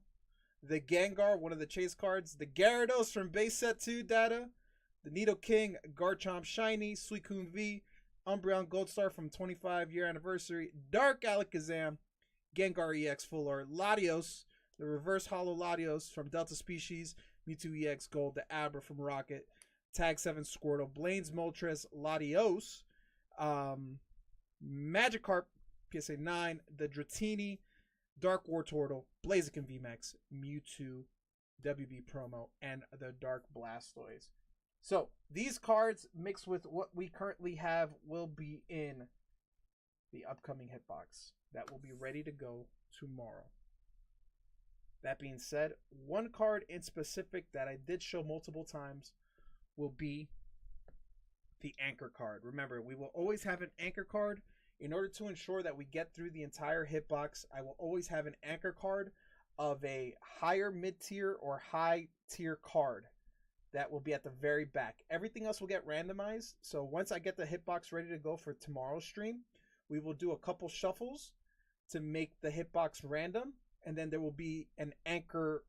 The Gengar, one of the chase cards. The Gyarados from base set 2 data. The Nidoking Garchomp Shiny. Suicune V. Umbreon Gold Star from 25-year anniversary. Dark Alakazam. Gengar EX Full Art. Latios the Reverse Hollow Latios from Delta Species, Mewtwo EX Gold, the Abra from Rocket, Tag 7 Squirtle, Blaine's Moltres, Latios, Magikarp, PSA 9, the Dratini, Dark War Turtle, Blaziken VMAX, Mewtwo, WB promo, and the Dark Blastoise. So these cards mixed with what we currently have will be in the upcoming hitbox that will be ready to go tomorrow. That being said, one card in specific that I did show multiple times will be the anchor card. Remember, we will always have an anchor card. In order to ensure that we get through the entire hitbox, I will always have an anchor card of a higher mid-tier or high-tier card that will be at the very back. Everything else will get randomized. So once I get the hitbox ready to go for tomorrow's stream, we will do a couple shuffles to make the hitbox random, and then there will be an anchor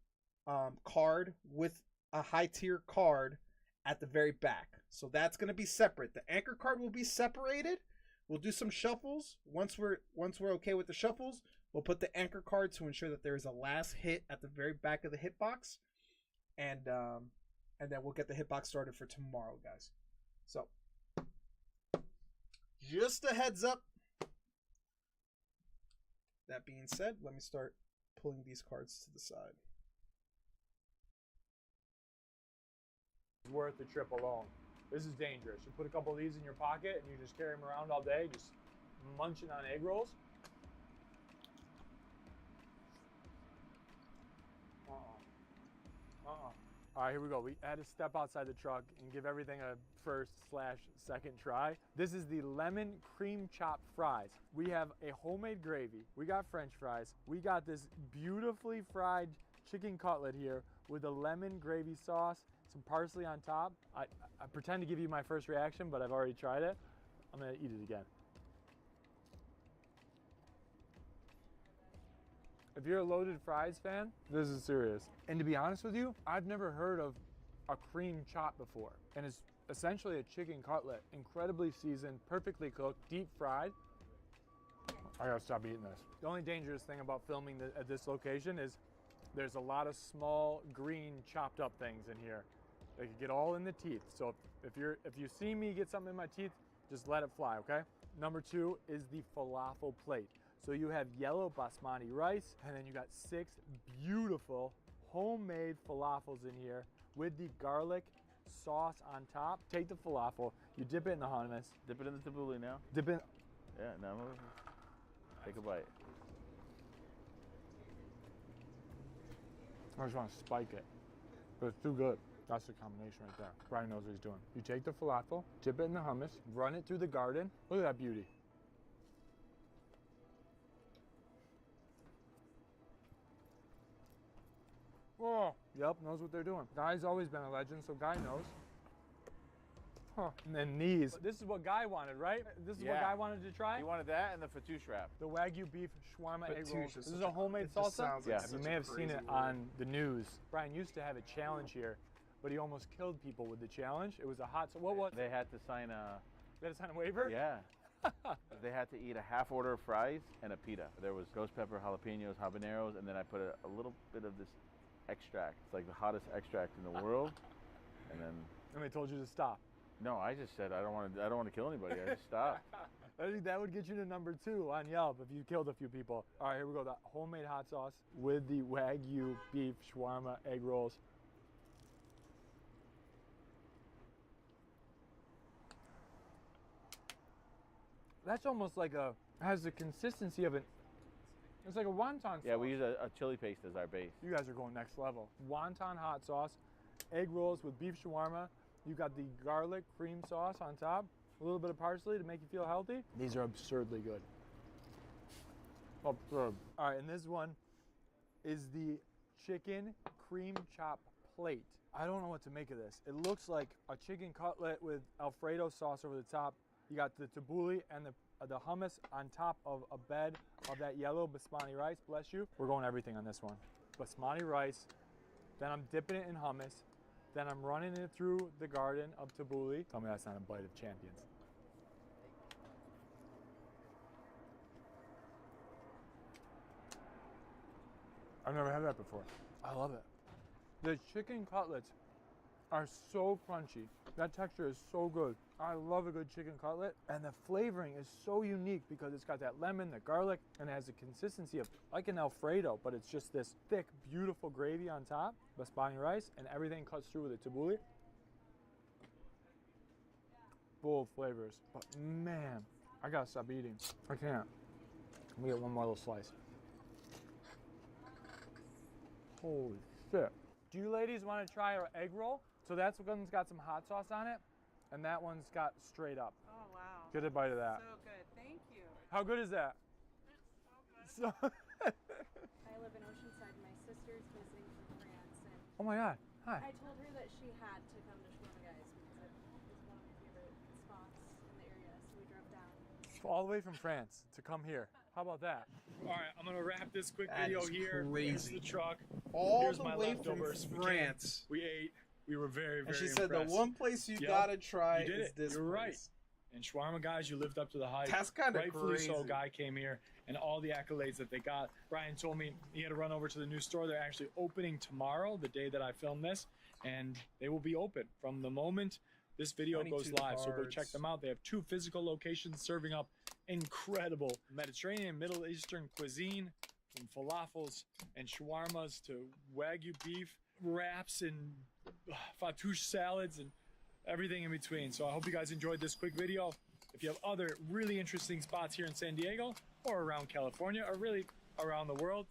card with a high-tier card at the very back. So that's going to be separate. The anchor card will be separated. We'll do some shuffles. Once we're okay with the shuffles, we'll put the anchor card to ensure that there is a last hit at the very back of the hitbox, and then we'll get the hitbox started for tomorrow, guys. So, just a heads up. That being said, let me start pulling these cards to the side. It's worth the trip alone. This is dangerous. You put a couple of these in your pocket and you just carry them around all day, just munching on egg rolls. All right, here we go. We had to step outside the truck and give everything a first/second try. This is the lemon cream chop fries. We have a homemade gravy. We got French fries. We got this beautifully fried chicken cutlet here with a lemon gravy sauce, some parsley on top. I pretend to give you my first reaction, but I've already tried it. I'm gonna eat it again. If you're a loaded fries fan, this is serious. And to be honest with you, I've never heard of a cream chop before. And it's essentially a chicken cutlet, incredibly seasoned, perfectly cooked, deep fried. I gotta stop eating this. The only dangerous thing about filming at this location is there's a lot of small green chopped up things in here. They could get all in the teeth. So if you see me get something in my teeth, just let it fly, okay? Number 2 is the falafel plate. So you have yellow basmati rice, and then you got 6 beautiful homemade falafels in here with the garlic sauce on top. Take the falafel, you dip it in the hummus. Dip it in the tabbouleh now. Dip it. Yeah, now take a bite. I just want to spike it, but it's too good. That's the combination right there. Brian knows what he's doing. You take the falafel, dip it in the hummus, run it through the garden. Look at that beauty. Oh, yep, knows what they're doing. Guy's always been a legend, so Guy knows. Huh. And then these. This is what Guy wanted, right? This is what Guy wanted to try? He wanted that and the fattoush wrap. The Wagyu beef shawarma egg rolls. This is a homemade it just salsa? sounds like You may have seen it on the news. Brian used to have a challenge here, but he almost killed people with the challenge. It was a hot, what was They had to sign a... They had to sign a waiver? Yeah. They had to eat a half order of fries and a pita. There was ghost pepper, jalapenos, habaneros, and then I put a little bit of this extract. It's like the hottest extract in the world. And then... And they told you to stop. No, I just said I don't want to kill anybody. I just stopped. I think that would get you to number 2 on Yelp if you killed a few people. All right, here we go. The homemade hot sauce with the Wagyu beef shawarma egg rolls. That's almost like has the consistency of it's like a wonton sauce. Yeah, we use a chili paste as our base. You guys are going next level. Wonton hot sauce, egg rolls with beef shawarma. You got the garlic cream sauce on top, a little bit of parsley to make you feel healthy. These are absurdly good. Absurd. All right, and this one is the chicken cream chop plate. I don't know what to make of this. It looks like a chicken cutlet with Alfredo sauce over the top. You got the tabbouleh and the hummus on top of a bed of that yellow basmati rice. Bless you. We're going everything on this one. Basmati rice, then I'm dipping it in hummus, then I'm running it through the garden of tabbouleh. Tell me that's not a bite of champions. I've never had that before. I love it. The chicken cutlets are so crunchy. That texture is so good. I love a good chicken cutlet, and the flavoring is so unique because it's got that lemon, the garlic, and it has a consistency of like an Alfredo, but it's just this thick, beautiful gravy on top, basmati rice, and everything cuts through with the tabbouleh. Full of flavors, but man, I gotta stop eating. I can't. Let me get one more little slice. Holy shit. Do you ladies want to try our egg roll? So that's one's got some hot sauce on it, and that one's got straight up. Oh, wow. Get a bite of that. So good. Thank you. How good is that? It's so So good. I live in Oceanside. My sister's visiting from France. And oh my God. Hi. I told her that she had to come to Shawarma Guys because it's one of my favorite spots in the area. So we drove down. All the way from France to come here. How about that? All right, I'm gonna wrap this quick That video is here. crazy. Here's the truck. All Here's the my way leftovers. from France. We ate. We were very, very And she said impressed. the one place you Yep. gotta try You did is it. this You're right. place. And Shawarma Guys, you lived up to the hype. That's kinda Rightfully so. crazy. Guy came here and all the accolades that they got. Brian told me he had to run over to the new store. They're actually opening tomorrow, the day that I filmed this, and they will be open from the moment this video goes 22 live. So go check cards. them out. They have 2 physical locations serving up incredible Mediterranean, Middle Eastern cuisine, from falafels and shawarmas to Wagyu beef, wraps and fattoush salads and everything in between. So I hope you guys enjoyed this quick video. If you have other really interesting spots here in San Diego or around California or really around the world,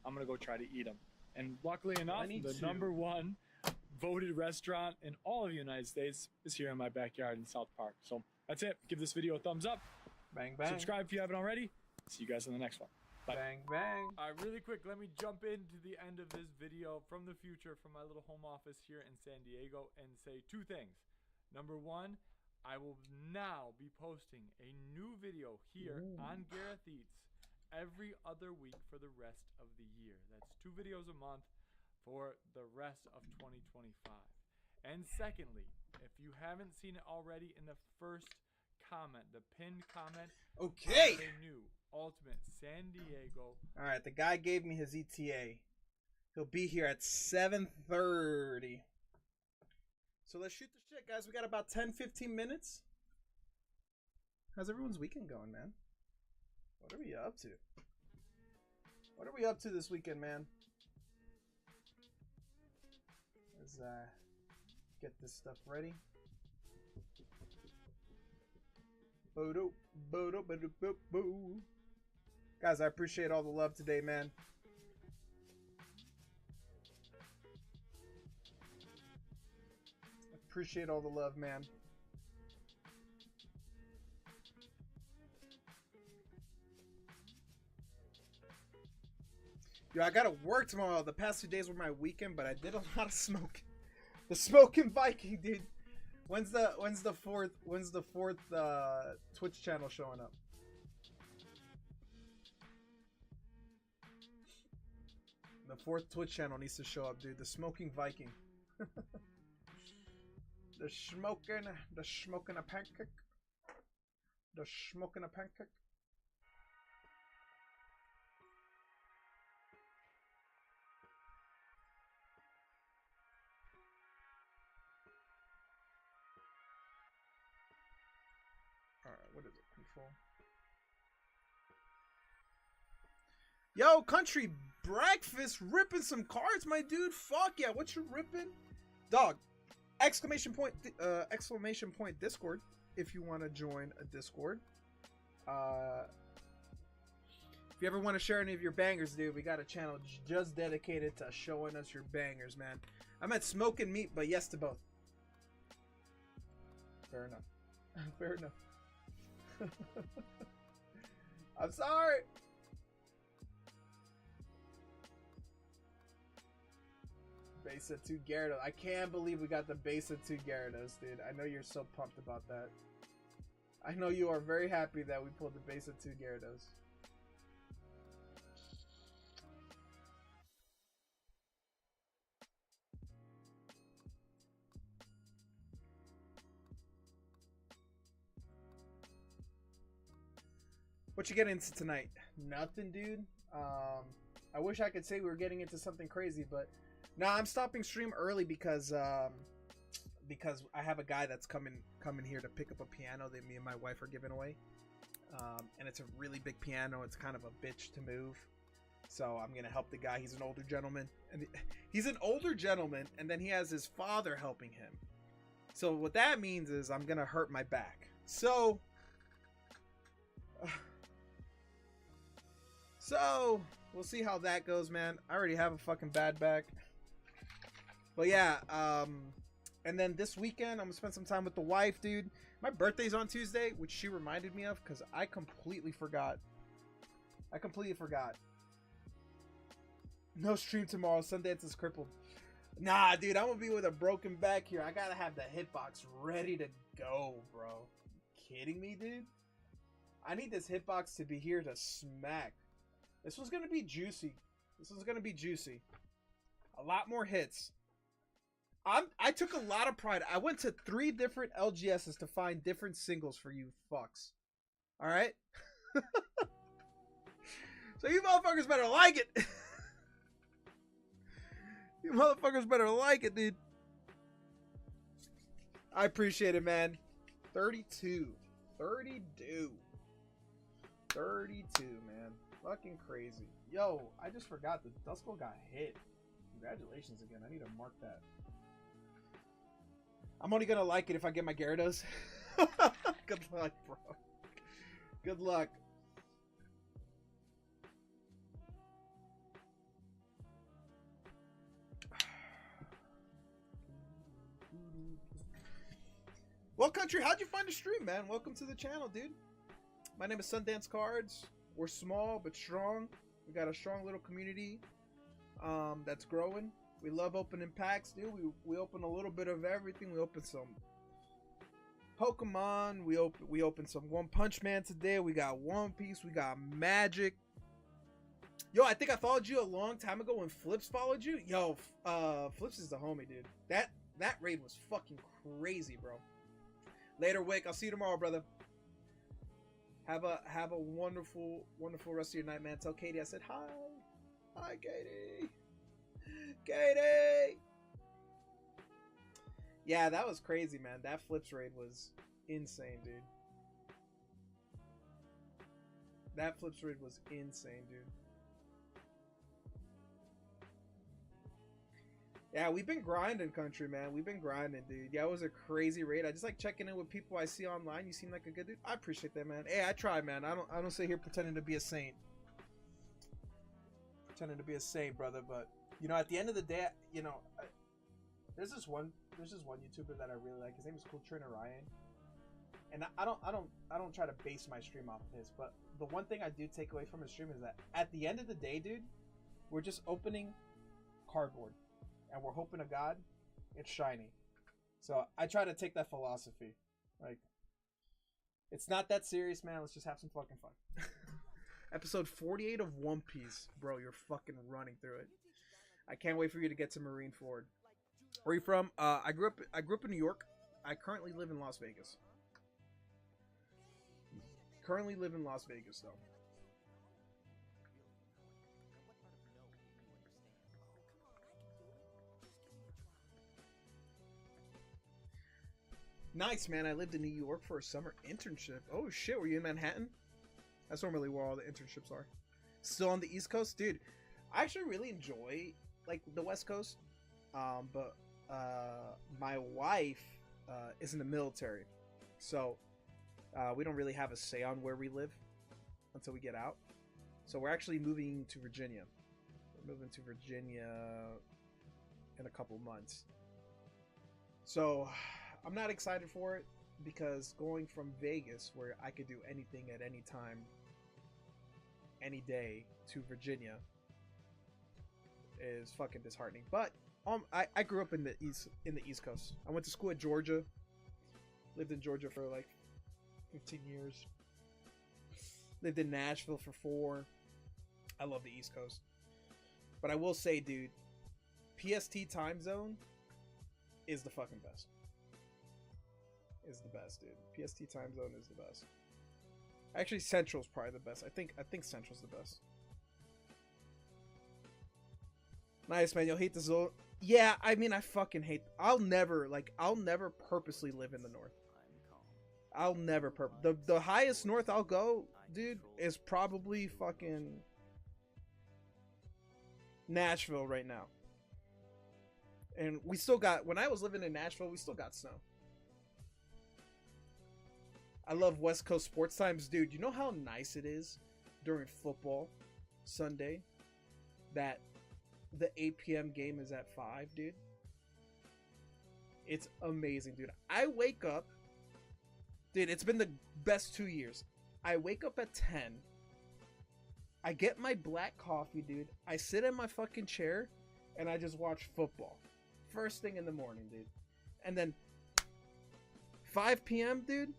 I'm gonna go try to eat them. And luckily enough, the #1 voted restaurant in all of the United States is here in my backyard in South Park. So that's it. Give this video a thumbs up. Bang, bang. Subscribe if you haven't already. See you guys in the next one. Bye. Bang, bang. All right, really quick, let me jump into the end of this video from the future from my little home office here in San Diego and say 2 things. #1, I will now be posting a new video here on Gareth Eats every other week for the rest of the year. That's 2 videos a month for the rest of 2025. And secondly, if you haven't seen it already, in the first comment, the pinned comment, Okay. the new Ultimate San Diego. All right, the guy gave me his ETA. He'll be here at 7:30. So let's shoot the shit, guys. We got about 10-15 minutes. How's everyone's weekend going, man? What are we up to? What are we up to this weekend, man? Let's get this stuff ready. Bodo, bodo, bodo, bodo, bodo. Guys, I appreciate all the love today, man. Appreciate all the love, man. Yo, I gotta work tomorrow. The past 2 days were my weekend, but I did a lot of smoking. The smoking Viking, dude. When's the fourth Twitch channel showing up? The 4th Twitch channel needs to show up, dude. The smoking Viking. The smoking a pancake. The smoking a pancake. Alright, what is it? Control. Yo, country breakfast ripping some cards, my dude. Fuck yeah, what you ripping? Dog. Exclamation point Discord if you want to join a Discord. If you ever want to share any of your bangers, dude, we got a channel just dedicated to showing us your bangers, man. I'm at smoking meat, but yes to both. Fair enough. Fair enough. I'm sorry. Base of 2 Gyarados. I can't believe we got the base of 2 Gyarados, dude. I know you're so pumped about that. I know you are very happy that we pulled the base of 2 Gyarados. What you getting into tonight? Nothing, dude. I wish I could say we were getting into something crazy, but no, I'm stopping stream early because I have a guy that's coming here to pick up a piano that me and my wife are giving away. And it's a really big piano. It's kind of a bitch to move. So I'm going to help the guy. He's an older gentleman. And he's an older gentleman, and then he has his father helping him. So what that means is I'm going to hurt my back. So we'll see how that goes, man. I already have a fucking bad back. But yeah, and then this weekend, I'm going to spend some time with the wife, dude. My birthday's on Tuesday, which she reminded me of because I completely forgot. No stream tomorrow. Sundance is crippled. Nah, dude, I'm going to be with a broken back here. I got to have the hitbox ready to go, bro. You kidding me, dude? I need this hitbox to be here to smack. This one's going to be juicy. A lot more hits. I took a lot of pride. I went to 3 different LGSs to find different singles for you fucks. Alright? So you motherfuckers better like it. You motherfuckers better like it, dude. I appreciate it, man. 32, man. Fucking crazy. Yo, I just forgot that DUSKULL got hit. Congratulations again. I need to mark that. I'm only gonna like it if I get my Gyarados. Good luck, bro. Good luck. Well, country, how'd you find the stream, man? Welcome to the channel, dude. My name is Sundance Cards. We're small but strong. We got a strong little community that's growing. We love opening packs, dude. We open a little bit of everything. We open some Pokemon. We open some One Punch Man today. We got One Piece. We got Magic. Yo, I think I followed you a long time ago when Flips followed you. Yo, Flips is the homie, dude. That raid was fucking crazy, bro. Later, Wick. I'll see you tomorrow, brother. Have a wonderful rest of your night, man. Tell Katie I said hi. Hi, Katie. Katie. Yeah, that was crazy, man. That Flips raid was insane, dude. That Flips raid was insane, dude. Yeah, we've been grinding, country, man. We've been grinding, dude. Yeah, it was a crazy raid. I just like checking in with people I see online. You seem like a good dude. I appreciate that, man. Hey, I try, man. I don't sit here pretending to be a saint. Brother. But you know, at the end of the day, you know, there's this one YouTuber that I really like. His name is Cool Trainer Ryan. And I don't try to base my stream off of his, but the one thing I do take away from his stream is that at the end of the day, dude, we're just opening cardboard. And we're hoping to God it's shiny. So I try to take that philosophy. Like, it's not that serious, man. Let's just have some fucking fun. Episode 48 of One Piece. Bro, you're fucking running through it. I can't wait for you to get to Marineford. Where are you from? I grew up in New York. I currently live in Las Vegas. Though. Nice, man. I lived in New York for a summer internship. Oh, shit. Were you in Manhattan? That's normally where all the internships are. Still on the East Coast? Dude, I actually really enjoy, like, the West Coast. But my wife is in the military. So we don't really have a say on where we live until we get out. So we're actually moving to Virginia. We're moving to Virginia in a couple months. So I'm not excited for it because going from Vegas, where I could do anything at any time, any day, to Virginia is fucking disheartening. But I grew up in the East Coast. I went to school at Georgia. Lived in Georgia for like 15 years. Lived in Nashville for 4. I love the East Coast. But I will say, dude, PST time zone is the fucking best. Is the best, dude. PST time zone is the best. Actually, Central's probably the best. I think Central's the best. Nice, man. You'll hate the zone. Yeah, I mean, I fucking hate. I'll never purposely live in the north. I'll never the highest north I'll go, dude, is probably fucking Nashville right now. And we still got, when I was living in Nashville, we still got snow. I love West Coast sports times, dude. You know how nice it is during football Sunday that the 8 p.m. game is at 5, dude? It's amazing, dude. I wake up, dude, it's been the best 2 years. I wake up at 10. I get my black coffee, dude. I sit in my fucking chair and I just watch football. First thing in the morning, dude. And then 5 p.m., dude,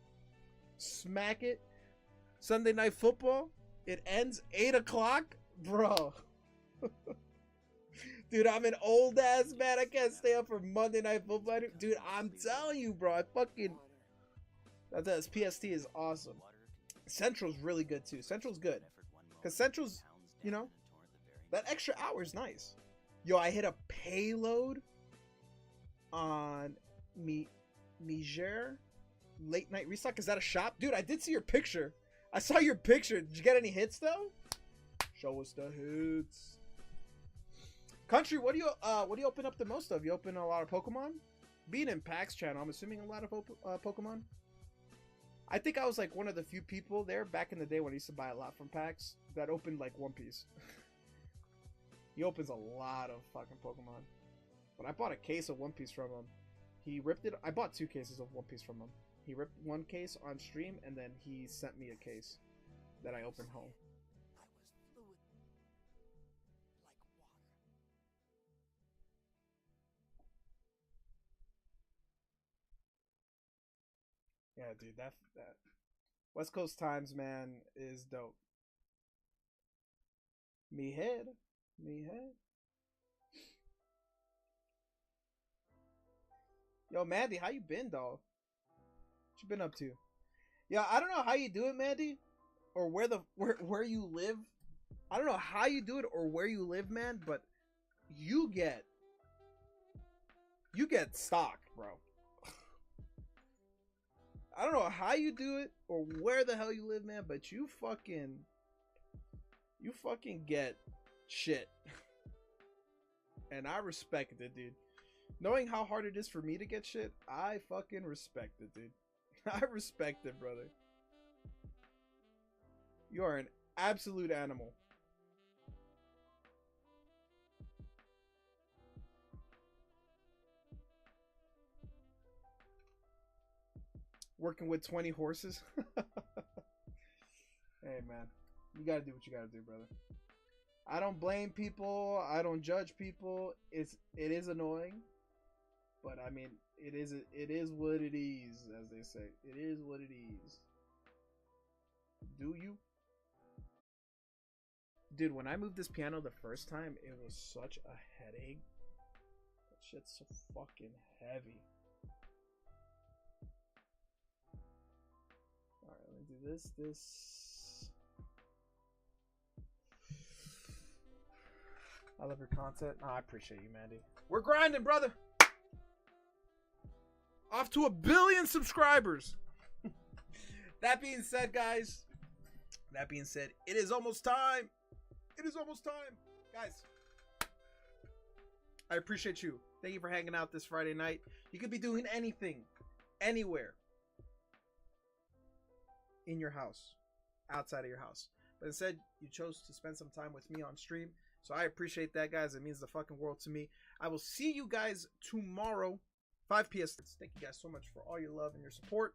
smack it. Sunday night football. It ends 8 o'clock. Bro. Dude, I'm an old ass man. I can't stay up for Monday night football. Dude, I'm telling you, bro. I fucking... That's PST is awesome. Central's really good, too. Central's good. Because Central's, you know, that extra hour is nice. Yo, I hit a payload on Miger late night restock. Is that a shop? Dude, I did see your picture. I saw your picture. Did you get any hits, though? Show us the hits. Country, what do you open up the most of? You open a lot of Pokemon? Being in PAX channel, I'm assuming a lot of Pokemon. I think I was like one of the few people there back in the day when I used to buy a lot from PAX that opened like One Piece. He opens a lot of fucking Pokemon. But I bought a case of One Piece from him. He ripped it. I bought 2 cases of One Piece from him. He ripped one case on stream and then he sent me a case that I opened home. Yeah, dude, that West Coast times, man, is dope. Me head. Yo, Mandy, how you been, dog? What you been up to? Yeah, I don't know how you do it, Mandy, or where you live. I don't know how you do it or where you live, man, but you get stock, bro. I don't know how you do it or where the hell you live, man, but you fucking get shit. And I respect it, dude. Knowing how hard it is for me to get shit, I fucking respect it, dude. I respect it, brother. You are an absolute animal. Working with 20 horses. Hey, man. You gotta do what you gotta do, brother. I don't blame people. I don't judge people. It is annoying. But, I mean, it is what it is, as they say. It is what it is. Do you? Dude, when I moved this piano the first time, it was such a headache. That shit's so fucking heavy. Alright, let me do this. I love your content. Oh, I appreciate you, Mandy. We're grinding, brother. Off to 1 billion subscribers. That being said, guys. That being said, it is almost time. It is almost time. Guys, I appreciate you. Thank you for hanging out this Friday night. You could be doing anything, anywhere. In your house, outside of your house. But instead, you chose to spend some time with me on stream. So I appreciate that, guys. It means the fucking world to me. I will see you guys tomorrow, 5 p.m. Thank you guys so much for all your love and your support.